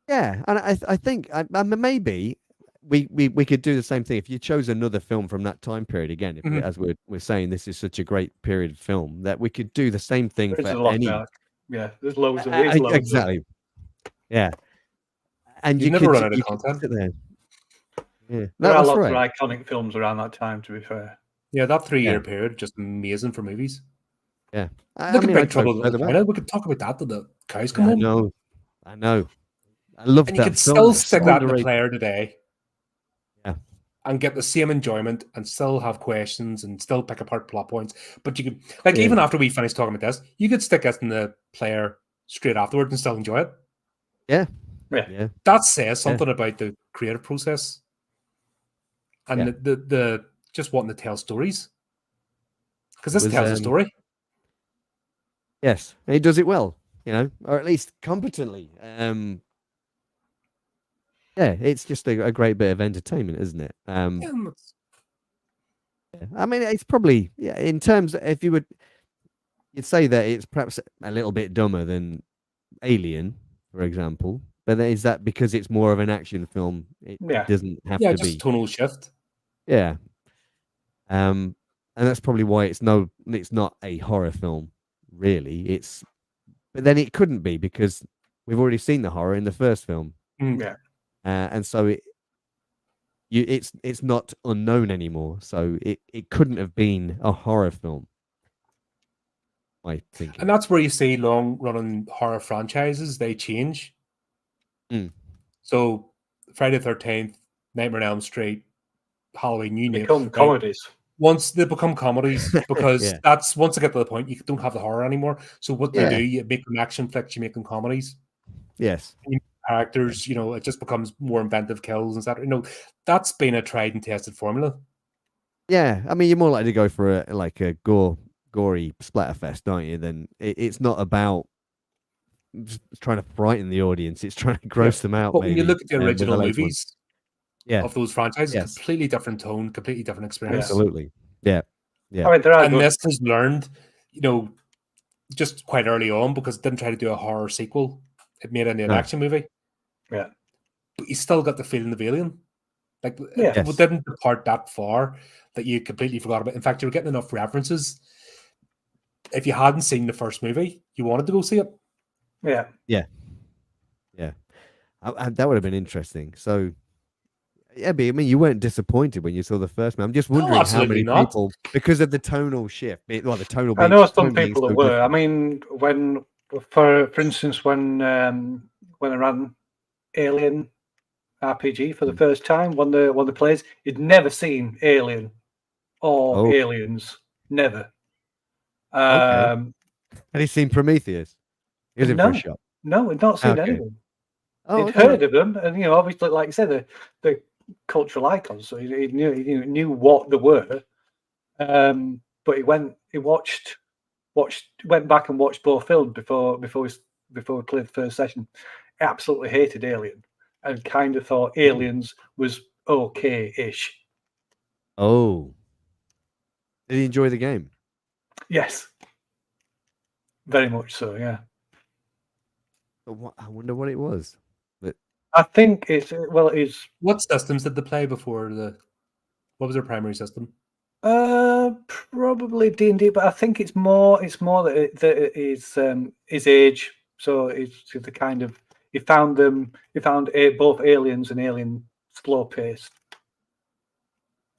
Yeah, and I think maybe we could do the same thing if you chose another film from that time period again. If as we're saying, this is such a great period film that we could do the same thing for any. Yeah, there's loads of exactly. Yeah, and you never run out of content. Yeah, there are lots of iconic films around that time. To be fair, yeah, that 3-year period just amazing for movies. Yeah, look at Big Trouble in Little China. We could talk about that till the cows come home. I know. I love that. You can still stick that in the player today. Yeah. And get the same enjoyment and still have questions and still pick apart plot points. But you could, even after we finish talking about this, you could stick this in the player straight afterwards and still enjoy it. Yeah. That says something about the creative process and the just wanting to tell stories. Because this tells a story. Yes, and he does it well, or at least competently. Yeah, it's just a great bit of entertainment, isn't it? Yeah, I mean, it's probably in terms if you would you'd say that it's perhaps a little bit dumber than Alien, for example. But then is that because it's more of an action film? It doesn't have yeah, to just be. tonal shift. Yeah. And that's probably why it's not a horror film, really. But then it couldn't be because we've already seen the horror in the first film. Yeah. And so it's not unknown anymore. So it couldn't have been a horror film, I think. And that's where you see long-running horror franchises, they change. So Friday the 13th, Nightmare on Elm Street, Halloween, you name become comedies. Once they become comedies, because that's once they get to the point, you don't have the horror anymore. So what they do, you make them action flicks, you make them comedies. Yes. Characters, it just becomes more inventive kills and stuff. That's been a tried and tested formula. Yeah, I mean, you're more likely to go for a gory splatterfest, don't you? Then it's not about just trying to frighten the audience; it's trying to gross them out. But when you look at the original movies, of those franchises, completely different tone, completely different experience. Absolutely, yeah. I mean, and this has learned, just quite early on because it didn't try to do a horror sequel. It made it into an action movie. Yeah, but you still got the feeling of Alien. Like, yes. It didn't depart that far that you completely forgot about. In fact, you were getting enough references. If you hadn't seen the first movie, you wanted to go see it. Yeah. That would have been interesting. So, yeah, but I mean, you weren't disappointed when you saw the first one. I'm just wondering how many people, because of the tonal shift. Well, the tonal. I know some people that were. Different. I mean, for instance, when I ran Alien RPG for the first time, one of the players, he'd never seen Alien or Aliens, never. Had he seen Prometheus? He was in for a shot. No, he'd not seen anyone. He'd heard of them, and obviously, like you said, the cultural icons. So he knew what they were. But he went back and watched both films before we cleared the first session. He absolutely hated Alien and kind of thought Aliens was okay-ish. Oh, did he enjoy the game? Yes, very much so. Yeah. I wonder what it was. But I think it's What systems did they play before what was their primary system? Probably D&D, but I think it's more that it is his age. So it's the kind of he found both Aliens and Alien slow paced.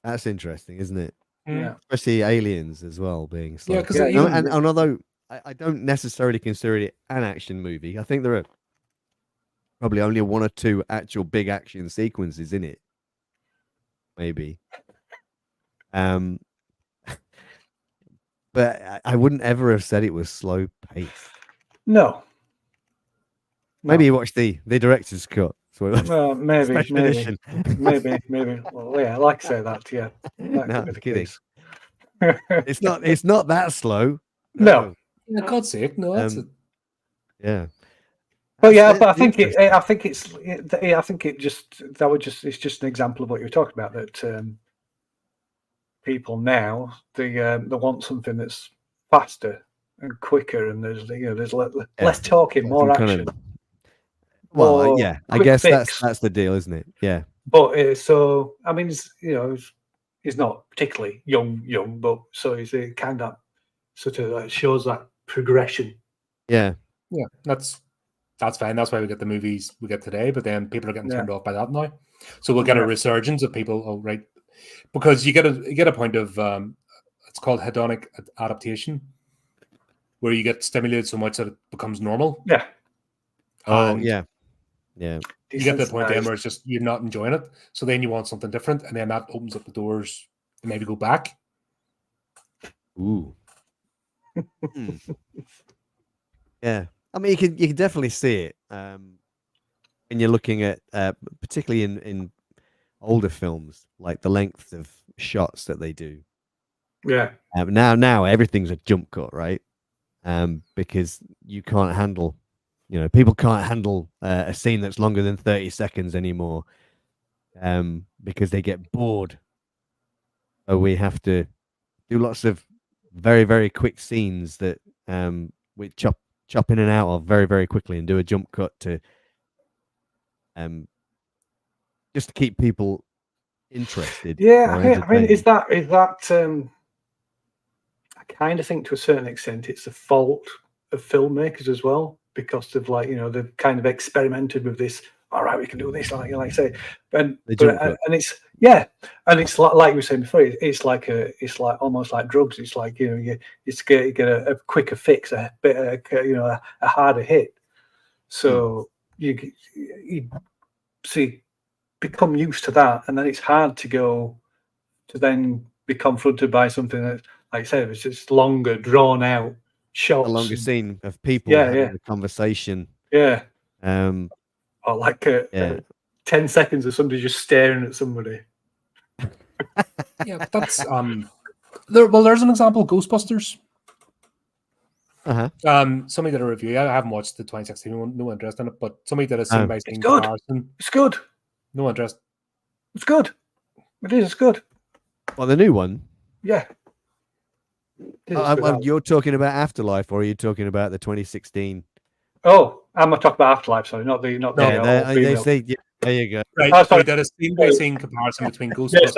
That's interesting, isn't it? Yeah, especially Aliens as well being slow. Yeah, because and although I don't necessarily consider it an action movie, I think there are probably only one or two actual big action sequences in it. Maybe. But I wouldn't ever have said it was slow paced. No. Maybe you watched the director's cut. Well, maybe. Well, yeah, I like to say that. Yeah. No, I'm kidding. It's not that slow. No. For God's sake, no. That's yeah. Well, yeah, but I think it's just an example of what you were talking about. That people now they want something that's faster and quicker, and there's less talking, more action. Well, yeah, I guess that's the deal, isn't it? Yeah. But so I mean, he's not particularly young, but so he's kind of sort of shows that progression. Yeah. Yeah, that's fine. That's why we get the movies we get today. But then people are getting turned off by that now. So we'll get a resurgence of people. Oh, right, because you get a point of it's called hedonic adaptation, where you get stimulated so much that it becomes normal. Yeah. Yeah. You get to the point then where it's just you're not enjoying it. So then you want something different, and then that opens up the doors to maybe go back. Ooh. Yeah. I mean, you can definitely see it. And you're looking at particularly in older films, like the length of shots that they do. Yeah. Now everything's a jump cut, right? because you can't handle, people can't handle a scene that's longer than 30 seconds anymore, because they get bored. So we have to do lots of very, very quick scenes that we chop in and out of very, very quickly, and do a jump cut to just to keep people interested. Yeah, I mean, is that I kind of think to a certain extent it's the fault of filmmakers as well, because of they've kind of experimented with this. All right, we can do this, like I say, and it's and it's like we were saying before, it's like almost like drugs. It's like you get a quicker fix, a bit a harder hit, so you see become used to that, and then it's hard to then be confronted by something that, like I said, it's just longer, drawn out shots. A longer scene of people having a conversation. Yeah. Or like 10 seconds of somebody just staring at somebody. Yeah, that's there's an example, Ghostbusters. Somebody did a review. I haven't watched the 2016 one, no interest in it, but somebody did a scene by scene comparison. It's good. No interest. It's good. It's good. Well, the new one. Yeah. You're talking about Afterlife, or are you talking about the 2016? Oh, I'm not talking about Afterlife. Sorry, not the. They say, there you go. Right. So we did a scene by scene comparison between Ghostbusters.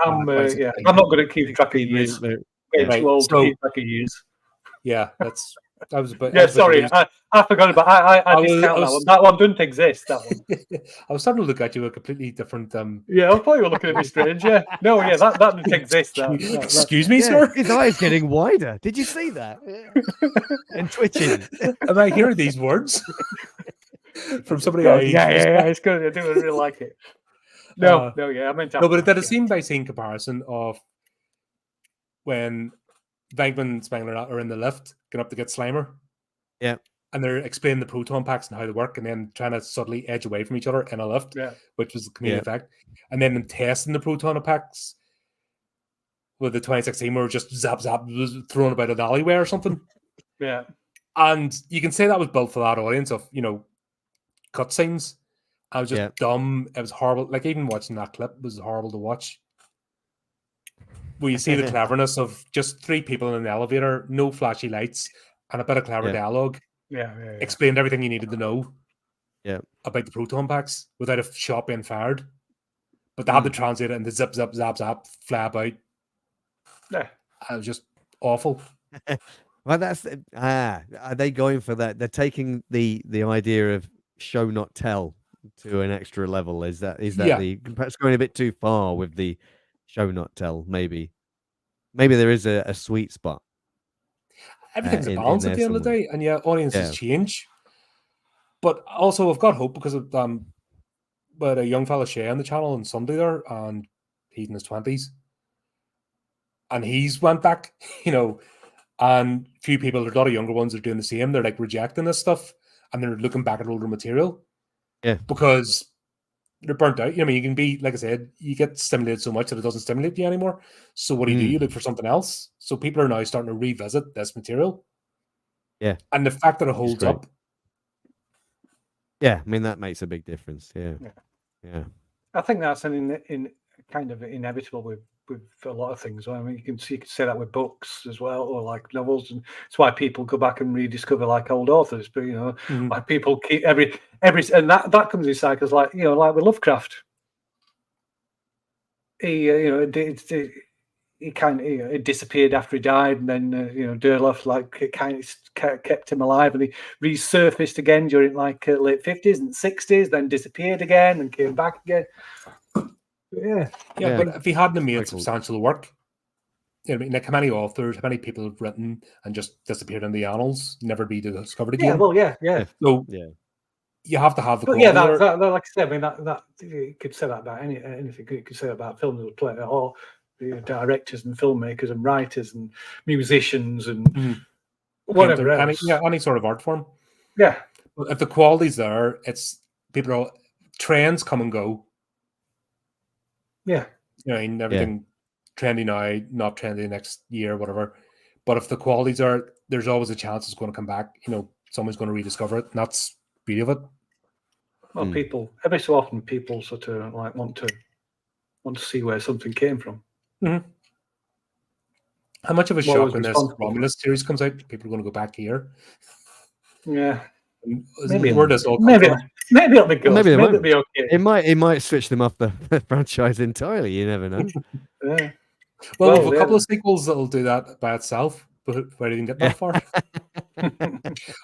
I'm not going to keep track of years. Too old to keep track of years. Yeah, that was a bit. Yeah, sorry, I forgot about. I discount that one. That one doesn't exist. That one. I was starting to look at you a completely different. Yeah, I thought you were looking at me strange. Yeah, no, yeah, that doesn't exist. Excuse me, sir. His eyes getting wider. Did you see that? And twitching. Am I hearing these words from somebody? Yeah, it's good. I do really like it. No, I meant no, but it did a scene by scene comparison of when Venkman and Spengler are in the lift, going up to get Slimer. Yeah. And they're explaining the proton packs and how they work, and then trying to subtly edge away from each other in a lift, which was the comedic effect. And then them testing the proton packs with the 2016 where just zap, was thrown about an alleyway or something. Yeah. And you can say that was built for that audience of, cutscenes. I was just dumb. It was horrible. Like, even watching that clip was horrible to watch. Where you see the cleverness of just three people in an elevator, no flashy lights, and a bit of clever dialogue. Yeah. Explained everything you needed to know. Yeah. About the proton packs without a shot being fired. But they had to translate it into zip, zap, zap, fly about. Yeah. It was just awful. Well, that's are they going for that? They're taking the idea of show not tell to an extra level. Is that perhaps going a bit too far with the show not tell? Maybe there is a sweet spot. Everything's a balance at the end of the day, and audiences change. But also, I've got hope because of but a young fella Shay on the channel on Sunday there, and he's in his 20s, and he's went back, and a few people, there's a lot of younger ones that are doing the same. They're like rejecting this stuff, and they're looking back at older material, because they're burnt out. You can be, like I said, you get stimulated so much that it doesn't stimulate you anymore. So what do? You look for something else. So people are now starting to revisit this material. Yeah. And the fact that it holds up. Yeah, I mean, that makes a big difference. Yeah. I think that's in kind of inevitable with a lot of things. I mean, you can say that with books as well, or like novels, and it's why people go back and rediscover like old authors. But like people keep every and that comes in cycles, like like with Lovecraft. It disappeared after he died, and then Durloff it kind of kept him alive, and he resurfaced again during like late 50s and 60s, then disappeared again and came back again. Yeah. But if he hadn't made substantial work, like how many authors, how many people have written and just disappeared in the annals, never be discovered again? So you have to have the. But that, like I said, I mean that you could say that about anything. You could say that about films that play, or directors and filmmakers and writers and musicians and whatever else. Any sort of art form. Yeah. But if the quality's there, trends come and go. Yeah. Everything trendy now, not trendy next year, whatever. But if the qualities are, there's always a chance it's going to come back. You know, someone's going to rediscover it, and that's the beauty of it. Well, people every so often people sort of like want to see where something came from. Mm-hmm. How much of a shock when this Romulus series comes out? People are going to go back here. Yeah, maybe where does all maybe it'll be good. Maybe it'll be okay. It might switch them off the franchise entirely. You never know. Yeah. Well, we have a couple of sequels that'll do that by itself, but where they didn't get that far.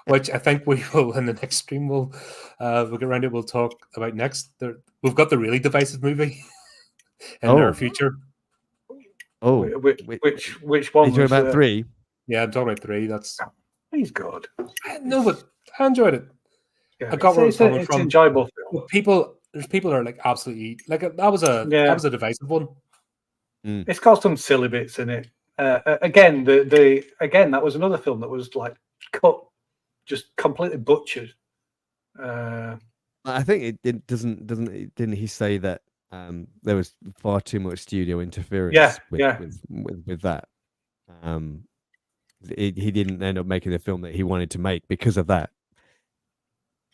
Which I think we will in the next stream. We'll get around it. We'll talk about next. We've got the really divisive movie in our future. Oh, which one? Are you talking about 3? Yeah, I'm talking about 3. That's he's good. No, but I enjoyed it. Yeah, I got where it's coming from. Enjoyable. There's people that are like absolutely like that was a divisive one. It's got some silly bits in it. Again, that was another film that was like cut, just completely butchered. I think didn't he say that there was far too much studio interference with that. He didn't end up making the film that he wanted to make because of that.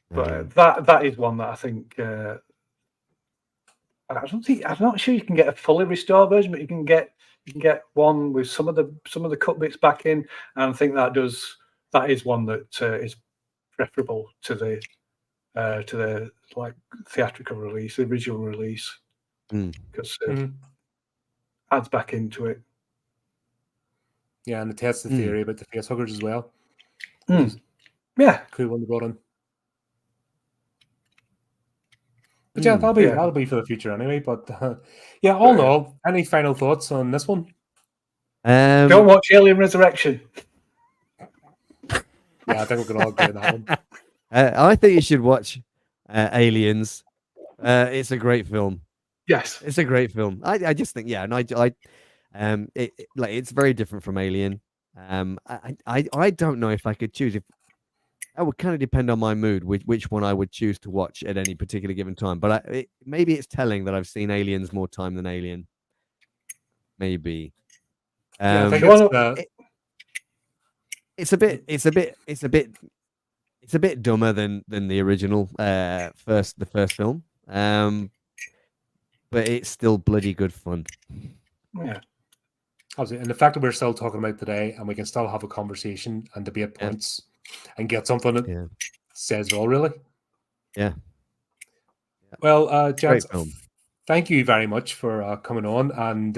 But that is one that I think I'm not sure you can get a fully restored version, but you can get one with some of the cut bits back in, and I think that is one that is preferable to the like theatrical release, the original release, because it adds back into it. Yeah, and it tests the theory about the face huggers as well. Yeah, cool one they brought in. But yeah, that'll be for the future anyway. But yeah, all in all, any final thoughts on this one? Don't watch Alien Resurrection. Yeah, I think we can all agree on that one. I think you should watch Aliens. It's a great film. Yes, it's a great film. I just think and it's very different from Alien. I don't know if I could choose. If that would kind of depend on my mood, which one I would choose to watch at any particular given time. But maybe it's telling that I've seen Aliens more time than Alien. Maybe. I think it's a bit dumber than the original the first film. But it's still bloody good fun. Yeah. Absolutely. And the fact that we're still talking about today and we can still have a conversation and debate points and get something that says it all, really. Yeah. Well, gents, thank you very much for coming on, and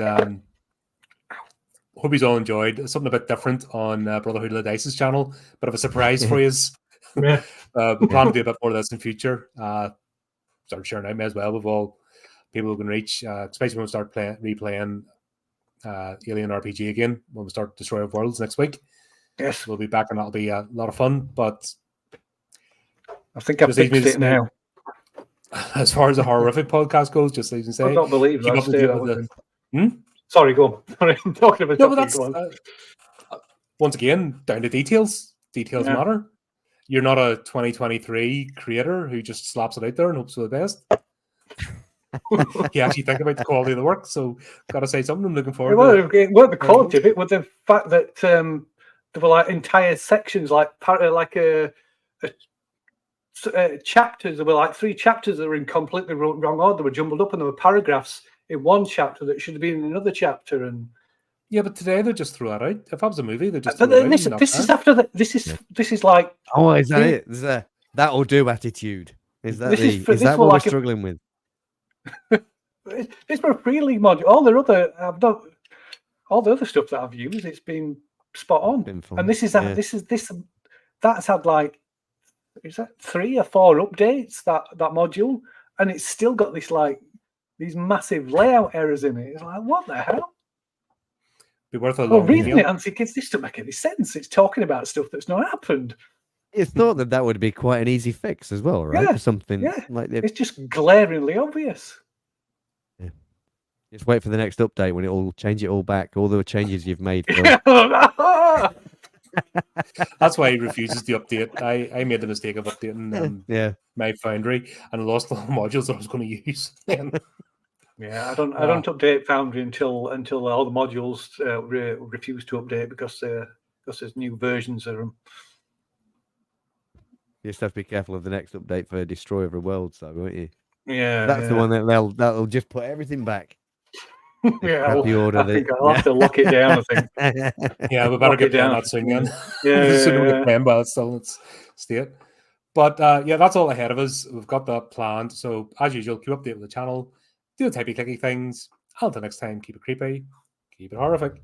hope you all enjoyed something a bit different on Brotherhood of the Dice's channel. Bit of a surprise for you. We plan to do a bit more of this in future. Start sharing out as well with all people who can reach, especially when we start replaying Alien RPG again, when we start Destroyer of Worlds next week. Yes, we'll be back, and that'll be a lot of fun. But I think I've fixed it now. As far as the Horrorific podcast goes, just so you can say, I don't believe that. Sorry, go on. Sorry, I'm talking about once again, down to details. Details matter. You're not a 2023 creator who just slaps it out there and hopes for the best. You actually think about the quality of the work, so gotta say something. I'm looking forward to it. Well, the quality of it, with the fact that there were like entire sections, like chapters. There were like 3 chapters that were in completely wrong order. They were jumbled up, and there were paragraphs in one chapter that should have been in another chapter. And yeah, but today they just threw that out. If that was a movie, they just. But listen, this is after the. This is like. Oh, is that it? Is that that'll do attitude? Is that what we're struggling with? It's for a free league module. All the other stuff that I've used, it's been spot on. And this is that's had like, is that 3 or 4 updates, that module, and it's still got these massive layout errors in it. It's like, what the hell? Be worth a long reading it and thinking, this doesn't make any sense. It's talking about stuff that's not happened. It's thought that would be quite an easy fix as well, right? Yeah, something like it's just glaringly obvious. Yeah. Just wait for the next update when it will change it all back, all the changes you've made. That's why he refuses to update. I made the mistake of updating my Foundry and lost all the modules that I was going to use. Yeah, I don't update Foundry until all the modules refuse to update because there's new versions of them. You just have to be careful of the next update for Destroy Every World, so won't you? Yeah, That's the one that'll just put everything back. Yeah, order I think I'll have to lock it down. I think. Yeah, we better Lock get it down that soon, then. Yeah, The sooner we yeah. get playing while it's still in its state. But yeah, that's all ahead of us. We've got that planned. So as usual, keep updated with the channel. Do the typey clicky things. Until next time, keep it creepy, keep it horrific.